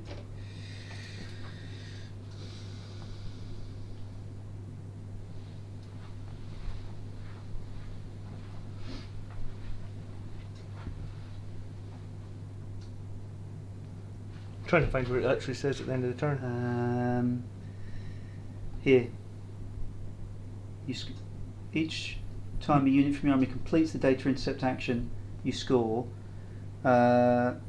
Trying to find where it actually says at the end of the turn. Here. Each time a unit from your army completes the data intercept action, you score. End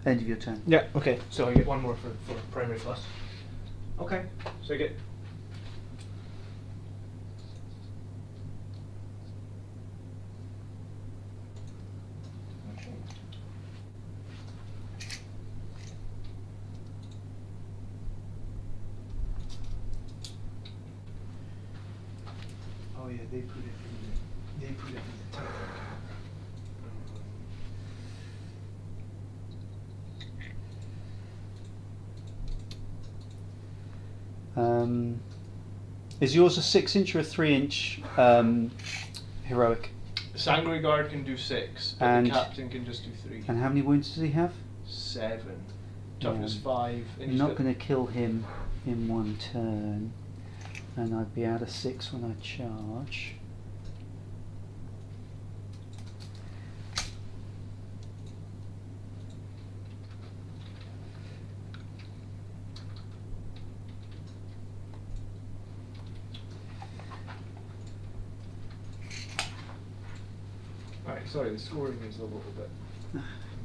of your turn. Yeah, okay, so I get 1 more for primary plus. Okay, so I get... Oh yeah, they put it in the tactic. Is yours a 6-inch or a 3-inch heroic? Sanguinary Guard can do 6, but And- the captain can just do 3. And how many wounds does he have? 7. Toughness Yeah. 5. And You're he's not got- going to kill him in one turn, and I'd be out of 6 when I charge. Right, sorry, the scoring is a little bit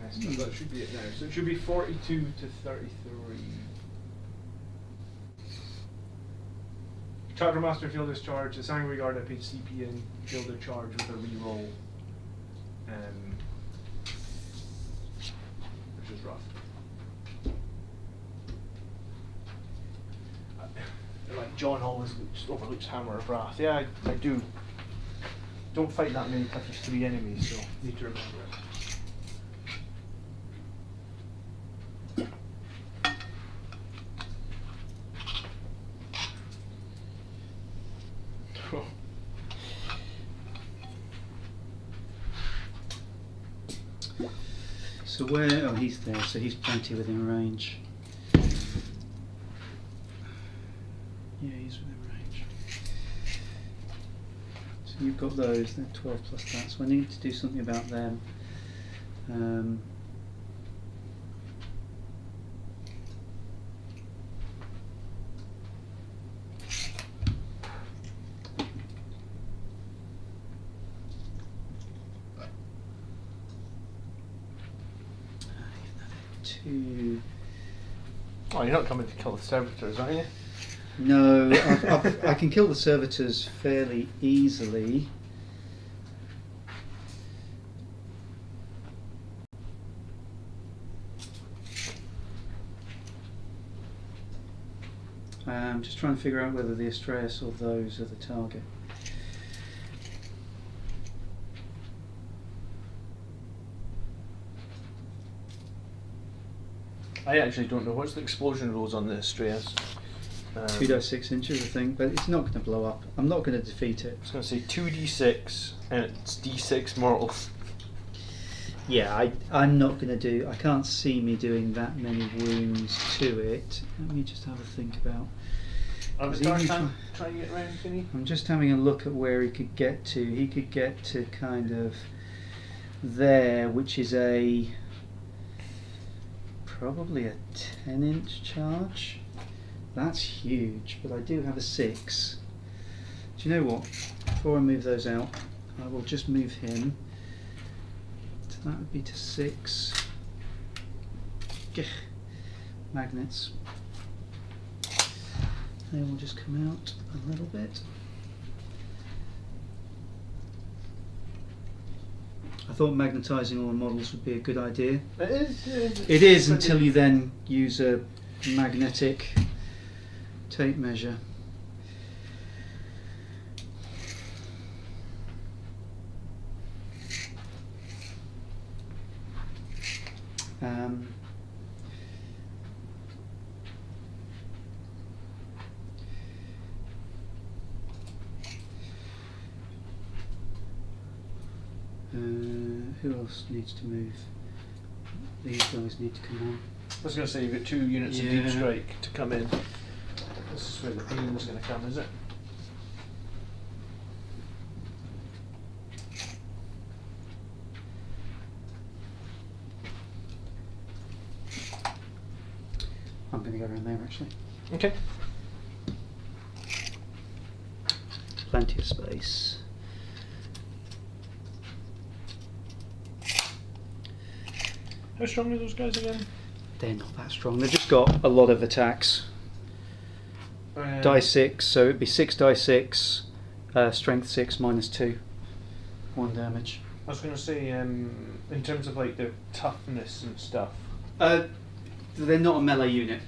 messed up. That should be it now. So it should be 42 to 33. Charter Master Fielder's charge. The Sanguinary Guard at page CP in Fielder charge with a reroll. Which is rough. Like John always overlooks Hammer of Wrath. Yeah, I do. Don't fight that many toughest 3 enemies, so need to remember it. So where? Oh, he's there. So he's plenty within range. Yeah, he's within range. So you've got those. They're 12 plus that. So I need to do something about them. Oh, you're not coming to kill the servitors, are you? No, I can kill the servitors fairly easily. I'm just trying to figure out whether the Astreus or those are the target. I actually don't know. What's the explosion rules on the Astreus? 2d6 inches, I think, but it's not going to blow up. I'm not going to defeat it. I was going to say 2d6 and it's d6 mortals. Yeah, I'm not going to do. I can't see me doing that many wounds to it. Let me just have a think about. Try and get around, can you? I'm just having a look at where he could get to. He could get to kind of there, which is probably a 10-inch charge. That's huge, but I do have a 6. Do you know what? Before I move those out, I will just move him. So that would be to 6. Gah. Magnets. They will just come out a little bit. I thought magnetising all the models would be a good idea. It is until you then use a magnetic tape measure. Who else needs to move? These guys need to come on. I was going to say you've got 2 units of deep strike to come in. This is where the pain is going to come, is it? I'm going to go around there actually. Okay. Plenty of space. How strong are those guys again? They're not that strong. They've just got a lot of attacks. Die 6, so it'd be 6 die 6, strength 6 minus 2. 1 damage. I was going to say, in terms of like their toughness and stuff. They're not a melee unit.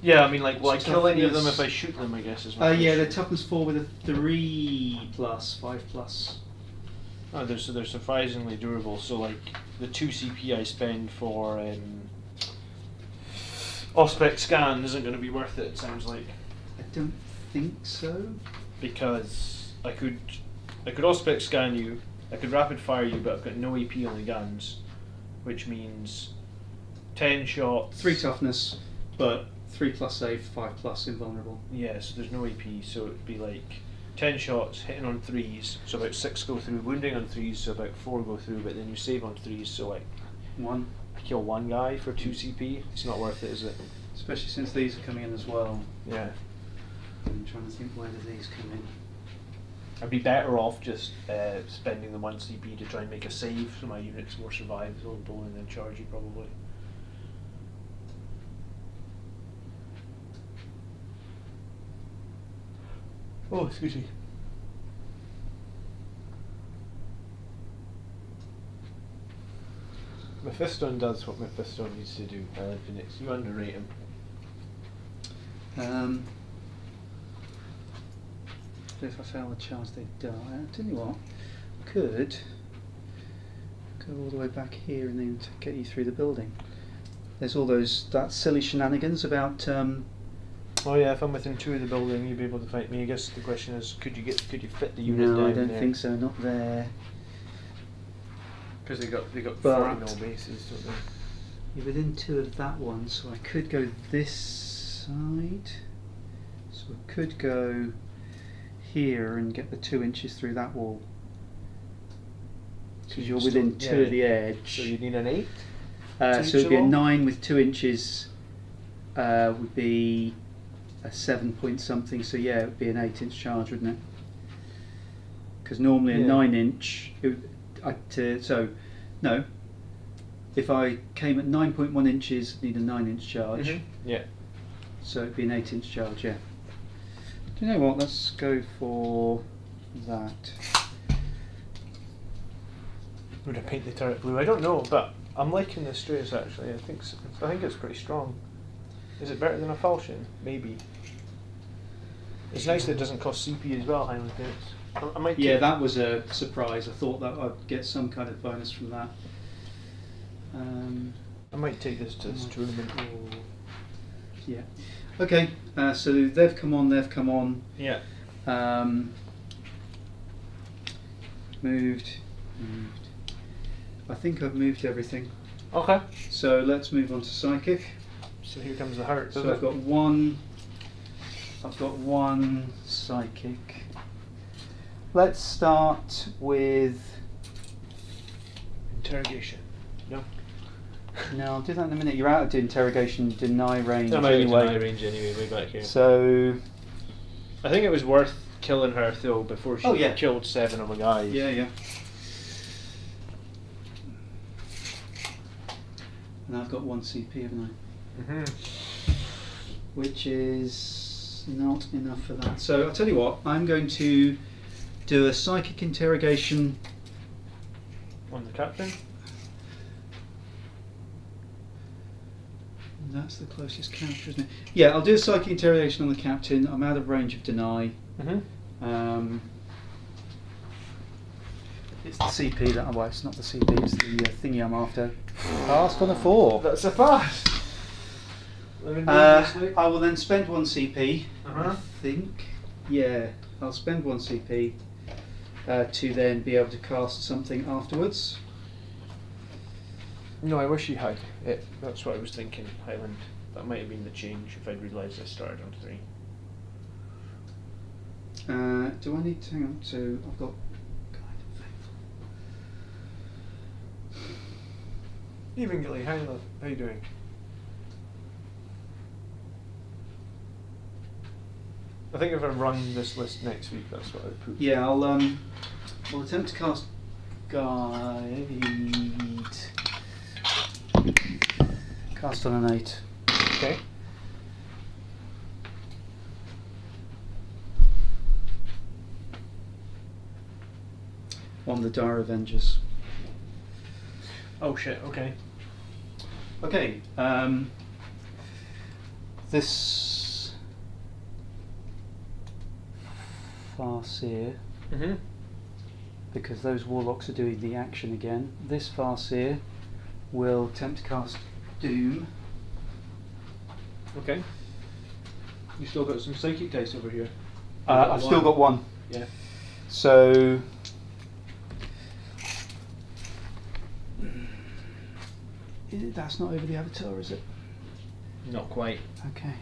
Yeah, I mean, like, will I Toughness. kill any of them if I shoot them? I guess is my Yeah, question. they're toughness 4 with a 3 plus, 5 plus. Oh, they're surprisingly durable. So like the 2 CP I spend for Auspex scan isn't going to be worth it. It sounds like. I don't think so. Because I could Auspex scan you, I could rapid fire you, but I've got no AP on the guns, which means 10 shots. 3 toughness, but 3+ save, 5+ invulnerable. Yeah, so there's no AP, so it'd be like 10 shots, hitting on 3s, so about 6 go through, wounding on 3s, so about 4 go through, but then you save on 3s, so like 1. kill one guy for 2 CP. It's not worth it, is it? Especially since these are coming in as well. Yeah. I'm trying to think where do these come in. I'd be better off just spending the 1 CP to try and make a save so my unit's more survivable and then charge you probably. Oh, excuse me. Mephiston does what Mephiston needs to do. Phoenix, you underrate him. If I fail the charge, they die. I tell you what, could go all the way back here and then get you through the building. There's all that silly shenanigans about. Oh yeah, if I'm within 2 of the building, you'd be able to fight me. I guess the question is, could you fit the unit down No, I there? don't think so. Not there. Because they got But- 40 mil bases, don't they? You're within 2 of that one, so I could go this side. So I could go here and get the 2 inches through that wall. Because you're within 2 of the edge. So you need an 8? So each it'd be a wall? 9 with 2 inches. Would be a 7 point something. So yeah, it would be an 8-inch charge, wouldn't it? Because normally a Yeah. 9-inch. So no. If I came at 9.1 inches, need a 9-inch charge. Mm-hmm. Yeah. So it'd be an 8-inch charge. Yeah. Do you know what? Let's go for that. Would I paint the turret blue? I don't know, but I'm liking the Strays actually. I think it's pretty strong. Is it better than a falchion? Maybe. It's nice that it doesn't cost CP as well, Highland Phoenix. I might Yeah, take- that was a surprise. I thought that I'd get some kind of bonus from that. I might take this to this tournament. Yeah. Okay. So they've come on. They've come on. Yeah. Moved. I think I've moved everything. Okay. So let's move on to psychic. So here comes the heart. So I've got one. I've got one psychic. Let's start with. Interrogation. No. No, I'll do that in a minute. You're out of the interrogation deny range I'm out of anyway. deny range anyway, way back here. So I think it was worth killing her though before she Oh, yeah. killed 7 of my guys. yeah. And I've got 1 CP, haven't I? Mm-hmm. Which is not enough for that. So I'll tell you what. I'm going to do a psychic interrogation. On the captain. That's the closest counter, isn't it? Yeah, I'll do a psychic interrogation on the captain. I'm out of range of deny. Mm-hmm. It's the CP that. Well, it's not the CP. It's the thingy I'm after. Passed on a 4. That's a pass. Let me move this way. I will then spend 1 CP. Uh-huh. I think. Yeah, I'll spend 1 CP to then be able to cast something afterwards. No, I wish you had it. That's what I was thinking, Highland. That might have been the change if I'd realised I started on 3. Do I need to hang on to? I've got guide and faithful. Even Gilly, how you doing? I think if I run this list next week, that's what I'd put. Yeah, I'll attempt to cast guide. Cast on an 8. Okay. On the Dire Avengers. Oh shit, okay. Okay, this Farseer, Mm-hmm. because those warlocks are doing the action again, this Farseer will attempt to cast Doom. Okay. You still got some psychic dice over here. I've still got 1. Yeah. So that's not over the avatar, is it? Not quite. Okay.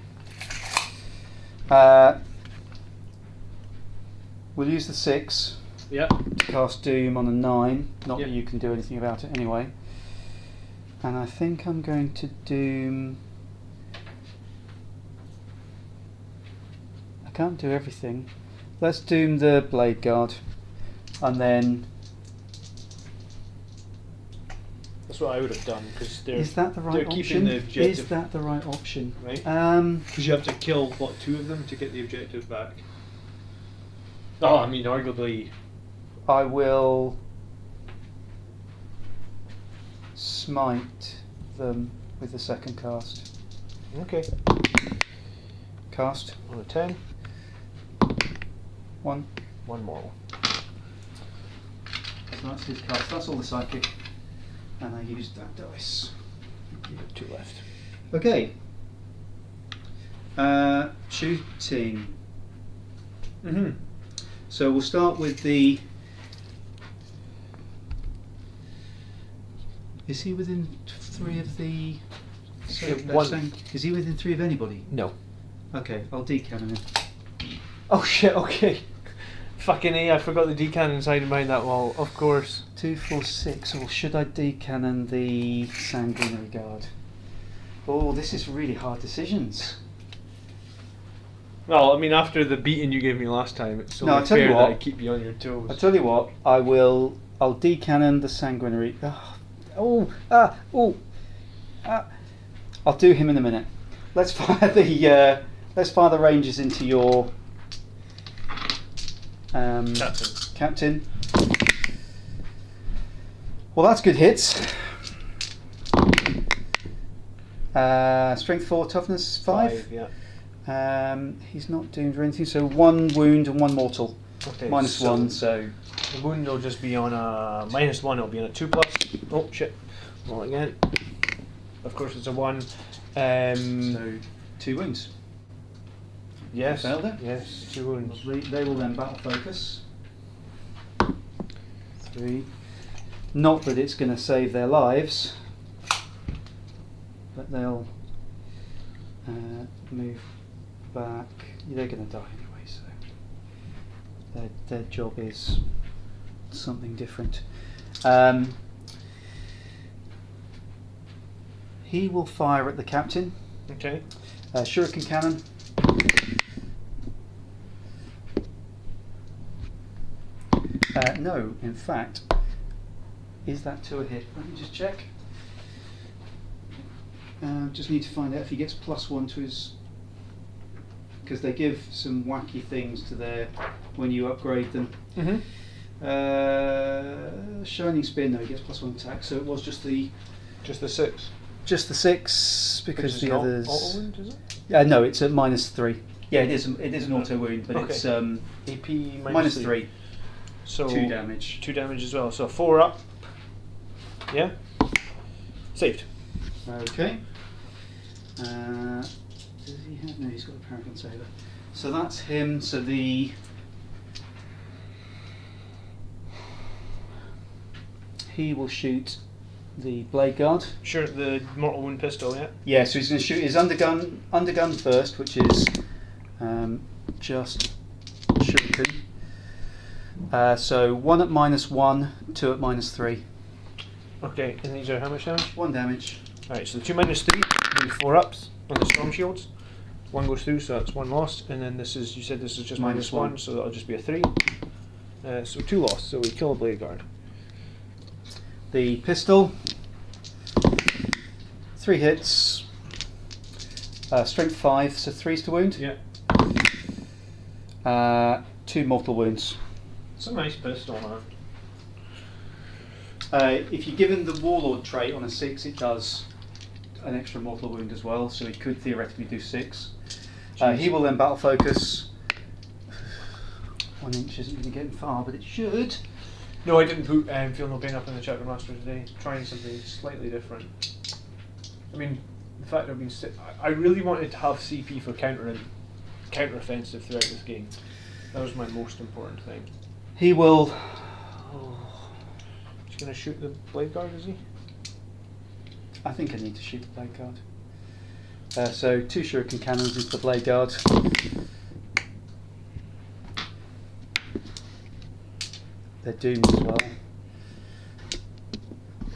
We'll use the 6 Yeah. to cast Doom on a 9. Not Yep. that you can do anything about it anyway. And I think I'm going to Doom. I can't do everything. Let's Doom the Blade Guard, and then. That's what I would have done because they're. Is that the they're right keeping option? the objective. Is that the right option? Right. Because you have to kill what 2 of them to get the objective back. Oh, I mean, arguably. I will smite them with the second cast. Okay. Cast On a 10. 1. One more. So that's his cast. That's all the psychic, and I used that dice. You have 2 left. Okay. Shooting. Mm-hmm. So we'll start with the. Is he within 3 of the? One. Is he within 3 of anybody? No. Okay, I'll decannon him. Oh shit, okay. Fucking A, I forgot the decannons hiding behind that wall, of course. 2, 4, 6. Or should I decannon the sanguinary guard? Oh, this is really hard decisions. Well, I mean, after the beating you gave me last time, it's No, only I tell you fair what. that I keep you on your toes. I tell you what, I'll decannon the sanguinary. I'll do him in a minute. Let's fire the rangers into your captain. Well, that's good hits. Strength 4, toughness 5. Yeah. He's not doomed or anything, so 1 wound and 1 mortal. Okay, Minus so 1, so. the wound will just be on a -1, it'll be on a 2+. Oh shit. Roll again. Of course it's a 1. So 2 wounds. Yes. Failed it? Yes, 2 wounds. They will then battle focus. 3. Not that it's going to save their lives, but they'll move back. They're going to die anyway, so their job is something different. He will fire at the captain. Okay. Shuriken cannon. No, in fact, is that to a hit? Let me just check. Just need to find out if he gets +1 to his, because they give some wacky things to their when you upgrade them. Mm-hmm. Shining Spin, no, he gets +1 attack. So it was just the 6. Just the 6 because the others. Auto wound, is it? Yeah, no, it's at -3. Yeah, it is. It is an auto wound, but Okay. it's AP -3. So 2 damage. 2 damage as well. So 4 up. Yeah. Saved. Okay. Does he have? No, he's got a Paragon Saver. So that's him. So he will shoot the Blade Guard. Sure, the mortal wound pistol, yeah. Yeah, so he's going to shoot his undergun first, which is just shuriken. So 1 at -1, 2 at -3. Okay, and these are how much damage? 1 damage. Alright, so the 2 -3, do 4 ups on the storm shields. 1 goes through, so that's 1 lost. And then this is, you said this is just -1, so that'll just be a 3. So 2 lost, so we kill a Blade Guard. The pistol. 3 hits. Strength 5, so 3's to wound. Yeah. 2 mortal wounds. It's a nice pistol, man. If you're given the Warlord trait on a 6, it does an extra mortal wound as well, so he could theoretically do 6. He will then battle focus. 1 inch isn't going to get him far, but it should. No, I didn't put Feel No Pain up in the Chapter Master today. Trying something slightly different. I mean, the fact I've been I really wanted to have CP for counter offensive throughout this game. That was my most important thing. He will. He's going to shoot the Blade Guard, is he? I think I need to shoot the Blade Guard. So 2 shuriken cannons into the blade guard. They're doomed as well.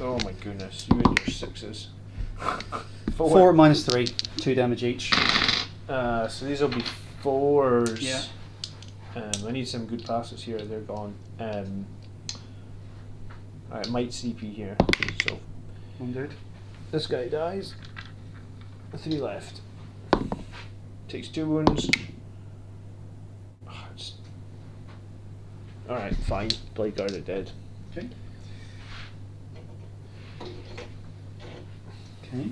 Oh my goodness, you and your 6s. 4 at -3, 2 damage each. So these will be 4s. Yeah. I need some good passes here. They're gone. Alright, might CP here. So Wounded. this guy dies. 3 left. Takes 2 wounds. Alright, fine. Blade guard are dead. Okay. Okay.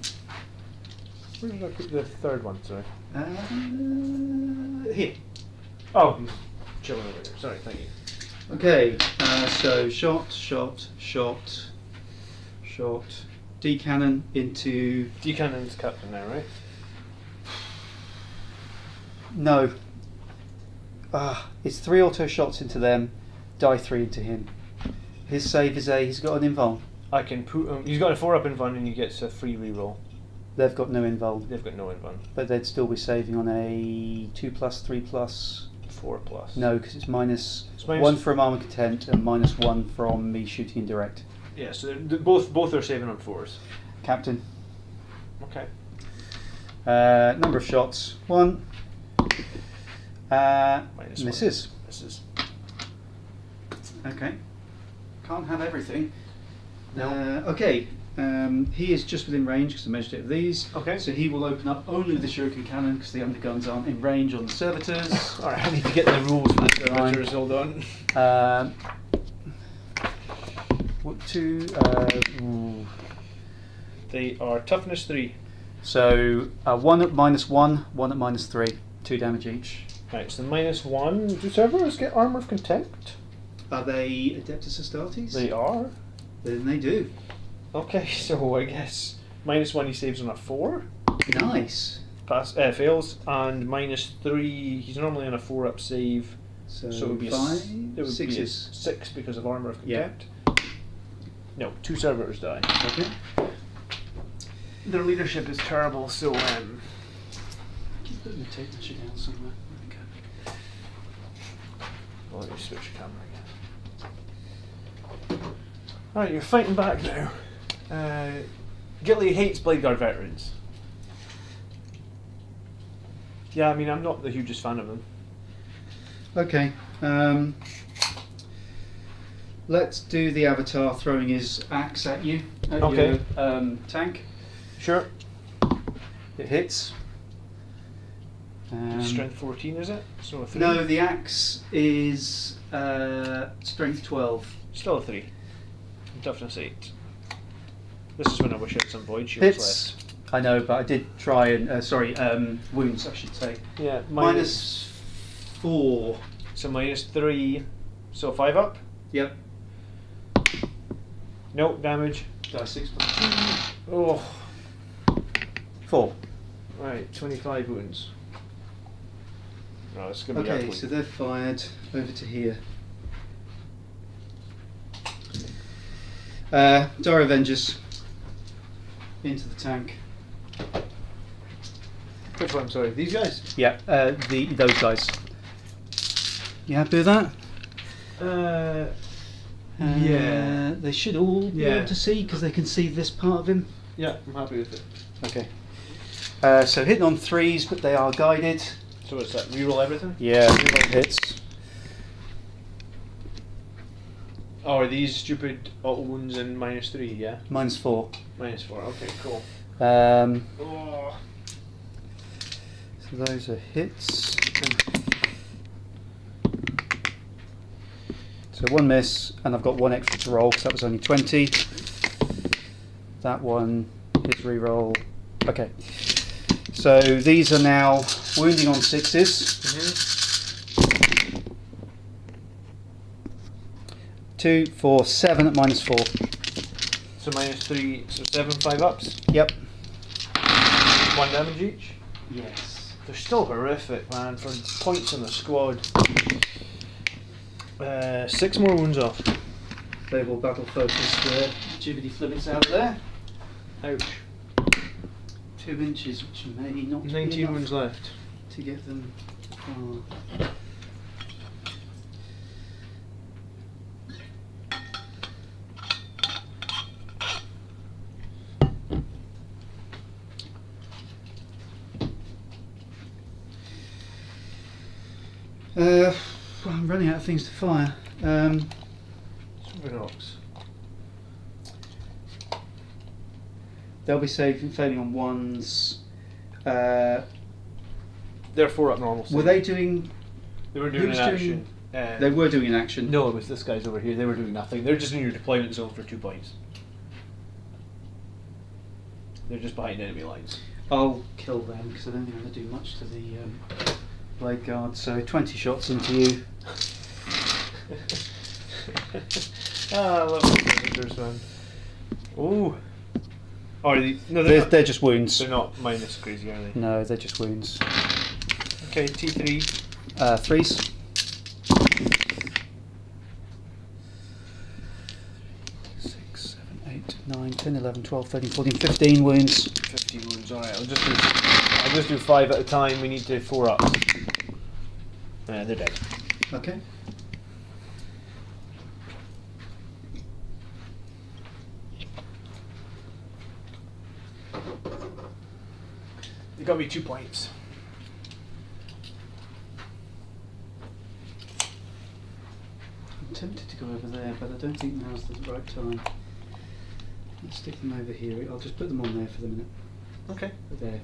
Where did I put the 3rd one? Sorry. Here. Oh, he's chilling over there. Sorry, thank you. Okay, so shot. D cannon into. D-Cannon's captain now, right? No. It's 3 auto shots into them, die 3 into him. His save is he's got an invuln. I can put him. He's got a 4-up invuln and he gets a free reroll. They've got no invuln, They've got no invuln. but they'd still be saving on a 2+, 3+. 4+. No, because it's minus It's minus- 1 from armor content and -1 from me shooting indirect. Yeah, so both are saving on 4s. Captain. Okay. Number of shots, 1. Minus 1. Misses. Misses. Okay. Can't have everything. No. Okay. He is just within range because I measured it of these. Okay. So he will open up only with the shuriken cannon because the underguns aren't in range on the servitors. Alright, I need to get the rules for the Fine. servitors. Hold on. What two? They are toughness 3. So 1 at -1, 1 at -3, 2 damage each. Right, so -1. Do servers get armor of contempt? Are they Adeptus Astartes? They are. Then they do. Okay, so I guess -1 he saves on a 4. Nice. Fails, and -3 he's normally on a 4-up save. So, So it would be 5, it would 6 be a is 6 because of armor of Yeah. contempt. No, 2 servitors die. okay. Their leadership is terrible, so Keep putting the tape machine out somewhere. Okay. well, let me switch the camera again. Alright, you're fighting back now. Gilly hates Blade Guard veterans. Yeah, I mean, I'm not the hugest fan of them. Okay. Let's do the avatar throwing his axe at you. At Okay. your tank. Sure. It hits. Strength 14, is it? So a 3? No, the axe is strength 12. Still a 3. Toughness 8. This is when I wish I had some void shields Hits. I know, but I did try and wounds, I should say. left. Yeah, -4. So -3. So 5 up? Yep. No damage. Die 6 Oh. 4. Right, 25 wounds. Oh, it's going to be Okay, ugly. so they're fired over to here. Dire Avengers into the tank. Which one, sorry? These guys? Yeah, those guys. You happy with that? Yeah. They should all be Yeah. able to see because they can see this part of him. Yeah, I'm happy with it. Okay. So hitting on 3s, but they are guided. So what's that? Reroll everything? Yeah, hits. Oh, are these stupid auto wounds in -3, yeah? -4. -4, okay, cool. So Oh. those are hits. So 1 miss, and I've got 1 extra to roll because that was only 20. That one is reroll. Okay. So these are now wounding on 6s. Mm-hmm. 2, 4, 7 at -4. So -3, so 7 5-ups. Yep. 1 damage each. Yes. They're still horrific, man, for points in the squad. 6 more wounds off. They will battle focus the jibbity flibbits out of there. Ouch. 2 inches, which may not be 19 enough wounds left. to get them far. Well, I'm running out of things to fire. Rocks. They'll be failing on ones. They're 4 up normal. Were they doing? They were doing who's an action. They were doing an action. No, it was this guy's over here. They were doing nothing. They're just in your deployment zone for 2 points. They're just behind enemy lines. I'll kill them because I don't think I'm going to do much to the blade guard. So 20 shots into you. I love the visitors, man. Ooh. Oh, are they, no, They're just wounds. they're not minus crazy, are they? No, they're just wounds. Okay, T3. 3s. 6, 7, 8, 9, 10, 11, 12, 13, 14, 15 wounds. 50 wounds, alright. I'll just do 5 at a time. We need to 4 up. They're dead. Okay. They got me 2 points. I'm tempted to go over there, but I don't think now's the right time. Let's stick them over here. I'll just put them on there for the minute. Okay. There.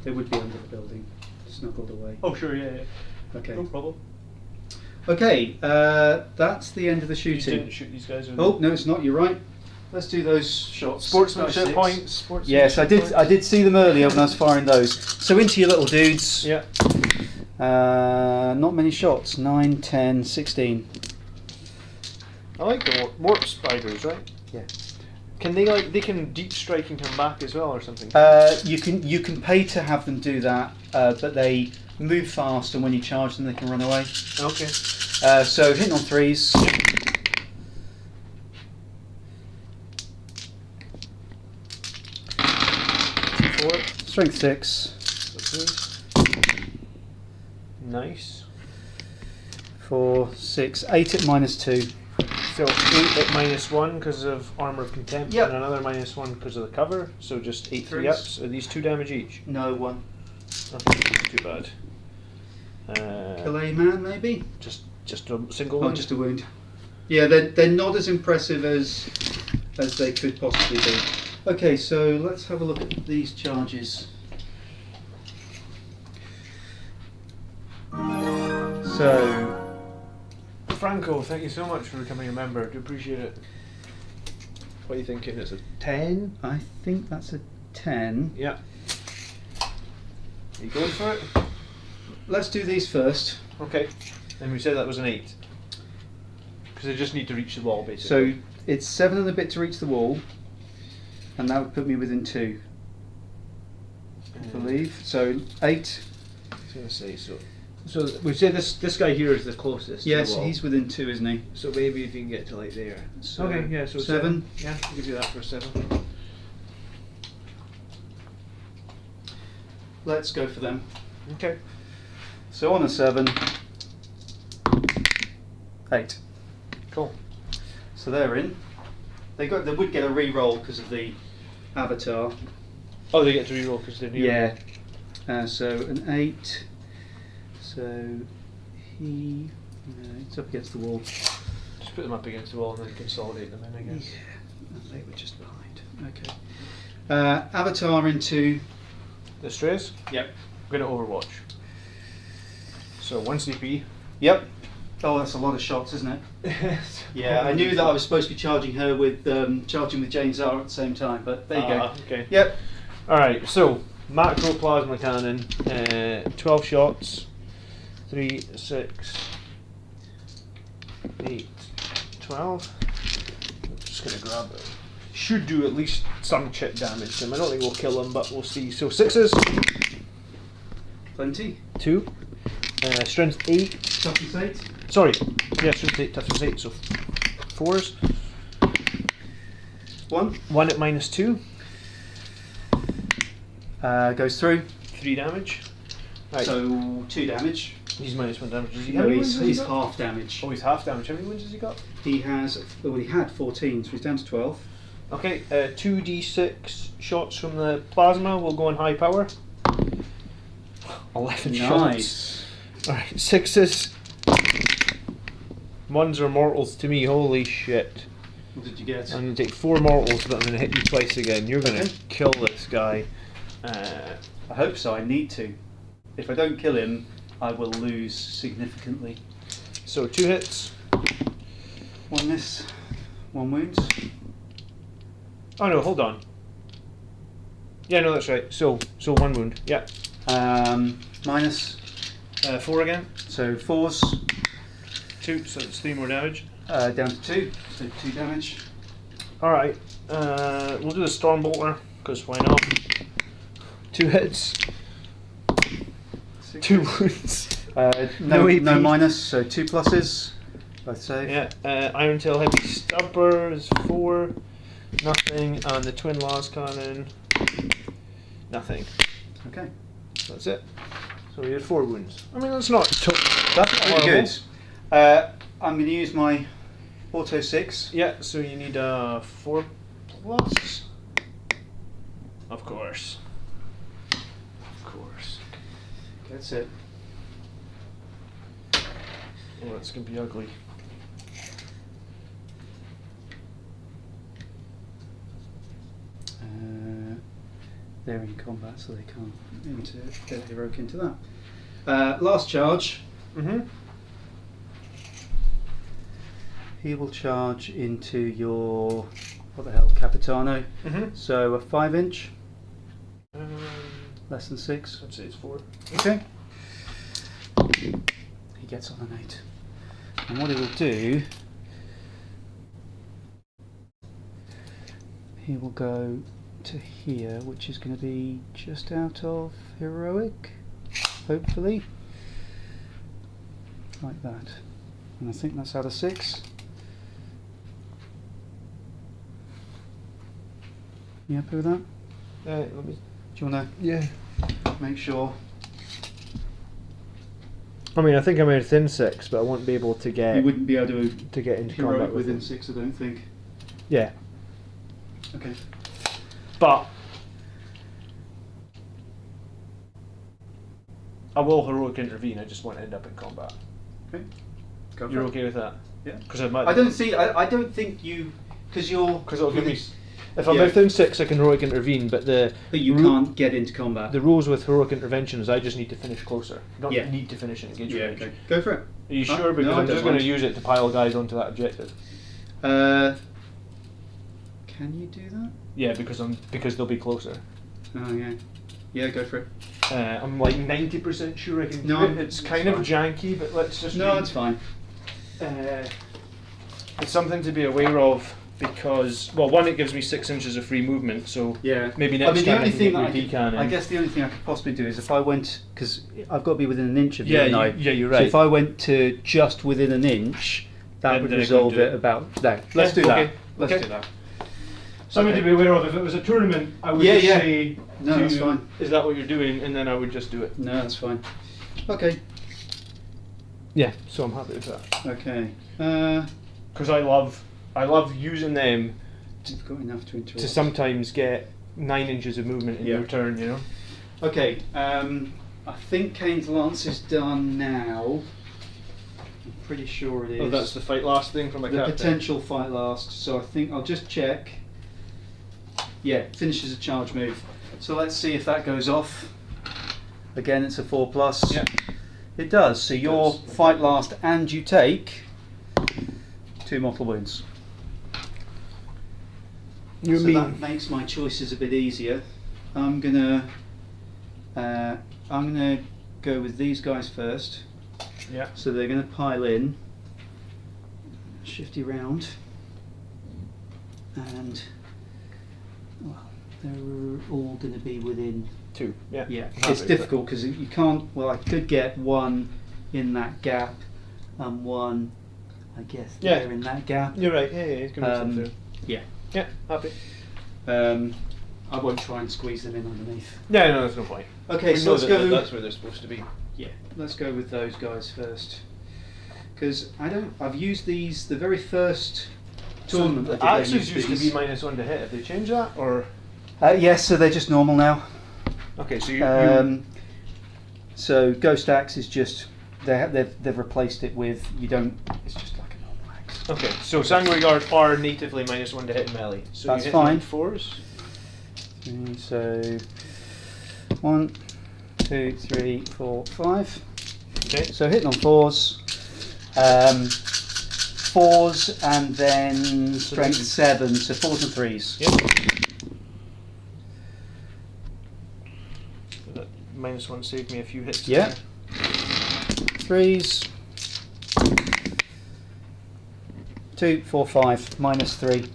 They would be under the building, snuggled away. Oh, sure, yeah. Okay. No problem. Okay, that's the end of the You shooting. didn't shoot these guys. Oh no, it's not. You're right. Let's do those shots. Sportsmanship 6. points. Sportsmanship Yes, I did. points. I did see them earlier when I was firing those. So into your little dudes. Yeah. Not many shots. 9, 10, 16. I like the warp spiders, right? Yeah. Can they they can deep strike and come back as well or something? You can pay to have them do that, but they move fast, and when you charge them, they can run away. Okay. So hitting on 3s. T4. Strength 6. Nice. 4, 6, 8 at -2. So 8 at -1 because of Armor of Contempt, Yep. and another -1 because of the cover. So just 8 Threes. 3-ups. Are these 2 damage each? No, 1. Okay, too bad. Kill a man, maybe? Just a single Oh, one. just a wound. Yeah, they're not as impressive as they could possibly be. Okay, so let's have a look at these charges. So, Franco, thank you so much for becoming a member. Do appreciate it. What are you thinking? It's a 10? I think that's a 10. Yeah. Are you going for it? Let's do these first. Okay. And we said that was an 8. Because they just need to reach the wall, basically. So it's 7 and a bit to reach the wall, and that would put me within 2, I believe. So 8. I was going to say, so we say this guy here is the closest to Yes, the wall. he's within 2, isn't he? So maybe if you can get to like there. So Okay, yeah, so 7. Yeah, I'll give you that for a 7. Let's go for them. Okay. So on a 7, 8. Cool. So they're in. They would get a re-roll because of the avatar. Oh, they get to reroll because they're near. Yeah. So an 8. So it's up against the wall. Just put them up against the wall and then consolidate them in, I guess. Yeah. And they were just behind. Okay. Avatar into. The strays? Yep. I'm going to Overwatch. So 1 CP. Yep. Oh, that's a lot of shots, isn't it? Yeah, I knew that I was supposed to be charging her with charging with Jane Zara at the same time, but there you go. Okay. Yep. Alright, so macro plasma cannon, 12 shots, 3, 6, 8, 12. I'm just going to grab it. Should do at least some chip damage to him. I don't think we'll kill him, but we'll see. So 6s, Plenty. 2, strength 8. Toughness 8. Sorry, yeah, strength 8, toughness 8, so 4s. 1. 1 at -2. Goes through. 3 damage. Right. So 2 damage. He's minus 1 damage. Does he No, have any he's wounds has he got? half damage. Oh, he's half damage. How many wounds has he got? He has. Well, he had 14, so he's down to 12. Okay, 2d6 shots from the plasma will go on high power. 11 shots. Nice. Alright, 6s. 1s are mortals to me, holy shit. What did you get? I'm going to take 4 mortals, but I'm going to hit you twice again. You're going to Okay. kill this guy. I hope so. I need to. If I don't kill him, I will lose significantly. So 2 hits. 1 miss, 1 wound. Oh no, hold on. Yeah, no, that's right. So 1 wound. Yeah. Minus. 4 again. So 4s. 2, so it's 3 more damage. Down to 2. So 2 damage. Alright, we'll do the Stormbolter, because why not? 2 hits. 2 wounds. No AP. minus, so 2 pluses. Both save. Yeah, Iron Tail Heavy Stubber is 4. Nothing. And the Twin Las Cannon. Nothing. Okay. That's it. So we had 4 wounds. I mean, that's not That's not pretty horrible. good. I'm going to use my Auto 6. Yeah, so you need a 4 plus. Of course. Of course. That's it. Oh, that's going to be ugly. They're in combat, so they can't get heroic into that. Last charge. Mm-hmm. He will charge into your, what the hell, Capitano. Mm-hmm. So a 5-inch, less than 6. I'd say it's 4. Okay. He gets on an 8. And what he will do, he will go to here, which is going to be just out of heroic, hopefully. Like that. And I think that's out of 6. You happy with that? Let me. Do you want Yeah. to make sure? I mean, I think I'm within 6, but I won't be able to get You wouldn't be able to into heroic combat with within him. 6, I don't think. Yeah, Okay. but I will heroic intervene. I just won't end up in combat. Okay. Go for You're it. okay with that? Yeah. Because I might. I don't see. I don't think you, because you're. Because it'll give me. If I'm Yeah. within 6, I can heroic intervene. But the But you ru- can't get into combat. The rules with heroic intervention is I just need to finish closer. You don't Yeah. need to finish in engagement Yeah. range. Okay. Go for it. Are you Oh, sure? Because no, I I'm don't just going to mind. use it to pile guys onto that objective. Can you do that? Yeah, because they'll be closer. Oh yeah. Yeah. Go for it. I'm like 90% sure I can do No, it. It's kind of fine. janky, but let's just. No, read. it's fine. It's something to be aware of because, well, one, it gives me 6 inches of free movement, so Yeah. maybe next I mean, the time only I can thing get that your I, could, decan in. I guess the only thing I could possibly do is if I went, because I've got to be within an inch of you. Yeah, haven't I? yeah, you're So right. if I went to just within an inch, that Then would I couldn't resolve do it it. about. No, let's do okay, that. Let's okay. do that. Something Okay. to be aware of. If it was a tournament, I would Yeah, just yeah. say, No, that's fine. is that what you're doing? And then I would just do it. No, that's fine. Okay. Yeah, so I'm happy with that. Okay. Because I love using them You've got enough to interrupt. to sometimes get 9 inches of movement in Yeah. return, you know? Okay. I think Kane's Lance is done now. I'm pretty sure it is. Oh, that's the fight last thing from my the captain. potential fight last. So I think I'll just check. Yeah, finishes a charge move. So let's see if that goes off. Again, it's a 4+. Yeah. It does. So your does. fight last and you take 2 mortal wounds. You So mean? that makes my choices a bit easier. I'm gonna go with these guys first. Yeah. So they're gonna pile in. Shifty round. And well, they're all gonna be within. 2. Yeah. Yeah, I'm it's happy with difficult because you can't. Well, I could get one in that gap and one, I guess, Yeah. there in that gap. that. You're right. Yeah, yeah. It's gonna be Um, through. Yeah. Yeah, happy. I won't try and squeeze them in underneath. Yeah, no, there's no point. Okay, We so know let's go. that's where they're supposed to be. Yeah, let's go with those guys first. Because I've used these the very first tournament. So axes used to be -1 to hit. Have they changed that, or? Yes, so they're just normal now. Okay, so So Ghost Axe is just they've replaced it with it's just like a normal axe. Okay, so Sanguinary Guard are natively -1 to hit in melee. So That's you hit fine. 4s. So 1, 2, 3, 4, 5. Okay. So hitting on 4s. 4s and then strength 7, so 4s and 3s. Yep. So that -1 saved me a few hits. Yeah. 3s. 2, 4, 5, -3.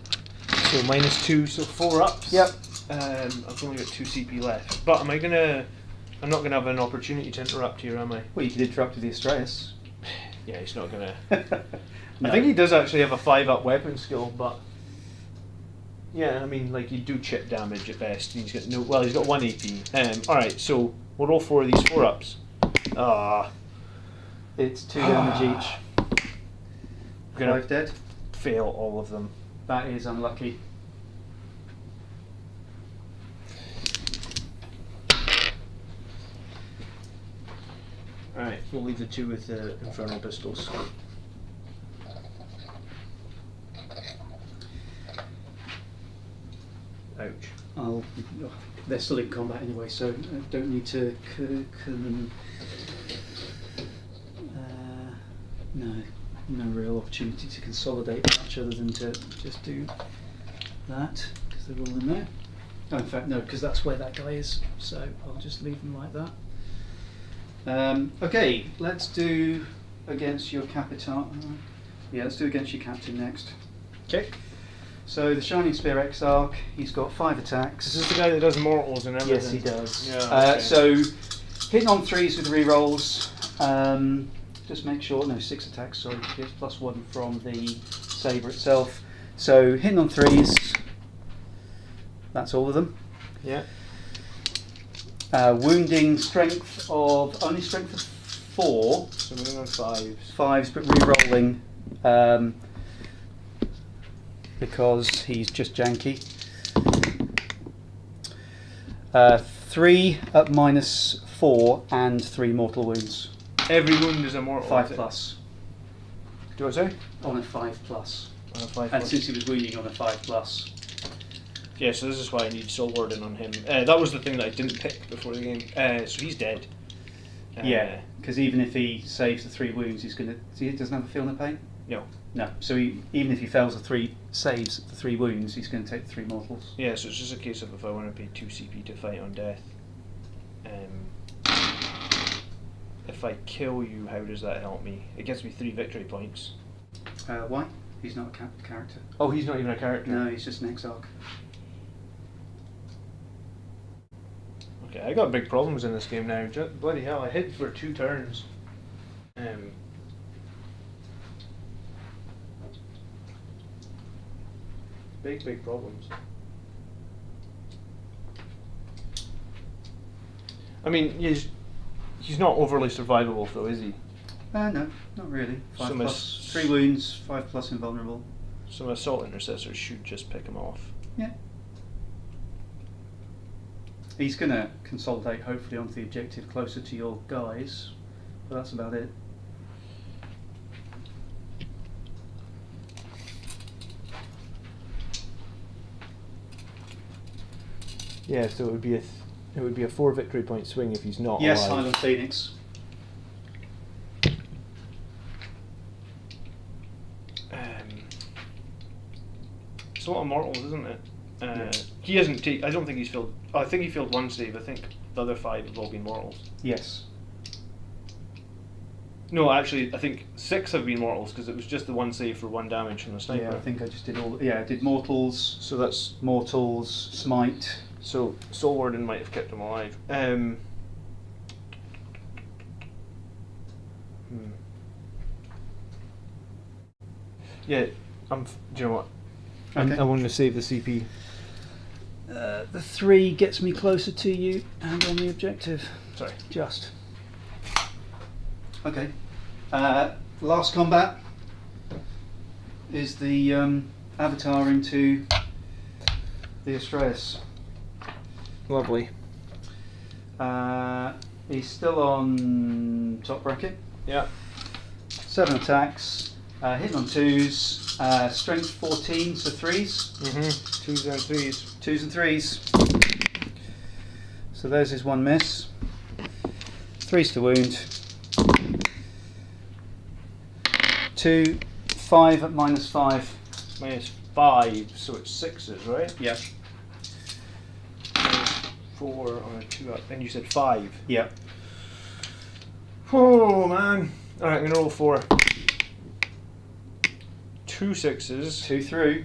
So -2, so 4 ups. Yep. I've only got 2 CP left. But I'm not gonna have an opportunity to interrupt here, am I? Well, you could interrupt with the Astraeus. Yeah, he's not gonna. No. I think he does actually have a 5-up weapon skill, but yeah, I mean, like, you do chip damage at best. He's got he's got 1 AP. All right, so we'll roll 4 of these 4-ups. It's 2 damage each. I'm gonna 5 dead. fail all of them. That is unlucky. All right, we'll leave the 2 with the infernal pistols. Ouch. They're still in combat anyway, so I don't need to kill them. No real opportunity to consolidate much other than to just do that, because they're all in there. Oh, in fact, no, because that's where that guy is, so I'll just leave them like that. Okay, let's do against your Capitan. Yeah, let's do against your Captain next. Okay. So the Shining Spear Exarch, he's got 5 attacks. Is this the guy that does mortals and everything? Yes, he does. Yeah, okay. So hitting on 3s with rerolls. Just make sure, 6 attacks, sorry, he gets +1 from the sabre itself. So hitting on 3s, that's all of them. Yeah. Wounding strength of, only strength of 4. So we're on 5s. 5s, but re-rolling because he's just janky. 3 at -4 and 3 mortal wounds. Every wound is a mortal. 5 is it? plus. Do I say? On a 5 plus. On a 5 And plus. since he was wounding on a 5 plus. Yeah, so this is why I need Soul Warden on him. That was the thing that I didn't pick before the game. So he's dead. Yeah, because even if he saves the 3 wounds, he's gonna. He doesn't have a feel no pain. No. No. So even if he fails saves the 3 wounds, he's going to take the 3 mortals. Yeah, so it's just a case of if I want to pay 2 CP to fight on death. If I kill you, how does that help me? It gives me 3 victory points. Why? He's not a character. Oh, he's not even a character. No, he's just an Exarch. Okay, I got big problems in this game now. Bloody hell, I hid for 2 turns. Big problems. I mean, he's not overly survivable though, is he? No, not really. 5 So plus 3 wounds, 5 plus invulnerable. So my assault intercessors should just pick him off. Yeah. He's going to consolidate hopefully onto the objective closer to your guys, but that's about it. Yeah, so it would be a 4 victory point swing if he's not Yes, alive. Highland Phoenix. It's a lot of mortals, isn't it? Yeah. He hasn't. I don't think he's filled. I think he filled 1 save. I think the other 5 have all been mortals. Yes. No, actually, I think 6 have been mortals because it was just the 1 save for 1 damage from the sniper. Yeah, I think I just did all. Yeah, I did mortals, So that's smite. so. Soul Warden might have kept him alive. Yeah, do you know what? Okay. I want to save the CP. The 3 gets me closer to you and on the objective. Sorry. Just. Okay. Last combat is the avatar into the Astraeus. Lovely. He's still on top bracket. Yeah. 7 attacks, hitting on 2s, strength 14, so 3s. 2s and 3s. 2s and 3s. So there's his 1 miss. 3s to wound. 2, 5 at -5. -5, so it's 6s, right? Yep. 4 on a 2 up. And you said 5. Yep. Oh man. Alright, I'm gonna roll 4. 2 6s. 2 through.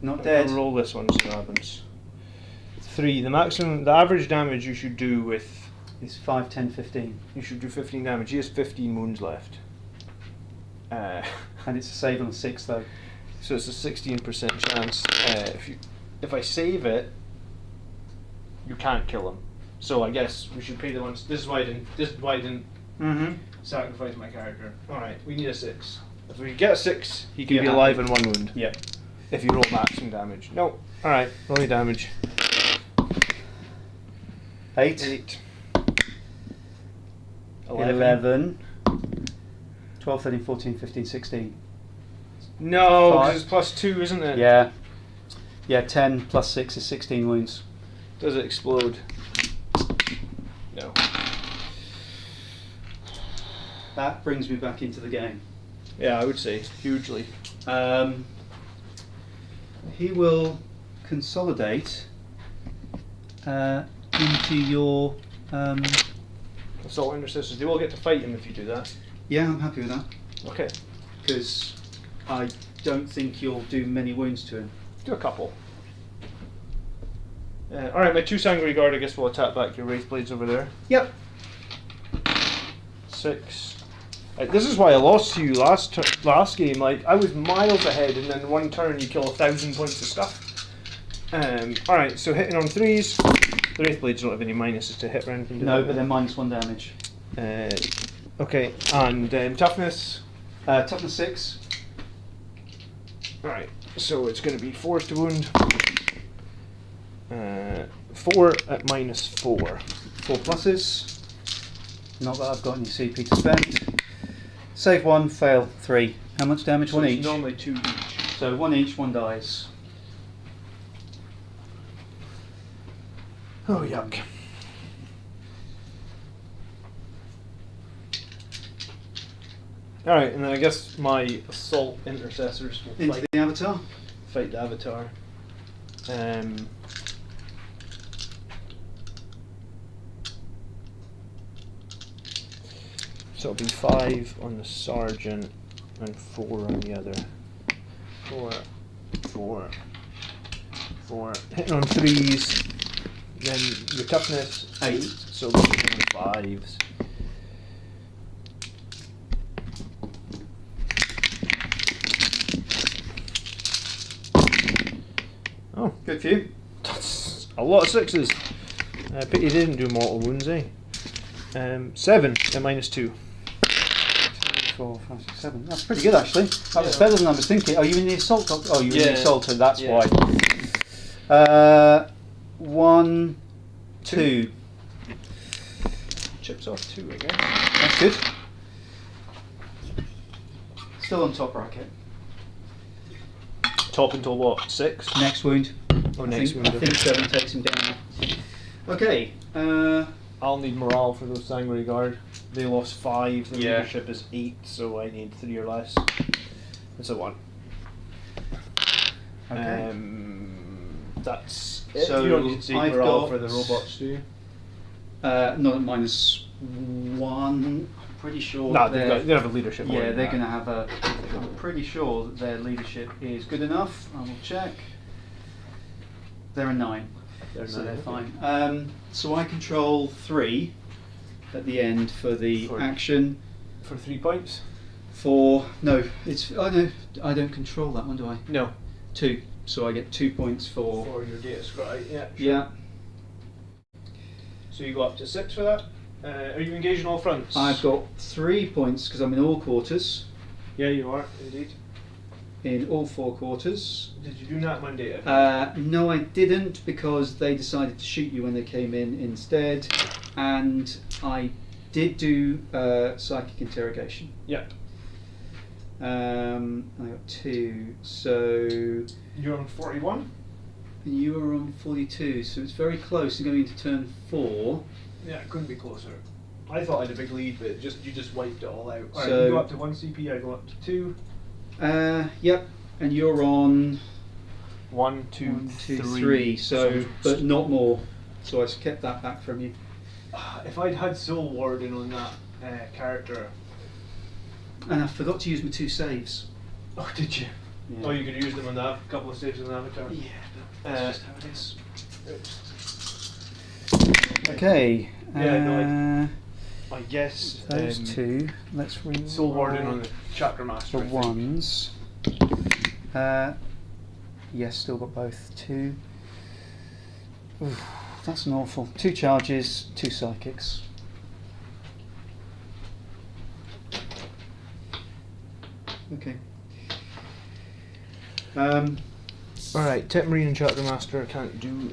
Not I'm dead. gonna roll this one, see what happens. 3. The average damage you should do with. It's 5, 10, 15. You should do 15 damage. He has 15 wounds left. And it's a save on 6 though. So it's a 16% chance. If I save it, you can't kill him. So I guess we should pay the ones. This is why I didn't sacrifice my character. All right, we need a 6. If we get a 6, he can be alive in 1 wound. Yep. If you roll maximum damage. No. All right, roll your damage. 8. 11. 12, 13, 14, 15, 16. No, 5. because it's +2, isn't it? Yeah. Yeah, 10 plus 6 is 16 wounds. Does it explode? No. That brings me back into the game. Yeah, I would say hugely. He will consolidate into your. Assault intercessors. They will get to fight him if you do that. Yeah, I'm happy with that Okay. because I don't think you'll do many wounds to him. Do a couple. Alright, my 2 Sanguinary Guard I guess will attack back your Wraith Blades over there. Yep. 6. This is why I lost to you last game. Like, I was miles ahead and then in 1 turn you kill 1,000 points of stuff. Alright, so hitting on 3s. The Wraith Blades don't have any minuses to hit or anything, do No, they? but they're -1 damage. Okay, and toughness. Toughness 6. Alright, so it's going to be 4s to wound. 4 at -4. 4 pluses. Not that I've got any CP to spend. Save 1, fail 3. How much damage? So 1 it's each. normally 2 each. So 1 each, 1 dies. Oh, yuck. Alright, and then I guess my assault intercessors will Into the avatar. fight the avatar. So it'll be 5 on the sergeant and 4 on the other. 4, 4, 4. Hitting on 3s. Then your toughness 8, so we're hitting on 5s. Oh, Good for you. that's a lot of 6s. Pity you didn't do mortal wounds, eh? 7 at -2. 4, 5, 6, 7. That's pretty good actually. That was Yeah. better than I was thinking. Oh, you in the assault? Oh, you in Yeah. the assaulter. That's Yeah. why. 1, 2. Chips off 2 again. That's good. Still on top bracket. Top until what? 6? Next wound. Oh, I next think, wound. I think 7 takes him down. Okay. I'll need morale for those Sanguinary Guard. They lost 5. The Yeah. leadership is 8, so I need 3 or less. It's a 1. Okay. That's it. So you don't need to take I've morale got- for the robots, do you? Not at -1. I'm pretty sure. No, they're- they have a leadership. Yeah, they're going to have a. I'm pretty sure that their leadership is good enough. I will check. They're a 9, so they're fine. So I control 3 at the end for the For- action. For 3 points? I don't control that one, do I? No. 2. So I get 2 points for. For your data scribe, yeah. Sure. Yeah. So you go up to 6 for that. Are you engaged in all fronts? I've got 3 points because I'm in all quarters. Yeah, you are, indeed. In all 4 quarters. Did you do that one data? No, I didn't because they decided to shoot you when they came in instead, and I did do psychic interrogation. Yeah. I got 2, so You're on 41? you are on 42, so it's very close to going into turn 4. Yeah, it couldn't be closer. I thought I had a big lead, but you just wiped it all out. Alright, So- you go up to 1 CP, I go up to 2. Yep, and you're on 1, 2, 1, 2, 3, so but not more. So I kept that back from you. If I'd had Soul Warden on that character. And I forgot to use my 2 saves. Oh, did you? Yeah. Oh, you could use them on that couple of saves on the Avatar. Yeah, but that's just how it is. Okay. Yeah, no, I guess those 2. Let's read Soul Warden on the Chakra Master. the I think. ones. Yes, still got both. 2. Oof, that's an awful. 2 charges, 2 psychics. Okay. Alright, Tech Marine and Chakra Master can't do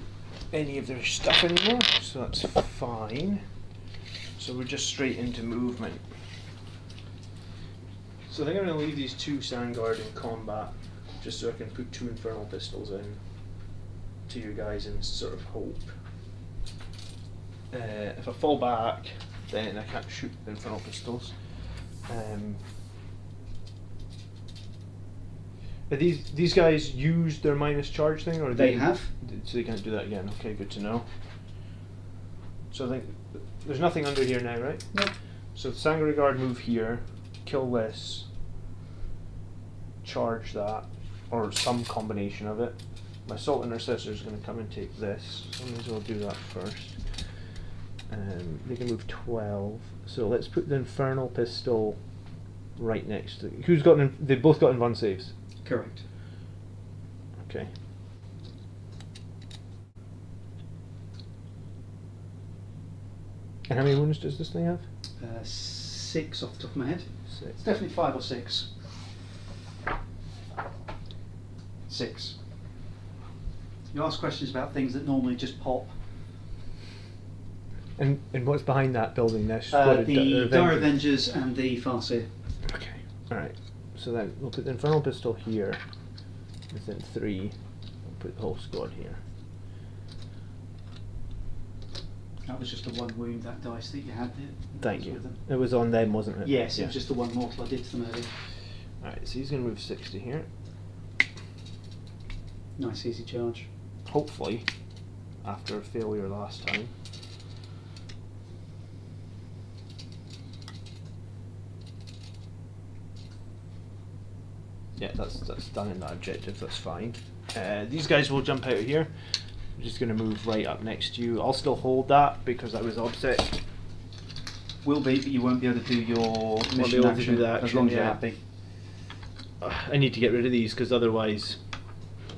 any of their stuff anymore, so that's fine. So we're just straight into movement. So I think I'm going to leave these 2 Sandguard in combat, just so I can put 2 Infernal Pistols in to you guys in sort of hope. If I fall back, then I can't shoot the Infernal Pistols. Are these guys use their minus charge thing, or They have. So they can't do that again. Okay, good to know. So I think there's nothing under here now, right? No. So the Sangre Guard move here, kill this, charge that, or some combination of it. My Assault Intercessor is going to come and take this. So I may as well do that first. They can move 12. So let's put the Infernal Pistol right next to. Who's got? They've both got invuln saves. Correct. Okay. And how many wounds does this thing have? 6 off the top of my head. 6. It's definitely 5 or 6. 6. You ask questions about things that normally just pop. And what's behind that building there? The Dire Avengers and the Farseer. Okay. Alright. So then we'll put the Infernal Pistol here. Within 3. We'll put the whole squad here. That was just the 1 wound, that dice that you had there. Thank you. It was on them, wasn't it? Yes, it Yeah. was just the 1 mortal I did to them earlier. Alright, so he's going to move 60 here. Nice easy charge. Hopefully, after a failure last time. Yeah, that's done in that objective, that's fine. These guys will jump out of here. I'm just going to move right up next to you. I'll still hold that because I was obsec. Will be, but you won't be able to do your be mission able to action do that as long as action, you're yeah. happy. I need to get rid of these because otherwise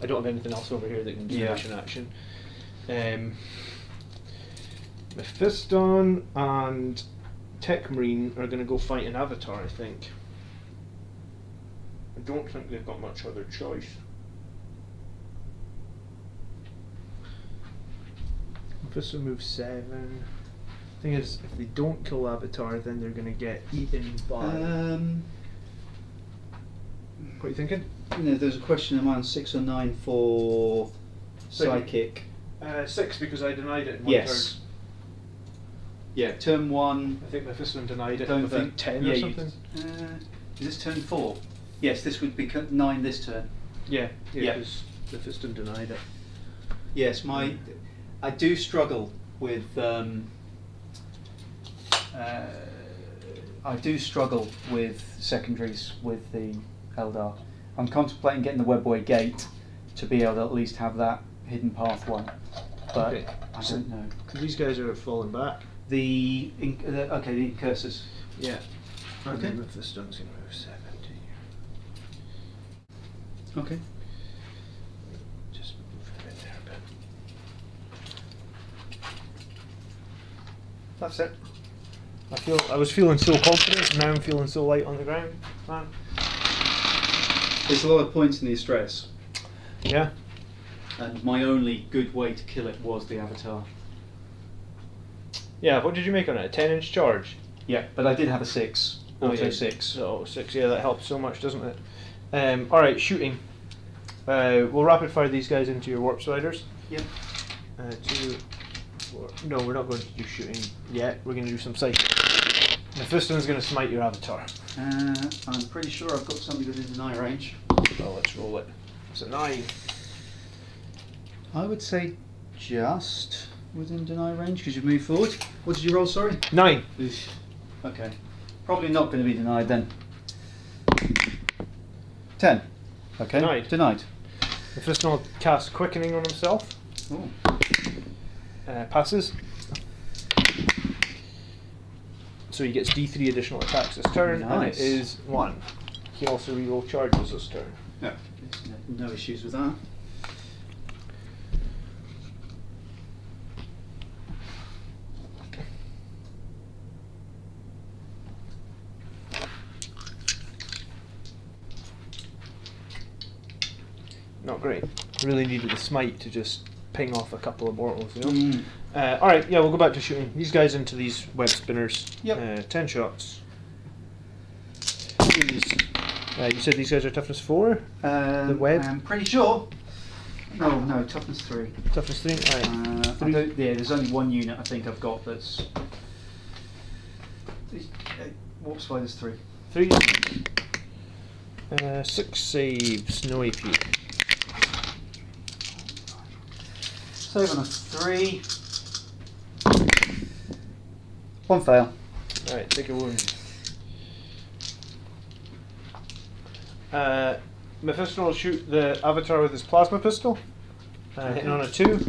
I don't have anything else over here that can do Yeah. mission action. Mephiston and Tech Marine are going to go fight an Avatar, I think. I don't think they've got much other choice. Mephiston moves 7. Thing is, if they don't kill Avatar, then they're going to get eaten by. What are you thinking? There's a question of mine 6 or 9 for psychic. 6 because I denied it in 1 Yes. Yeah, turn 1. turn. I think Mephiston denied it Don't with think 10 yeah, or you- something. Is this turn 4? Yes, this would be 9 this turn. Yeah, Yeah. because Mephiston denied it. Yes, I do struggle with secondaries with the Eldar. I'm contemplating getting the Webway Gate to be able to at least have that hidden path one, but Okay. I don't know. These guys are falling back. The incursors. Yeah. Okay. And Mephiston's going to move 7 to here. Okay. That's it. I was feeling so confident, and now I'm feeling so light on the ground, man. There's a lot of points in the stress, Yeah. and my only good way to kill it was the avatar. Yeah. What did you make on it? A 10-inch charge. Yeah, but I did have a 6. Auto yeah. 6. So 6. Yeah, that helps so much, doesn't it? All right, shooting. We'll rapid fire these guys into your warp sliders. Yep. 2, 4. No, we're not going to do shooting yet. We're going to do some sight. Mephiston's going to smite your avatar. I'm pretty sure I've got somebody within deny range. So let's roll it. It's a 9. I would say just within deny range because you've moved forward. What did you roll, sorry? 9. Oof. Okay. Probably not going to be denied then. 10. Okay. Denied. Denied. Mephiston will cast Quickening on himself. Ooh. Passes. So he gets D3 additional attacks this turn, and Nice. it is 1. He also reroll charges this turn. No. No issues with that. Not great. Really needed a smite to just ping off a couple of mortals, you know? Mm. Alright, yeah, we'll go back to shooting these guys into these web spinners. Yep. 10 shots. These, you said these guys are toughness 4? The web? I'm pretty sure. No, toughness 3. Toughness 3? Alright. 3. There's only one unit I think I've got that's. Warp Spider's 3. 3. 6 saves, no AP. Save on a 3. 1 fail. Alright, take a wound. Mephiston will shoot the avatar with his plasma pistol. Hitting on a 2.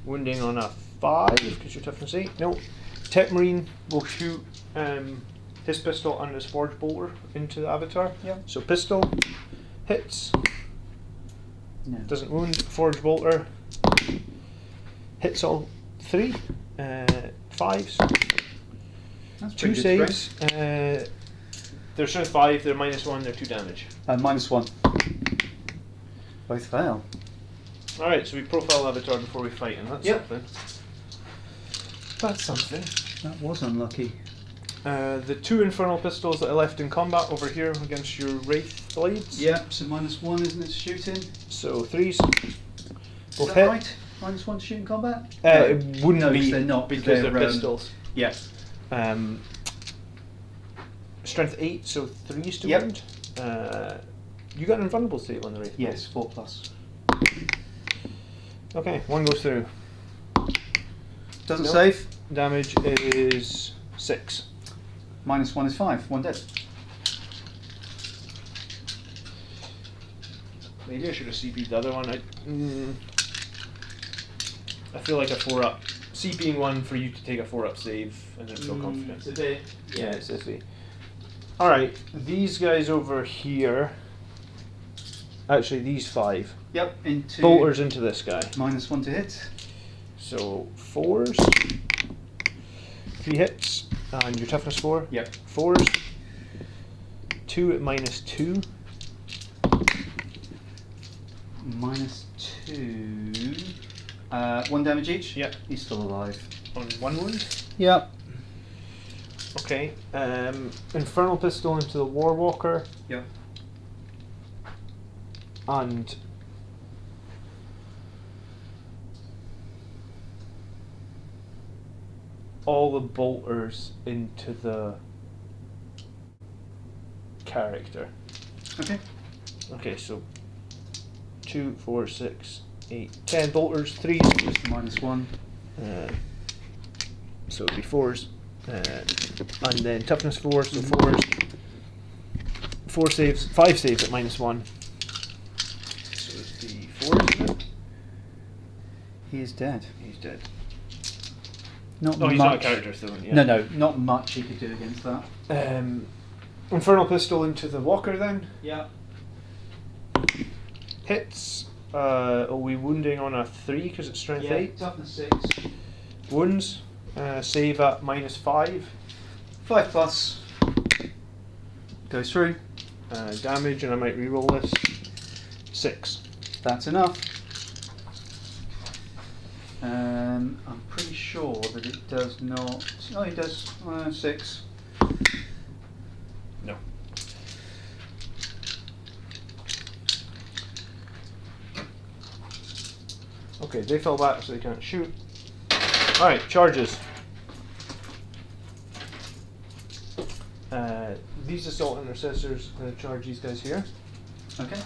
Wounding on a 5, because you're toughness 8. No. Tech Marine will shoot his pistol and his Forge Bolter into the avatar. Yep. So So pistol hits, no. doesn't wound. Forge Bolter hits all 3. 5s. That's 2 pretty good saves. They're strength 5, they're -1, they're 2 damage. -1. Both fail. Alright, so we profile Avatar before we fight, and that's Yep. something. That's something. That was unlucky. The 2 Infernal Pistols that I left in combat over here against your Wraith Blades. Yep, so -1, isn't it, shooting? So 3s. Is Both that hit. right? -1 to shoot in combat? It wouldn't No, be they're not, because they're they're, pistols. Yeah. Strength 8, so 3s to Yep. wound. You got an invulnerable save on the Wraith. Yes, 4+. Okay, 1 goes through. Doesn't Nope. save. Damage is 6. -1 is 5. 1 dead. Maybe I should have CP'd the other one. I feel like a 4-up. CPing one for you to take a 4-up save and then feel confident. It's a bit. Yeah, it's iffy. Alright, these guys over here. Actually, these 5. Yep, into. Bolters into this guy. -1 to hit. So 4s. 3 hits. And your toughness 4. Yep. 4s. 2 at -2. -2. 1 damage each? Yep. He's still alive. On 1 wound. Yep. Okay. Infernal Pistol into the Warwalker. Yep. And all the bolters into the character. Okay. Okay, so 2, 4, 6, 8, 10 bolters, 3. Just -1. So it'd be 4s. And then toughness 4, so 4s. 4 saves, 5 saves at -1. So it'd be 4s, isn't it? He is dead. He's dead. Not No, much. he's not a character still. Yeah. No, not much he could do against that. Infernal Pistol into the Walker then. Yeah. Hits. Are we wounding on a 3 because it's strength 8? Toughness 6. Wounds. Save at -5. 5 plus. Goes through. Damage, and I might reroll this. 6. That's enough. I'm pretty sure that it does not. Oh, it does 6. No. Okay, they fell back, so they can't shoot. Alright, charges. These assault intercessors are going to charge these guys here. Okay.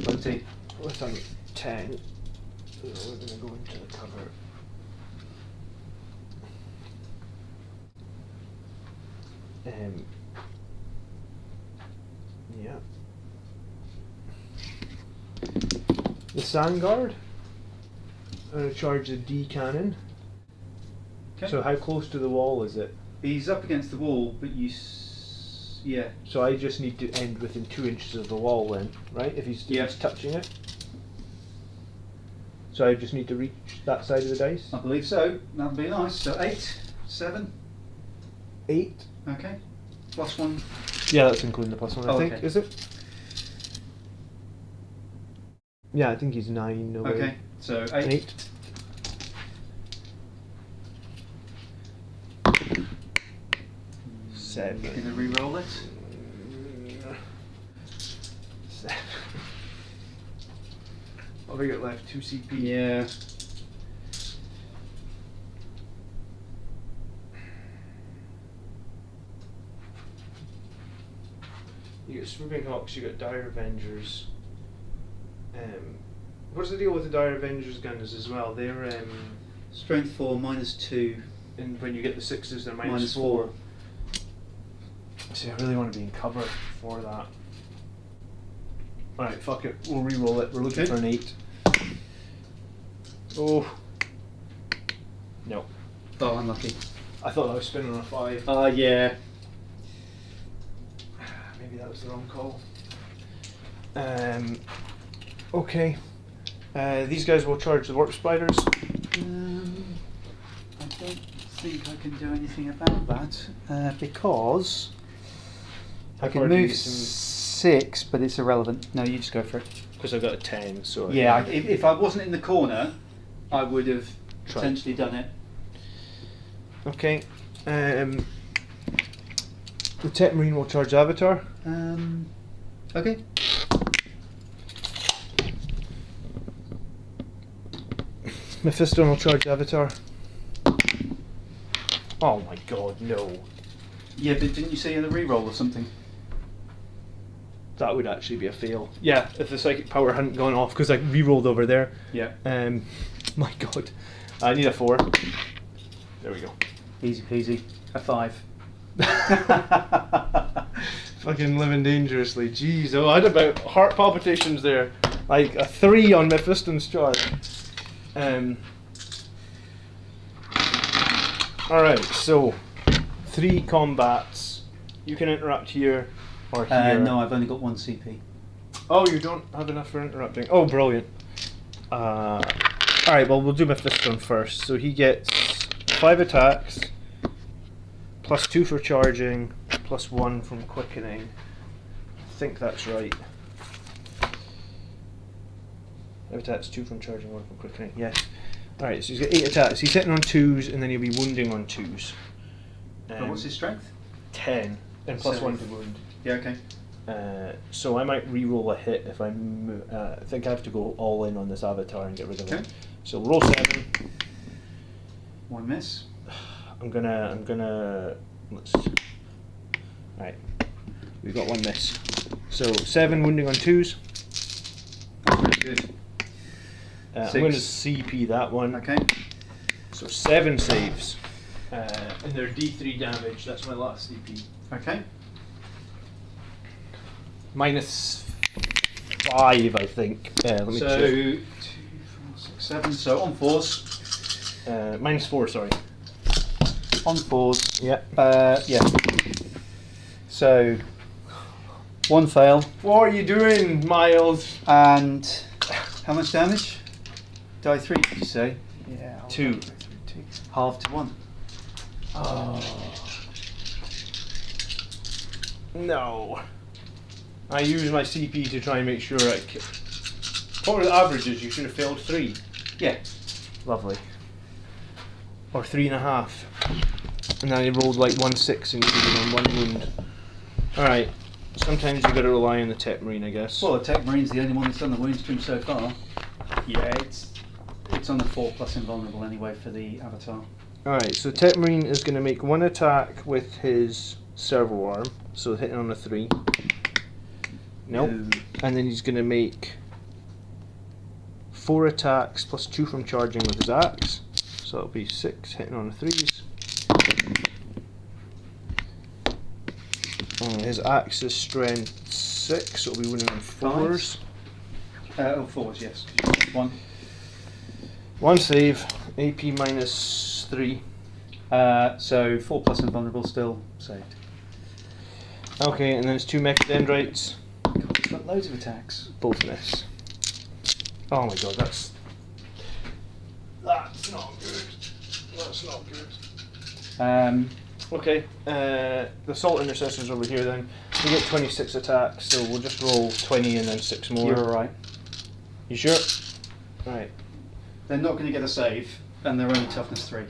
20. With a 10. So we're going to go into the cover. Yeah. The Sand Guard are going to charge the D cannon. Okay. So how close to the wall is it? He's up against the wall, but yeah. So I just need to end within 2 inches of the wall then, right? If he's touching it. So I just need to reach that side of the dice? I believe so. That'd be nice. So 8, 7. 8. Okay. +1. Yeah, that's including the +1, I think. Okay. Is it? Yeah, I think he's 9. No Okay. way. So 8. 8. Seven. You're gonna re-roll it. 7. What have I got left? 2 CP. Yeah. You got Swooping Hawks, you got Dire Avengers. What's the deal with the Dire Avengers guns as well? They're Strength 4 -2. and when you get the 6s, they're Minus -4. See, I really want to be in cover for that. Alright, fuck it. We'll re-roll it. We're looking Okay. for an 8. Oh. No. Oh, unlucky. I thought I was spinning on a 5. Yeah. Maybe that was the wrong call. Okay. These guys will charge the warp spiders. I don't think I can do anything about that because I How can far do you move get to move? 6, but it's irrelevant. No, you just go for it. Because I've got a 10, so... Yeah, if I wasn't in the corner, I would have Tried. potentially done it. Okay. The Tech Marine will charge Avatar. Okay. Mephisto will charge Avatar. Oh my god, no. Yeah, but didn't you say in a re-roll or something? That would actually be a fail. Yeah, if the psychic power hadn't gone off, because I re-rolled over there. Yeah. My god. I need a 4. There we go. Easy peasy. A 5. Fucking living dangerously. Jeez, oh, I had about heart palpitations there. Like a 3 on Mephisto's charge. Alright, so 3 combats. You can interrupt here or here. No, I've only got 1 CP. Oh, you don't have enough for interrupting. Oh, brilliant. Alright, well, we'll do Mephisto first. So he gets 5 attacks, +2 for charging, +1 from quickening. I think that's right. 5 attacks, 2 from charging, 1 from quickening. Yes. Alright, so he's got 8 attacks. He's hitting on 2s, and then he'll be wounding on 2s. What's his strength? 10, and +1 7. to wound. Yeah, okay. So I might re-roll a hit if I think I have to go all in on this Avatar and get rid of him. Okay. So roll 7. 1 miss. I'm gonna let's. Right, we've got 1 miss. So 7 wounding on 2s. That's pretty good. I'm 6. going to CP that one. Okay. So 7 saves, and they're D3 damage. That's my last CP. Okay. -5, I think. Let me So check. 2, 4, 6, 7. So on 4s. -4, sorry. On 4s. Yeah. Yeah. So 1 fail. What are you doing, Miles? And how much damage? Die 3, did you say? Yeah. 2. Half to 1. Oh. No. I use my CP to try and make sure I. What were the averages? You should have failed 3. Yeah. Lovely. Or 3.5. And then I rolled like 1/6 and you did on 1 wound. Alright. Sometimes you gotta rely on the Tech Marine, I guess. Well, the Tech Marine's the only one that's done the wounds to him so far. Yeah, it's on the 4+ invulnerable anyway for the Avatar. Alright, so Tech Marine is gonna make 1 attack with his servo arm, so hitting on a 3. Nope. No. And then he's gonna make 4 attacks plus 2 from charging with his axe. So it'll be 6 hitting on the 3s. His axe is strength 6, so it'll be winning on 4s. 4s, yes. 'Cause you got 1. 1 save, AP minus 3. So 4+ invulnerable still saved. Okay, and then it's 2 mechadendrites. God, he's got loads of attacks. Both miss. Oh my god, that's not good. That's not good. Okay, the Assault Intercessor's over here then. We get 26 attacks, so we'll just roll 20 and then 6 more. You're alright. You sure? Right. They're not going to get a save, and they're only toughness 3.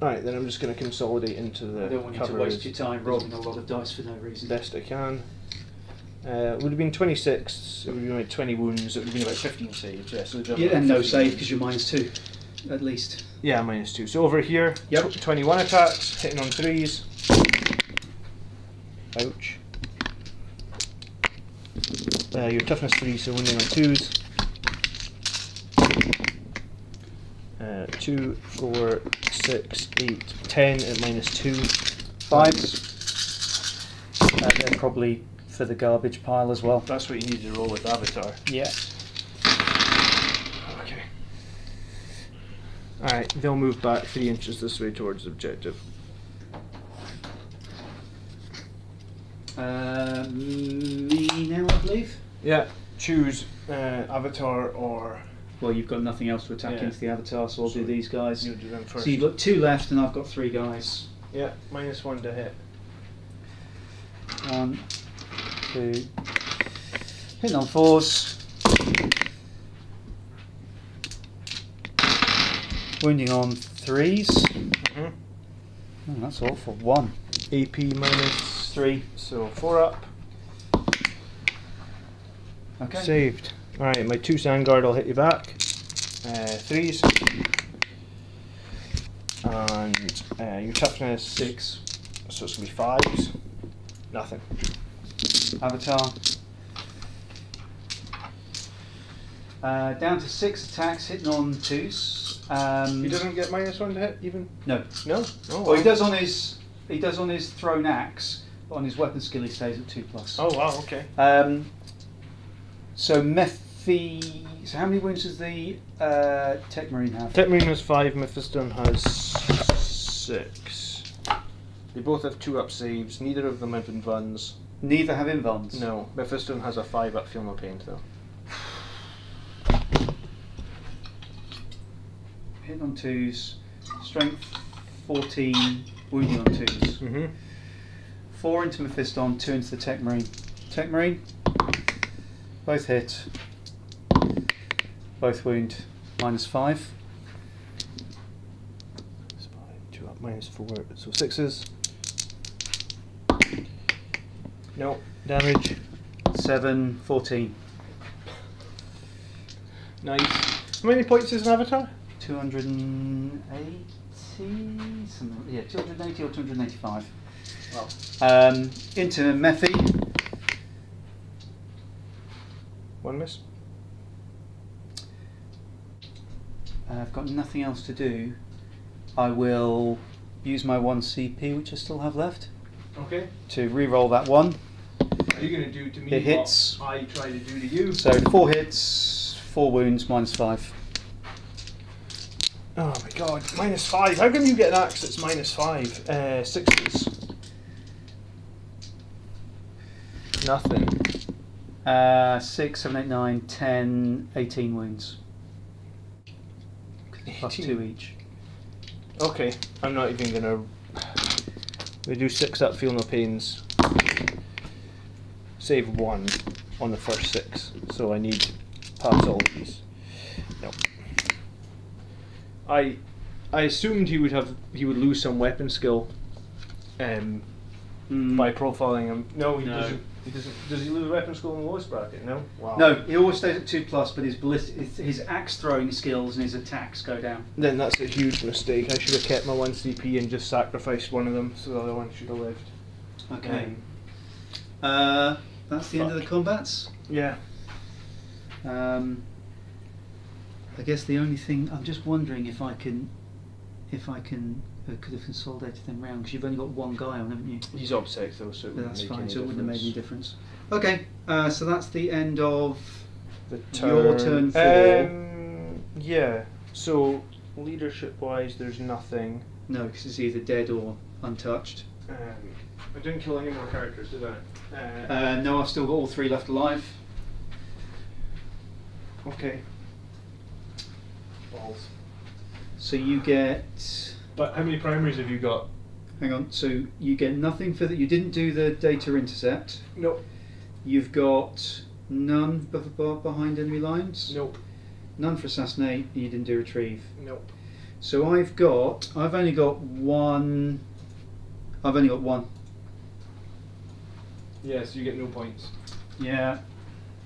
Alright, then I'm just going to consolidate into the I don't want you to cover waste as your time rolling a lot of dice for no reason. best I can. It would have been 26, it would have been like 20 wounds, it would have been about 15 saves, yeah. So Yeah, and no save because you're -2, at least. Yeah, -2. So over here, Yep. 21 attacks, hitting on 3s. Ouch. Your toughness 3, so winning on 2s. 2, 4, 6, 8, 10 at -2. 5s. They're probably for the garbage pile as well. That's what you need to roll with Avatar. Yeah. Okay. Alright, they'll move back 3 inches this way towards the objective. Me now, I believe. Yeah, choose Avatar or... Well, you've got nothing else to attack Yeah. into the Avatar, so I'll do these guys. You do them first. So you've got 2 left, and I've got 3 guys. Yeah, -1 to hit. 1, 2. Hitting on 4s. Wounding on 3s. Mm-hmm. Oh, that's awful. 1. AP -3, so 4 up. Okay. Saved. Alright, my 2 Sandguard will hit you back. 3s. And your toughness 6. so it's going to be 5s. Nothing. Avatar. Down to 6 attacks, hitting on 2s. He doesn't get -1 to hit even? No. No? Oh, Well, he does on his thrown axe, but on his weapon skill he stays at 2+. Oh wow, okay. So So how many wounds does the Tech Marine have? Tech Marine has 5, Mephiston has 6. They both have 2 up saves, neither of them have invuns. Neither have invulns. No, Mephiston has a 5 up, feel no pain though. Hitting on 2s, strength 14, wounding on 2s. Mm-hmm. 4 into Mephiston, 2 into the Tech Marine. Tech Marine, both hit, both wound, -5. 2 up, -4, so 6s. No, damage. 7, 14. Nice. How many points is an Avatar? 280, something, yeah, 280 or 285. Wow. Into Methy. 1 miss. I've got nothing else to do. I will use my 1 CP, which I still have left, Okay. to re-roll that 1. Are you going to do to me It hits. what I try to do to you? So 4 hits, 4 wounds, -5. Oh my god, -5. How come you get an axe that's -5? 6s. Nothing. 6, 7, 8, 9, 10, 18 wounds. Plus 2 each. Okay, I'm not even gonna. We do 6 up, feel no pains. Save 1 on the first 6, so I need pass all of these. No. I assumed he would lose some weapon skill by profiling him. No, he No. doesn't. He doesn't. Does he lose weapon skill in the lowest bracket? No. Wow. No, he always stays at 2+, but his axe throwing skills and his attacks go down. Then that's a huge mistake. I should have kept my 1 CP and just sacrificed one of them, so the other one should have lived. Okay. That's the end of the combats. Yeah. I guess the only thing I'm just wondering if I can could have consolidated them round, because you've only got 1 guy on, haven't you? He's obsec though, so it But wouldn't that's make fine. any So it wouldn't have made any difference. difference. Okay. So that's the end of The your turn 4. Yeah. So leadership wise, there's nothing. No, because it's either dead or untouched. I didn't kill any more characters, did I? No, I've still got all 3 left alive. Okay. Balls. So you get. But how many primaries have you got? Hang on. So you get nothing for that. You didn't do the data intercept. Nope. You've got none behind enemy lines. Nope. None for assassinate. And you didn't do retrieve. Nope. So I've only got one. I've only got 1. Yeah, so you get no points. Yeah.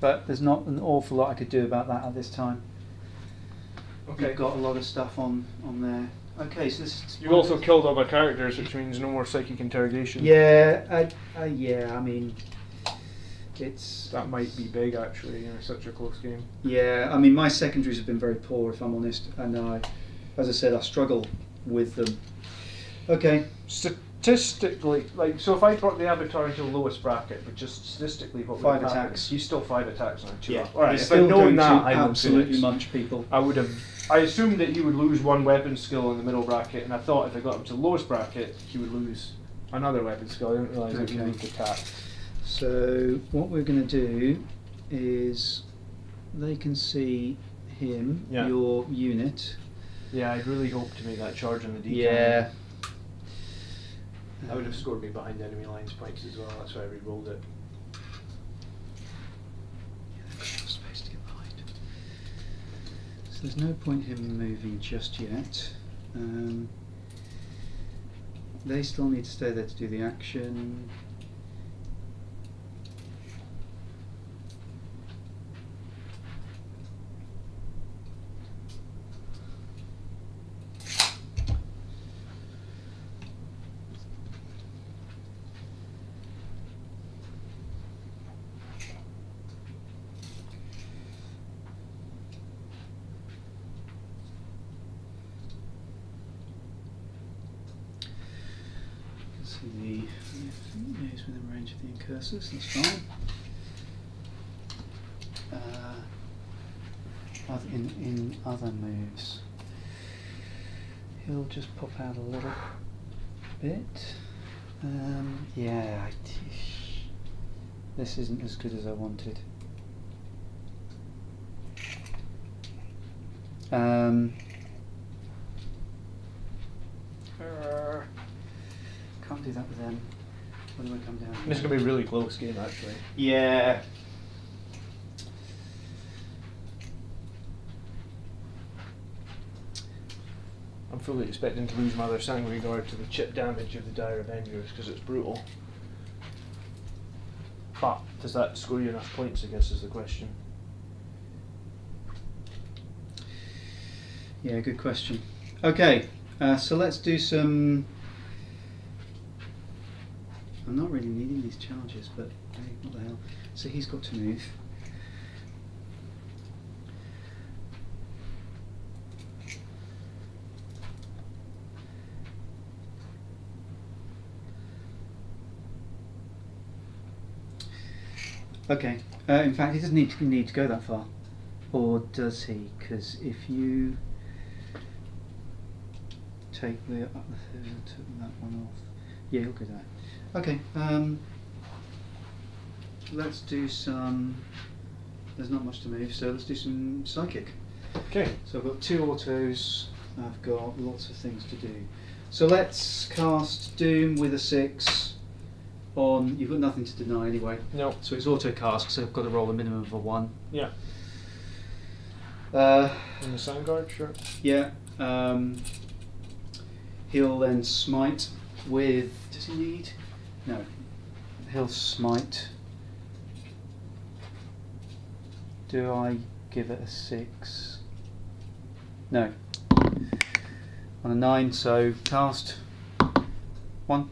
But there's not an awful lot I could do about that at this time. Okay. You've got a lot of stuff on there. Okay, so this is. You also killed all my characters, which means no more psychic interrogation. Yeah, yeah. I mean, it's. That might be big actually in such a close game. Yeah, I mean, my secondaries have been very poor, if I'm honest, and as I said, I struggle with them. Okay. Statistically, like, so if I brought the Avatar into the lowest bracket, but just statistically, what would 5 happen? attacks. He's still 5 attacks now. 2 Yeah. up. All right. He's If I'd still known going that, to I would absolutely munch people. I would have. I assumed that he would lose 1 weapon skill in the middle bracket, and I thought if I got him to the lowest bracket, he would lose another weapon skill. I didn't realise it Okay. would lead to attack. So what we're going to do is they can see him, Yeah. your unit. Yeah, I'd really hoped to make that charge on the D. Yeah. That would have scored me behind enemy lines points as well. That's why I re-rolled it. Space to get behind. So there's no point him moving just yet. They still need to stay there to do the action. See the is within range of the incursors, that's fine. In other moves, he'll just pop out a little bit. Yeah, this isn't as good as I wanted. Can't do that with them. When do I come down? This is going to be a really close game actually. Yeah. I'm fully expecting to lose my other sanguinary guard to the chip damage of the Dire Avengers because it's brutal. But does that score you enough points, I guess, is the question. Yeah, good question. Okay, so let's do some. I'm not really needing these charges, but hey, what the hell. So he's got to move. Okay, in fact he doesn't need to go that far. Or does he? Because if you take that one off. Yeah, he'll go there. Okay, let's do some. There's not much to move, so let's do some psychic. Okay. So I've got 2 autos. I've got lots of things to do. So let's cast Doom with a 6 on. You've got nothing to deny anyway. No. So it's auto cast, so I've got to roll a minimum of a 1. Yeah. Uh, And the Sound Guard, sure. yeah. He'll then smite with. Does he need? No. He'll smite. Do I give it a 6? No. On a 9, so cast 1.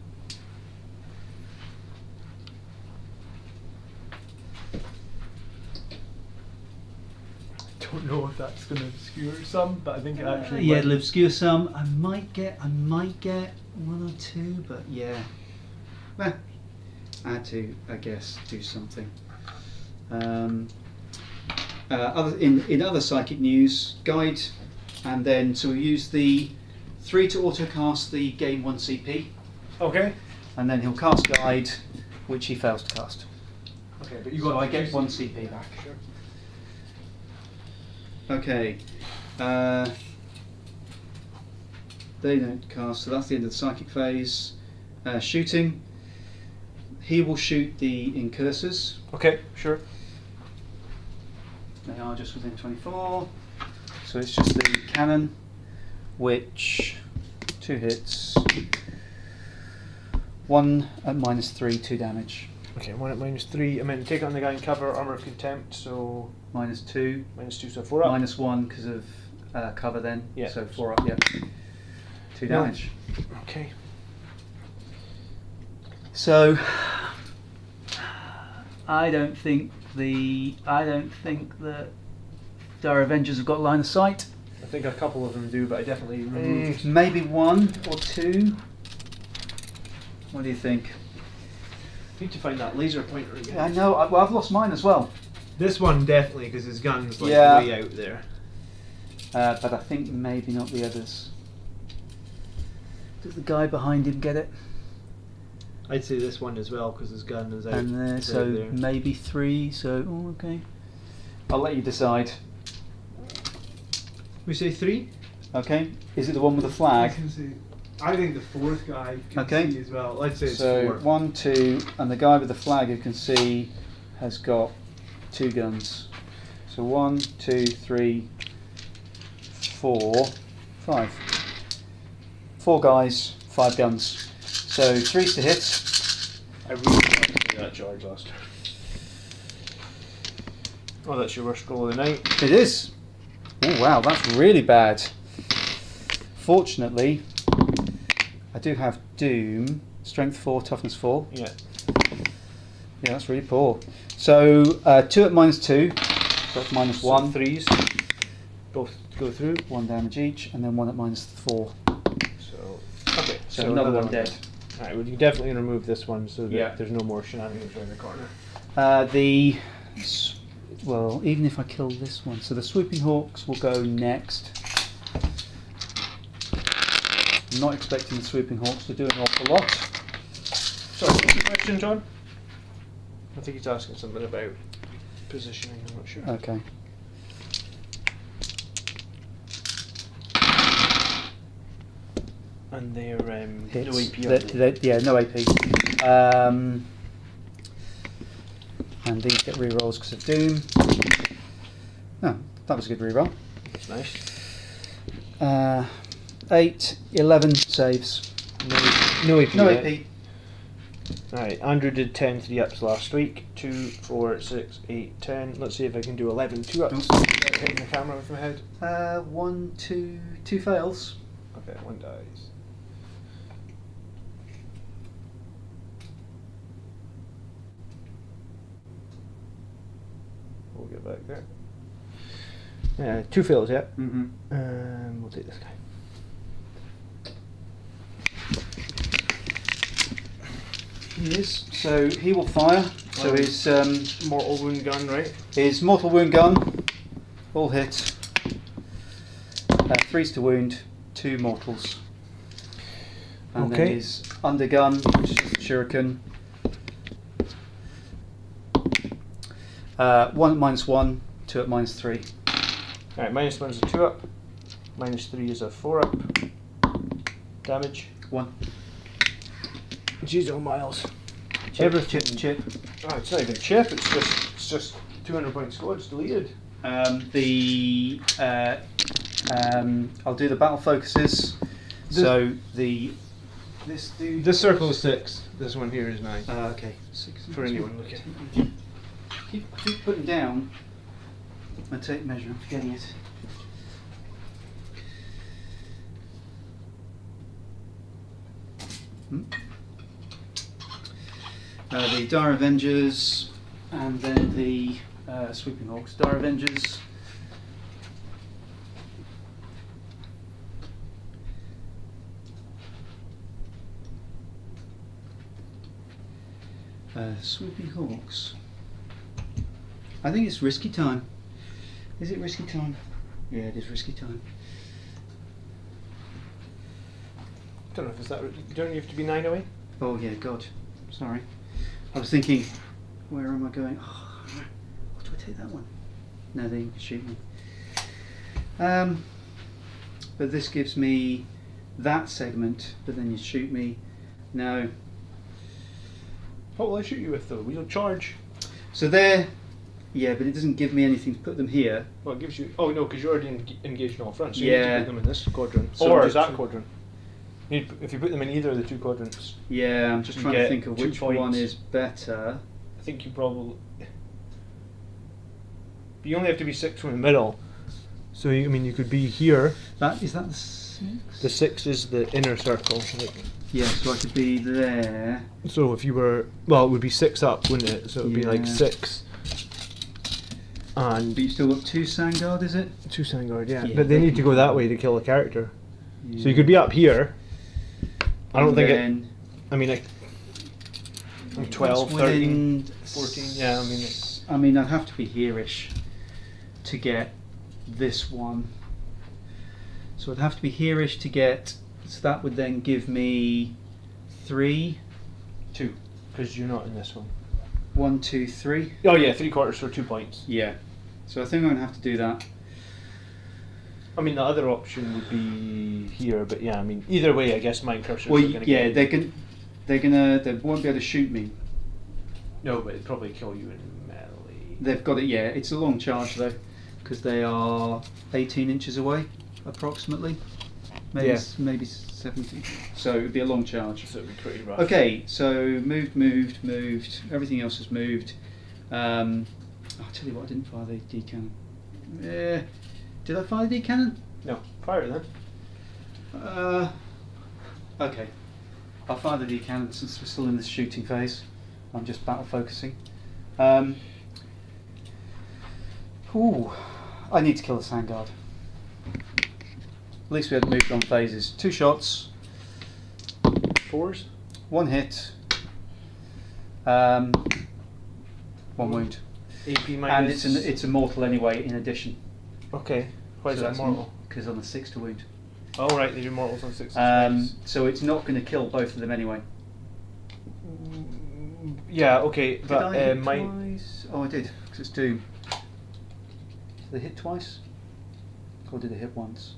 Don't know if that's going to obscure some, but I think it actually. Yeah, it'll obscure some. I might get 1 or 2, but yeah. Well, I had to, I guess, do something. In other psychic news, guide, and then so we'll use the 3 to autocast the gain 1 CP, Okay. and then he'll cast guide, which he fails to cast. Okay, but you So got. I get 1 CP back. Sure. Okay. They don't cast, so that's the end of the psychic phase. Shooting. He will shoot the incursors. Okay, sure. They are just within 24. So it's just the cannon, which 2 hits. 1 at -3, 2 damage. Okay, 1 at -3. I mean, take it on the guy in cover, armor of contempt, so -2. -2, so 4 up. -1 because of cover then. Yeah. So 4 up, yeah. 2 No. damage. Okay. So I don't think that our Avengers have got line of sight. I think a couple of them do, but I definitely removed. Maybe 1 or 2. What do you think? Need to find that laser pointer again. I know. Well, I've lost mine as well. This one definitely, because his gun's like Yeah. way out there. But I think maybe not the others. Does the guy behind him get it? I'd say this one as well, because his gun is out. And is so out there. maybe 3. So okay. I'll let you decide. We say 3. Okay. Is it the one with the flag? I think the 4th guy can Okay. see as well. I'd say it's So 4. 1, 2, and the guy with the flag who can see has got 2 guns. So 1, 2, 3, 4, 5. 4 guys, 5 guns. So 3's to hit. I really wanted to do that charge last turn. Oh, that's your worst roll of the night. It is. Oh wow, that's really bad. Fortunately, I do have Doom, Strength 4, Toughness 4. Yeah. Yeah, that's really poor. So 2 at -2, so that's -1. So 3s. Both go through. 1 damage each, and then 1 at -4. So okay. So another one dead. Alright, well you definitely remove this one so that Yeah. there's no more shenanigans around the corner. Well, even if I kill this one, so the Swooping Hawks will go next. I'm not expecting the Swooping Hawks to do an awful lot. Sorry, what's the question, John? I think he's asking something about positioning, I'm not sure. Okay. And they're Hits. no AP. are they? Yeah, no AP. And these get rerolls because of Doom. Oh, that was a good reroll. That's nice. 8, 11 saves. No AP. No yet. AP. Alright, Andrew did 10 3-ups last week. 2, 4, 6, 8, 10. Let's see if I can do 11 2-ups without hitting the camera with my head. 1, 2, 2 fails. Okay, 1 dies. We'll get back there. 2 fails, yeah. Mm-hmm. We'll take this guy. He is. So he will fire. So his Mortal wound gun, right? his mortal wound gun, all hit. 3's to wound, 2 mortals. And then Okay. his undergun, which is just a shuriken. 1 at -1, 2 at -3. Alright, -1's a 2-up. -3 is a 4-up. Damage. 1. Jeez, oh Miles. Chip, Everything. chip. Oh, it's not even chip. It's just 200 points scored. It's deleted. I'll do the battle focuses. This dude. This circle is 6. This one here is 9. Okay. 6 For anyone looking. Keep putting down my tape measure. I'm forgetting it. The Dire Avengers, and then the Sweeping Hawks. Dire Avengers. Sweeping Hawks. I think it's risky time. Is it risky time? Yeah, it is risky time. Don't know if it's that. Don't you have to be 9 away? Oh yeah, God. Sorry. I was thinking, where am I going? Oh, what do I take that one? No, they can shoot me. But this gives me that segment, but then you shoot me. No. What will I shoot you with though? We'll charge. So there, yeah, but it doesn't give me anything to put them here. Well, it gives you. Oh no, because you're already engaged in all fronts. So you Yeah. need to put them in this quadrant So or just- that quadrant. If you put them in either of the 2 quadrants, Yeah, I'm just You trying to get think of 2 which one points. is better. I think you probably. You only have to be 6 from the middle. So I mean, you could be here. Is that the 6? The 6 is the inner circle. Like, Yeah, so I could be there. so if you were, well, it would be 6 up, wouldn't it? So it would be like Yeah. 6. And But you still got 2 Sangard, is it? 2 Sangard, yeah. Yeah, But they they need to can- go that way to kill a character. Yeah. So you could be up here. I don't think it. then I mean, like 12, that's 13, within 14. Yeah, I mean, I mean, I'd have to be here-ish to get this one. So I'd have to be here-ish to get. So that would then give me 3. 2, because you're not in this one. 1, 2, 3. Oh yeah, 3/4 for 2 points. Yeah. So I think I'm gonna have to do that. I mean, the other option would be here, but yeah, I mean, either way, I guess mine cursors Well, are going to yeah, get. they won't be able to shoot me. No, but it'd probably kill you in melee. They've got it. Yeah, it's a long charge though, because they are 18 inches away, approximately. Maybe Yeah. maybe 17. So it'd be a long charge. So it'd be pretty rough. Okay, so moved. Everything else has moved. I'll tell you what, I didn't fire the D cannon. Did I fire the D cannon? No, fire then. Okay. I'll fire the D cannon since we're still in this shooting phase. I'm just battle focusing. Ooh, I need to kill the Sangard. At least we hadn't moved on phases. 2 shots, 4s. 1 hit, 1 wound. AP And minus. it's a mortal anyway, in addition. Okay. Why is that mortal? Because on the 6 to wound. Oh right, they do mortals on 6. So it's not going to kill both of them anyway. Yeah. Okay, Did but I hit mine. twice? Oh, I did, because it's 2. Did they hit twice? Or did they hit once?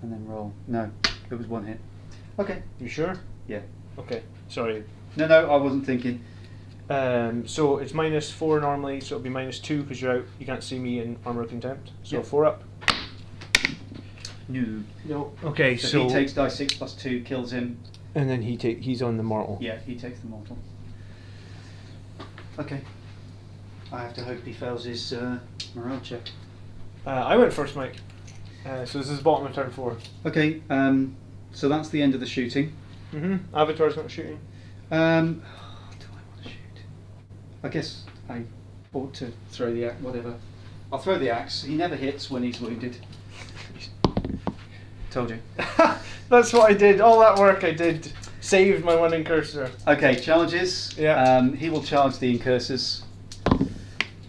And then roll? No, it was 1 hit. Okay. You sure? Yeah. Okay. Sorry. No, I wasn't thinking. So it's -4 normally, so it'll be -2 because you're out. You can't see me in armor contempt. So Yeah. 4 up. No. No. Okay. So he takes die 6 plus 2, kills him. And then he's on the mortal. Yeah, he takes the mortal. Okay. I have to hope he fails his morale check. I went first, Mike. So this is bottom of turn 4. Okay, so that's the end of the shooting. Avatar's not shooting. Do I want to shoot? I guess I ought to throw the axe, whatever. I'll throw the axe. He never hits when he's wounded. Told you. That's what I did. All that work I did saved my 1 incursor. Okay, charges. Yeah. He will charge the incursors.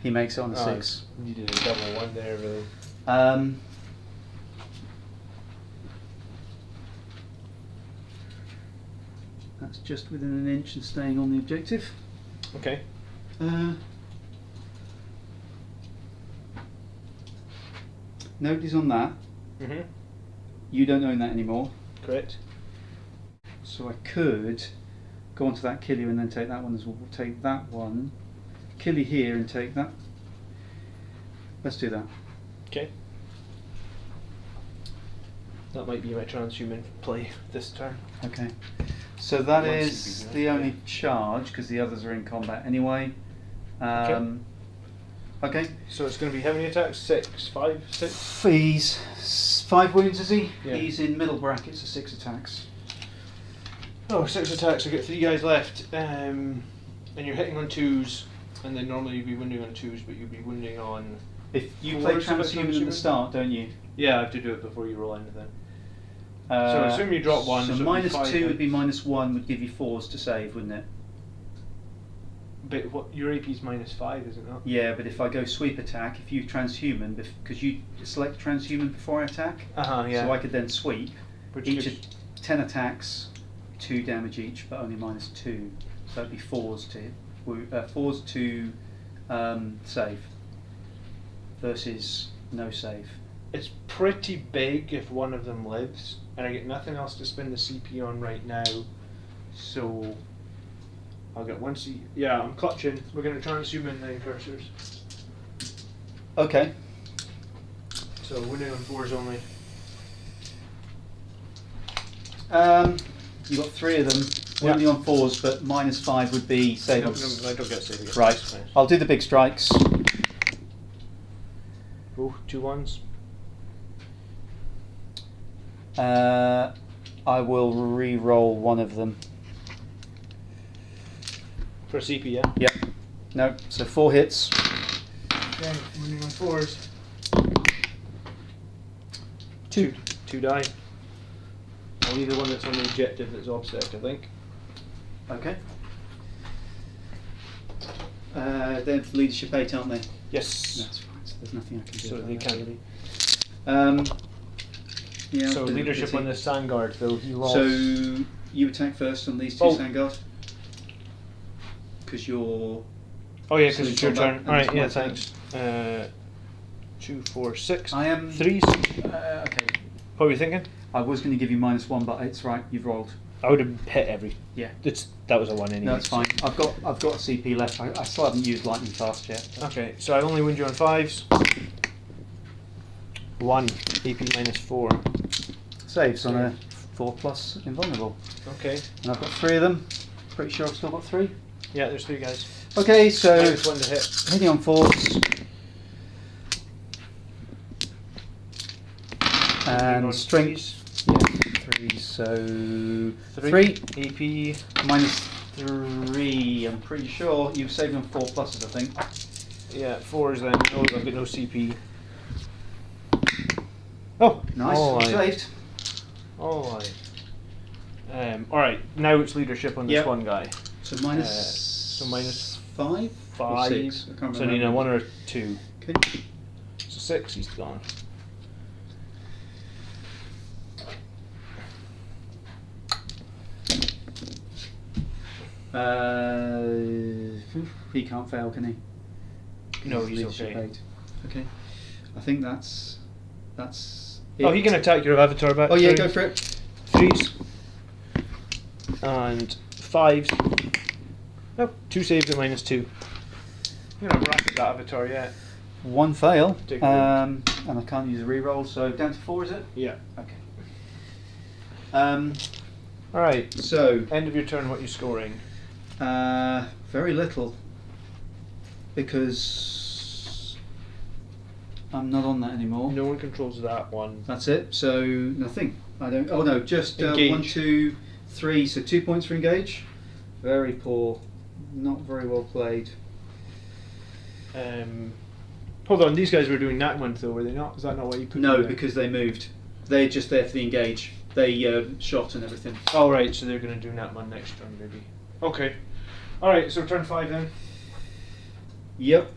He makes it on a 6. You did a double 1 there, really. That's just within an inch of staying on the objective. Okay. Nobody's on that. You don't own that anymore. Correct. So I could go onto that, kill you, and then take that one as well. Take that one, kill you here, and take that. Let's do that. Okay. That might be my transhuman play this turn. Okay. So that One is CP, the only charge, because the others are in combat anyway. Okay. So it's going to be how many attacks? 6, 5, 6? He's 5 wounds, is he? Yeah. He's in middle brackets, so 6 attacks. Oh, 6 attacks. I've got 3 guys left. And you're hitting on 2s, and then normally you'd be wounding on 2s, but you'd be wounding on... If you Four play is about transhuman at the transhuman? start, don't you? Yeah, I have to do it before you roll anything. So I assume you drop 1. So it'd be minus 5 2 then. would be -1, would give you 4s to save, wouldn't it? But what, your AP's -5, isn't it? Yeah, but if I go sweep attack, if you transhuman, because you select transhuman before I attack, Yeah. so I could then sweep. Which Each gives- 10 attacks, 2 damage each, but only -2. So that'd be 4s to save versus no save. It's pretty big if one of them lives, and I get nothing else to spend the CP on right now, so I'll get 1 C. Yeah, I'm clutching. We're going to transhuman 9 cursors. Okay. So winning on 4s only. You got 3 of them, Yeah. only on 4s, but -5 would be save. No, I don't get saving. Right. I'll do the big strikes. Oh, 2 1s. I will re-roll one of them. For CP, yeah? Yep. No, so 4 hits. Okay, winning on 4s. 2. 2 die. I'll leave the one that's on the objective that's obsessed, I think. Okay. They're leadership 8, aren't they? Yes. That's fine. So there's nothing I can do. So about they that, can't. really. Yeah. So I'll do leadership the on the Sandguard, though, he rolls. So you attack first on these 2 Oh. Sandguard. Because you're. Oh yeah, because So it's your it's all turn. back, Alright, and yeah, it's my turn. thanks. 2, 4, 6. I am. 3s. Okay. What were you thinking? I was going to give you -1, but it's right. You've rolled. I would have hit every. Yeah. That was a 1 anyway. No, it's fine. I've got a CP left. I still haven't used lightning fast yet. Okay, so I only wound you on 5s. 1 AP -4. Saves on a 4+ invulnerable. Okay. And I've got 3 of them. Pretty sure I've still got 3. Yeah, there's 3 guys. Okay, so -1 to hit. hitting on 4s. On And strength. Yeah, 3. So 3 AP. -3. I'm pretty sure you've saved on 4+, I think. Yeah, 4s then. No, I've got no CP. Oh, Nice. all You right. saved. All right. Alright, now it's leadership on this Yep. one guy. So so minus -5. 5. 6. I can't So remember. need a 1 or 2. Okay. So 6, he's gone. He can't fail, can he? No, he's Leadership okay. 8. Okay. I think that's it. Oh, he can attack your avatar back. Oh yeah, through. go for it. 3s. And 5s. Oh, 2 saves at -2. I'm going to bracket that avatar, yeah. 1 fail. Take a And I can't use a reroll, so down to 4, is it? Yeah. Okay. Alright, So end of your turn, what are you scoring? very little, because I'm not on that anymore. No one controls that one. That's it. So nothing. I don't. Oh no, just Engage. 1, 2, 3. So 2 points for engage. Very poor. Not very well played. Hold on, these guys were doing that one though, were they not? Is that not what you put No, there? because they moved. They're just there for the engage. They shot and everything. Oh right, so they're going to do that one next turn maybe. Okay. Alright, so turn 5 then. Yep.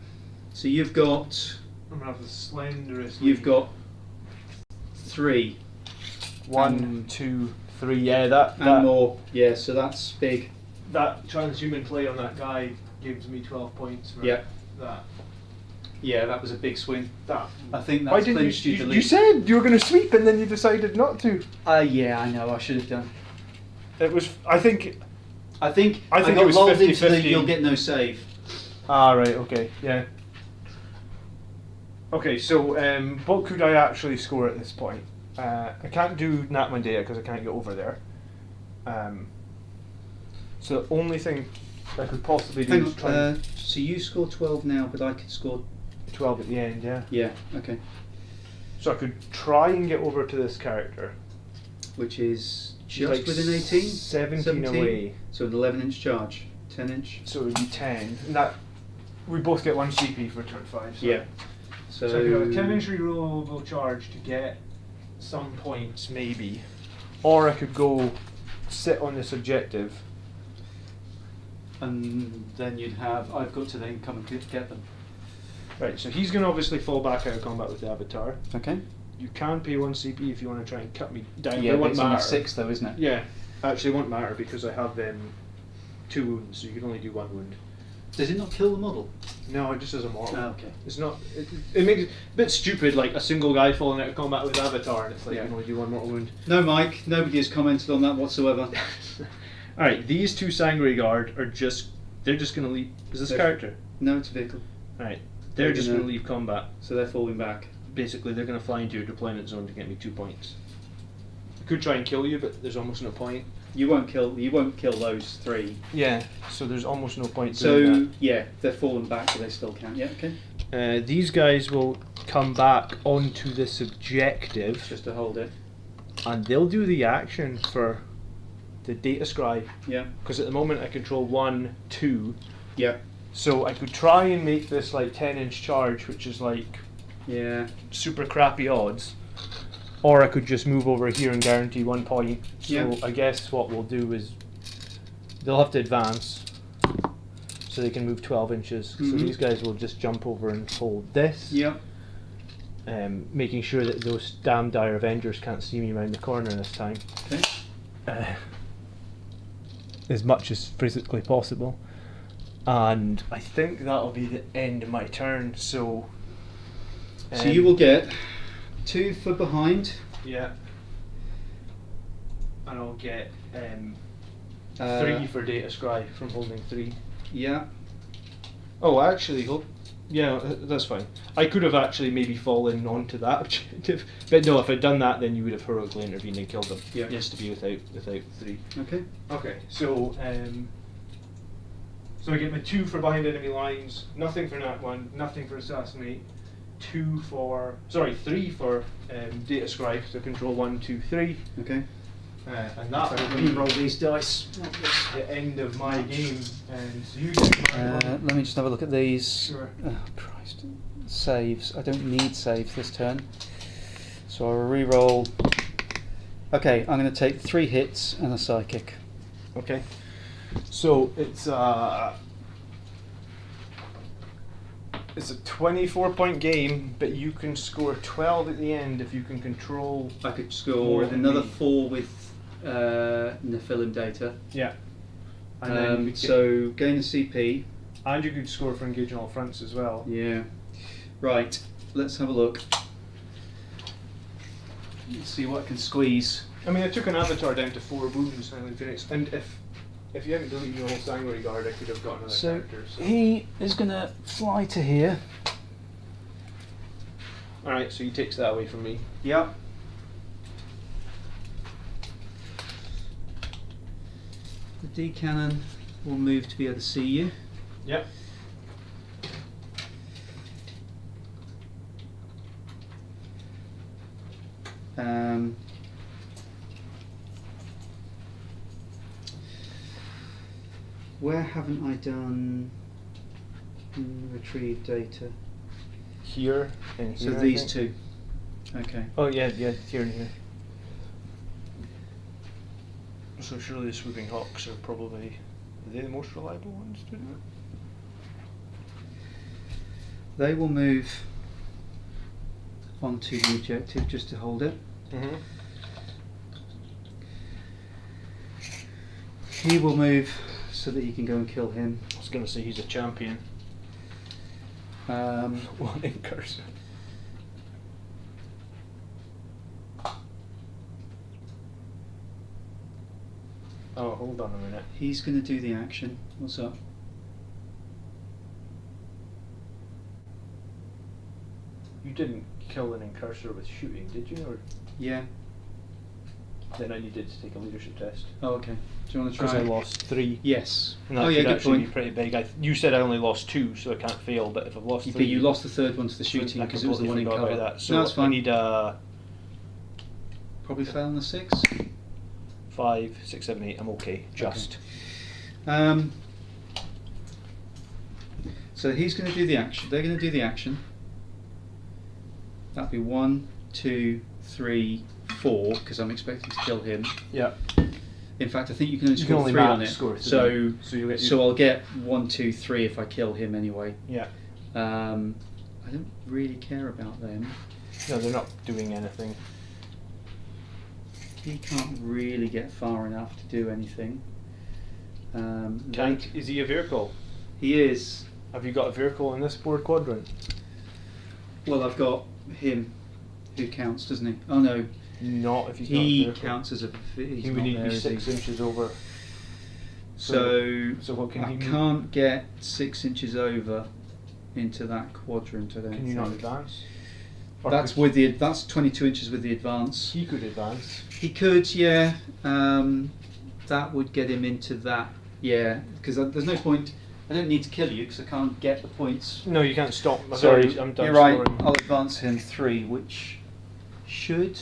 So you've got I'm going to have the slenderest. you've lead. got 3 1, 2, 3. Yeah, that and more. Yeah, so that's big. that transhuman play on that guy gives me 12 points for Yeah. that. Yeah, that was a big swing. That. I think Why that's didn't clinched you? you the You lead. said you were going to sweep, and then you decided not to. Yeah, I know. I should have done. It was. I think I think it got was lulled into the 50-50. you'll get no save. Ah, right. Okay. Yeah. Okay. So, what could I actually score at this point? I can't do Nat Mandea because I can't get over there. So the only thing I could possibly do Hang is try on. So you score 12 now, but I could score. 12 at the end. Yeah. Yeah. Okay. So I could try and get over to this character. Which is She's just like within 18. 17 away. So an 11-inch charge, 10-inch. So it would be 10. And that we both get 1 CP for turn 5. So. Yeah. So I could have a 10-inch rerollable charge to get some points, maybe. Or I could go sit on this objective. And then you'd have. I've got to then come and get them. Right, so he's going to obviously fall back out of combat with the Avatar. Okay. You can pay 1 CP if you want to try and cut me down. Yeah, It but won't it's only matter. 6 though, isn't it? Yeah, actually it won't matter because I have 2 wounds, so you can only do 1 wound. Does it not kill the model? No, it just as a mortal. Oh, okay. It's not. It makes it a bit stupid, like a single guy falling out of combat with Avatar, and it's like Yeah. you can only do 1 mortal wound. No, Mike. Nobody has commented on that whatsoever. All right, these 2 Sangre Guard are just. They're just going to leave. Is this They're- character? No, it's a vehicle. All right, they're just gonna- going to leave combat. So they're falling back. Basically, they're going to fly into your deployment zone to get me 2 points. I could try and kill you, but there's almost no point. You won't kill those 3. Yeah, so there's almost no point. So doing yeah, they're falling back, but they still count. Yeah. Okay. that. These guys will come back onto this objective, Just to hold it. and they'll do the action for the data scribe. Yeah. Because at the moment I control 1, 2. Yeah. So I could try and make this like 10-inch charge, which is like Yeah. super crappy odds. Or I could just move over here and guarantee 1 point. So Yeah. I guess what we'll do is they'll have to advance so they can move 12 inches. So Mhm. these guys will just jump over and hold this. Yeah. Making sure that those damn dire Avengers can't see me around the corner this time. Okay. As much as physically possible. And I think that'll be the end of my turn. So So you will get 2 for behind. Yeah. And I'll get 3 3 for data scribe from holding 3. Yeah. Oh, actually, yeah, that's fine. I could have actually maybe fallen onto that objective, but no. If I'd done that, then you would have heroically intervened and killed them. Yeah. Just to be without 3. Okay. Okay. So so I get my 2 for behind enemy lines, nothing for Nat 1, nothing for assassinate, 3 for data scribe, so control 1, 2, 3. Okay. And that will be roll these dice. the end of my game. And so you get my Let me just have a look at these. Sure. Oh Christ! Saves. I don't need saves this turn, so I'll re-roll. Okay, I'm going to take 3 hits and a psychic. Okay. So it's a 24-point game, but you can score 12 at the end if you can control. I could More score than another me. 4 with Nephilim data. Yeah. And then you could So gain a CP. and you could score for engaging all fronts as well. Yeah. Right. Let's have a look. Let's see what I can squeeze. I mean, I took an Avatar down to 4 wounds in Phoenix, and if you hadn't deleted your whole Sangre Guard, I could have got another So character. So. he is going to fly to here. All right, so he takes that away from me. Yep. The D cannon will move to be able to see you. Yep. Where haven't I done retrieve data? Here and So here. I these think. 2. Okay. Oh yeah, here and here. So surely the swooping hawks are probably the most reliable ones to do it. They will move onto the objective just to hold it. Mm-hmm. He will move so that you can go and kill him. I was going to say he's a champion. One in cursor. Oh, hold on a minute. He's going to do the action. What's up? You didn't kill an incursor with shooting, did you? Or Yeah. then I needed to take a leadership test. Oh, okay. Do you want to try? Because I lost 3. Yes. And that Oh, yeah, could good actually point. be pretty big. You said I only lost 2, so I can't fail. But if I've lost 3, But you lost the third one to the shooting I because it was the one completely in forgot cover. about that. So no, that's I fine. need a Probably fail on the 6. 5, 6, 7, 8. I'm okay. Just. So he's going to do the action. They're going to do the action. That'd be 1, 2, 3, 4, because I'm expecting to kill him. Yeah. In fact, I think you can only You can score only 3 on max it. score 3. So, you get so I'll get 1, 2, 3 if I kill him anyway. Yeah. I don't really care about them. No, they're not doing anything. He can't really get far enough to do anything. Is he a vehicle? He is. Have you got a vehicle in this board quadrant? Well, I've got him, who counts, doesn't he? Oh no, Not if he's he not a vehicle. counts as a. He's He would not need to there, be is 6 he? inches over. So what can I he move? can't get 6 inches over into that quadrant. I don't Can you think. not advance? Or That's could- with the. That's 22 inches with the advance. He could advance. He could, yeah. That would get him into that. Yeah, because there's no point. I don't need to kill you because I can't get the points. No, you can't stop. So I'm done you're right. scoring. I'll advance him 3, which should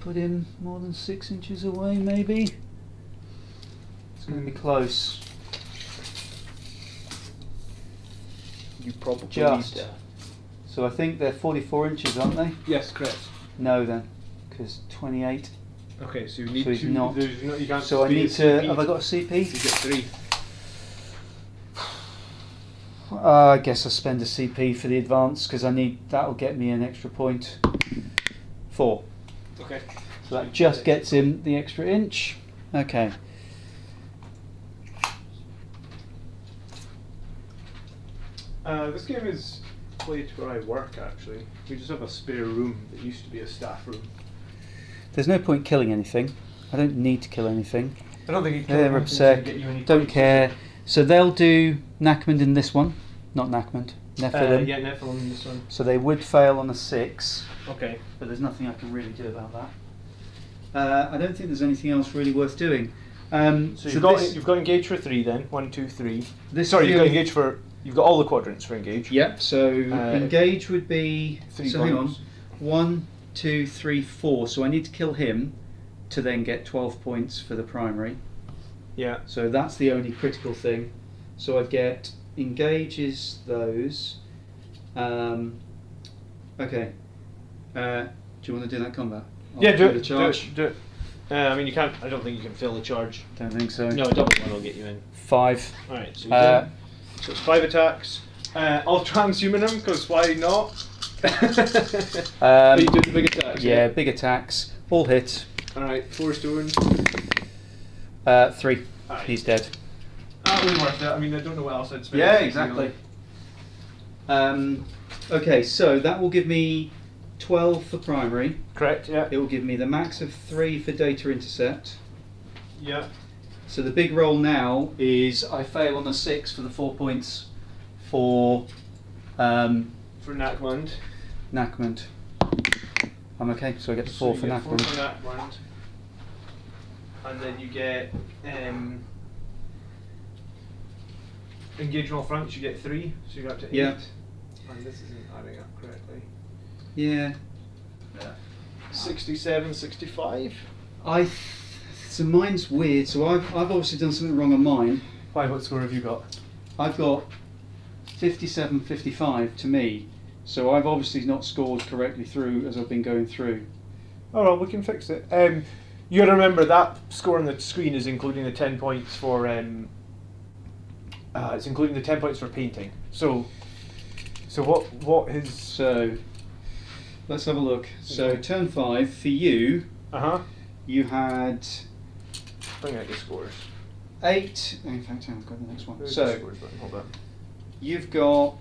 put him more than 6 inches away. Maybe it's going to be close. You probably Just. need to. So I think they're 44 inches, aren't they? Yes, correct. No, then, because 28. Okay, so you need So he's to. not. You can't So I speed need it, to. CP. Have I got a You CP? get 3. I guess I'll spend a CP for the advance because I need. That'll get me an extra point. 4. Okay. So that just gets him the extra inch. Okay. This game is played where I work. Actually, we just have a spare room that used to be a staff room. There's no point killing anything. I don't need to kill anything. I don't think you They're upset. Don't care. So they'll do Nakmund in this one, not Nakmund. Nephilim. Yeah, Nephilim in this one. So they would fail on a 6, Okay. but there's nothing I can really do about that. I don't think there's anything else really worth doing. So you've got engage for 3 then. 1, 2, 3. This Sorry, is you've the got only- engage for. You've got all the quadrants for engage. Yep. So Uh, engage would be. 3 So hang on. points. 1, 2, 3, 4. So I need to kill him to then get 12 points for the primary. Yeah. So that's the only critical thing. So I'd get engage is those. Okay. Do you want to do that combat? I'll Yeah, do the it. charge. Do it. I mean, you can't. I don't think you can fill the charge. Don't think so. No, a double one will get you in. 5. All right. So, so it's 5 attacks. I'll transhuman him because why not? Are you doing the big attacks? Yeah, big attacks. All hit. All right. 4 stone. 3. Alright. He's dead. That was worth it. I mean, I don't know what else I'd spend. Yeah, exactly. Okay, so that will give me 12 for primary. Correct. Yeah. It will give me the max of 3 for data intercept. Yeah. So the big roll now is I fail on a 6 for the 4 points for For Nakmund. Nakmund. I'm okay, so I get the 4 for you get 4 Nakmund. for Nakmund. And then you get engage on all fronts. You get 3, so you're up to 8. Yeah. And this isn't adding up correctly. Yeah. 67, 65. So mine's weird. So I've obviously done something wrong on mine. Why? What score have you got? I've got 57, 55 to me. So I've obviously not scored correctly through as I've been going through. Oh well, we can fix it. You got to remember that score on the screen is including the 10 points for. It's including the 10 points for painting. So what is? So let's have a look. So turn 5 for you. Uh huh. You had Bring out the scores. 8. In fact, I've got the next one. Where's So the scores button? Hold on. you've got.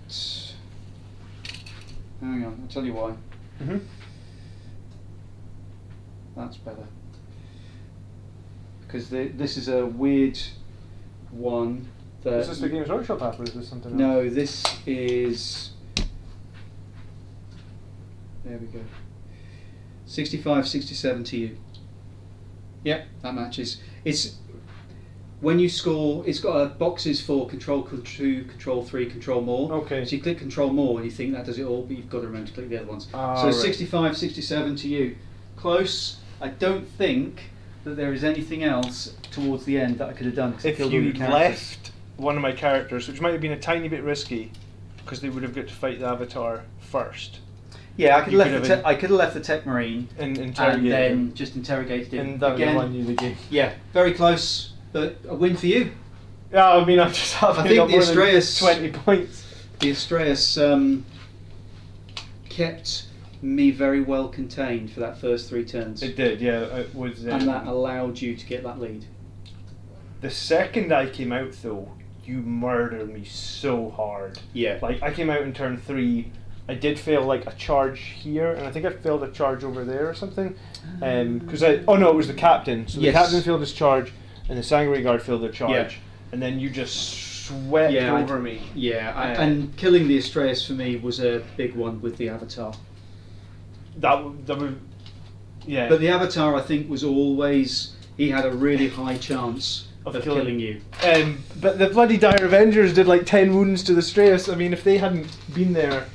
Hang on, I'll tell you why. Mm-hmm. That's better. Because this is a weird one. Is this the Games Workshop app or is this something else? No, this is. There we go. 65, 67 to you. Yep, that matches. It's when you score. It's got boxes for Control 2, Control 3, Control More. Okay. So you click Control More and you think that does it all, but you've got to remember to click the other ones. Ah, So right. 65, 67 to you. Close. I don't think that there is anything else towards the end that I could have done. 'Cause I If killed all you your characters. left one of my characters, which might have been a tiny bit risky, because they would have got to fight the Avatar first, Yeah, I could you have could left. have I could have left the Tech Marine and and interrogate then him. just interrogated him And that would have again. won you the game. Yeah, very close, but a win for you. Yeah, I mean, I'm just having I think got the more than Astraeus- 20 points. The Astraeus kept me very well contained for that first 3 turns, It did, yeah. It was. and that allowed you to get that lead. The second I came out, though, you murdered me so hard. Yeah. Like, I came out in turn 3. I did fail like a charge here, and I think I failed a charge over there or something. Because it was the captain. So Yes. the captain failed his charge, and the Sanguinary Guard failed their charge. Yeah. And then you just swept over me. Yeah, and killing the Astraeus for me was a big one with the Avatar. That would, yeah. But the Avatar, I think, was always he had a really high chance of killing you. But the bloody Dire Avengers did like 10 wounds to the Astraeus. I mean, if they hadn't been there,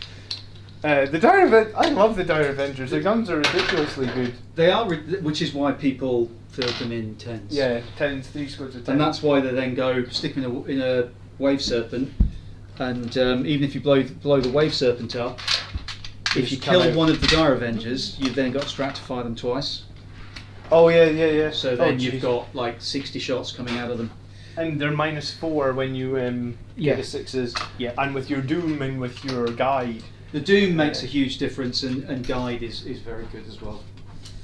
I love the Dire Avengers. Their guns are ridiculously good. They are, which is why people filled them in tens. Yeah, 10s, 3 squads of 10. And that's why they then go stick them in a wave serpent, and even if you blow the wave serpent up, if you just come kill out. one of the Dire Avengers, you've then got to stratify them twice. Oh yeah. So then you've jeez. got like 60 shots coming out of them. And they're -4 when you Yeah. get a 6s. Yeah. And with your Doom and with your Guide. The Doom makes a huge difference, and Guide is very good as well.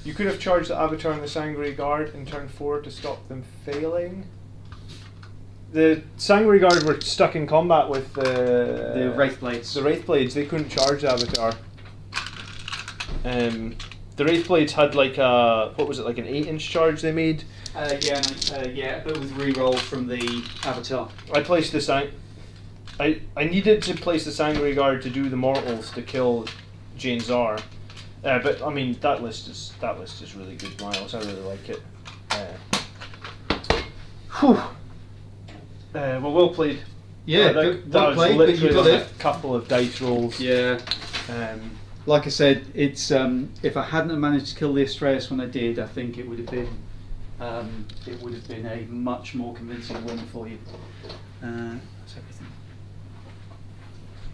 You could have charged the Avatar and the Sanguinary Guard in turn 4 to stop them failing. The Sanguinary Guard were stuck in combat with The Wraith Blades. The Wraith Blades, they couldn't charge the Avatar. The Wraith Blades had like an 8-inch charge they made. Yeah, but with reroll from the Avatar. I placed the I needed to place the Sanguinary Guard to do the mortals to kill Jane Czar. But I mean that list is really good, Miles. I really like it. Well played. Yeah, well played, but you got like it. a couple of dice rolls. Yeah. Like I said, it's if I hadn't have managed to kill the Astraeus when I did, I think it would have been a much more convincing win for you. That's everything.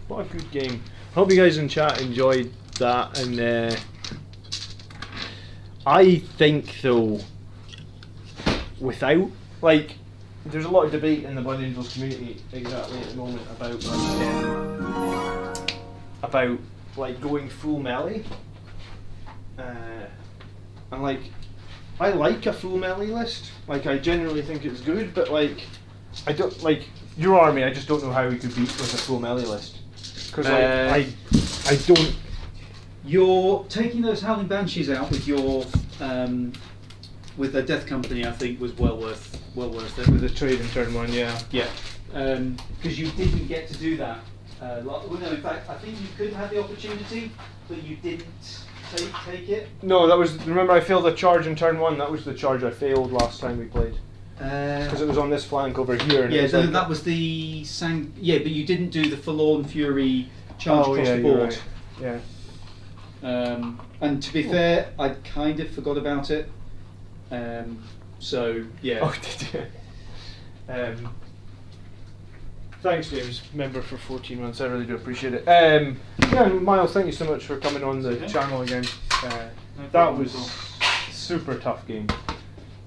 What a good game. I hope you guys in chat enjoyed that, and I think though, without like, there's a lot of debate in the Blood Angels community exactly at the moment about going full melee, and like I like a full melee list. Like I genuinely think it's good, but like I don't like your army. I just don't know how we could beat with a full melee list because I don't. You're taking those Howling Banshees out with your with the Death Company. I think was well worth it. With the trade in turn 1, yeah. Yeah, because you didn't get to do that. In fact, I think you could have the opportunity, but you didn't take it. No, that was. Remember, I failed a charge in turn 1. That was the charge I failed last time we played because it was on this flank over here. And Yeah, it was that was the Yeah, but you didn't do the Forlorn Fury charge across the you're board. right. Yeah. And to be fair, I kind of forgot about it. So yeah. Oh, did you? Thanks, James, member for 14 months. I really do appreciate it. Yeah, Miles, thank you so much for coming on the channel again. That was a super tough game.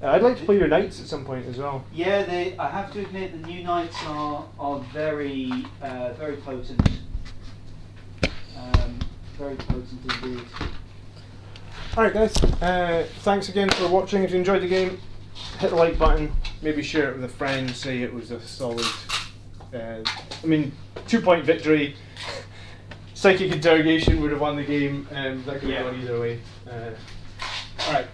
I'd like to play your knights at some point as well. Yeah, I have to admit the new knights are very very potent. Very potent indeed. Alright guys, thanks again for watching. If you enjoyed the game, hit the like button, maybe share it with a friend. Say it was a solid. 2-point victory. Psychic interrogation would have won the game. That could have gone either way. All right.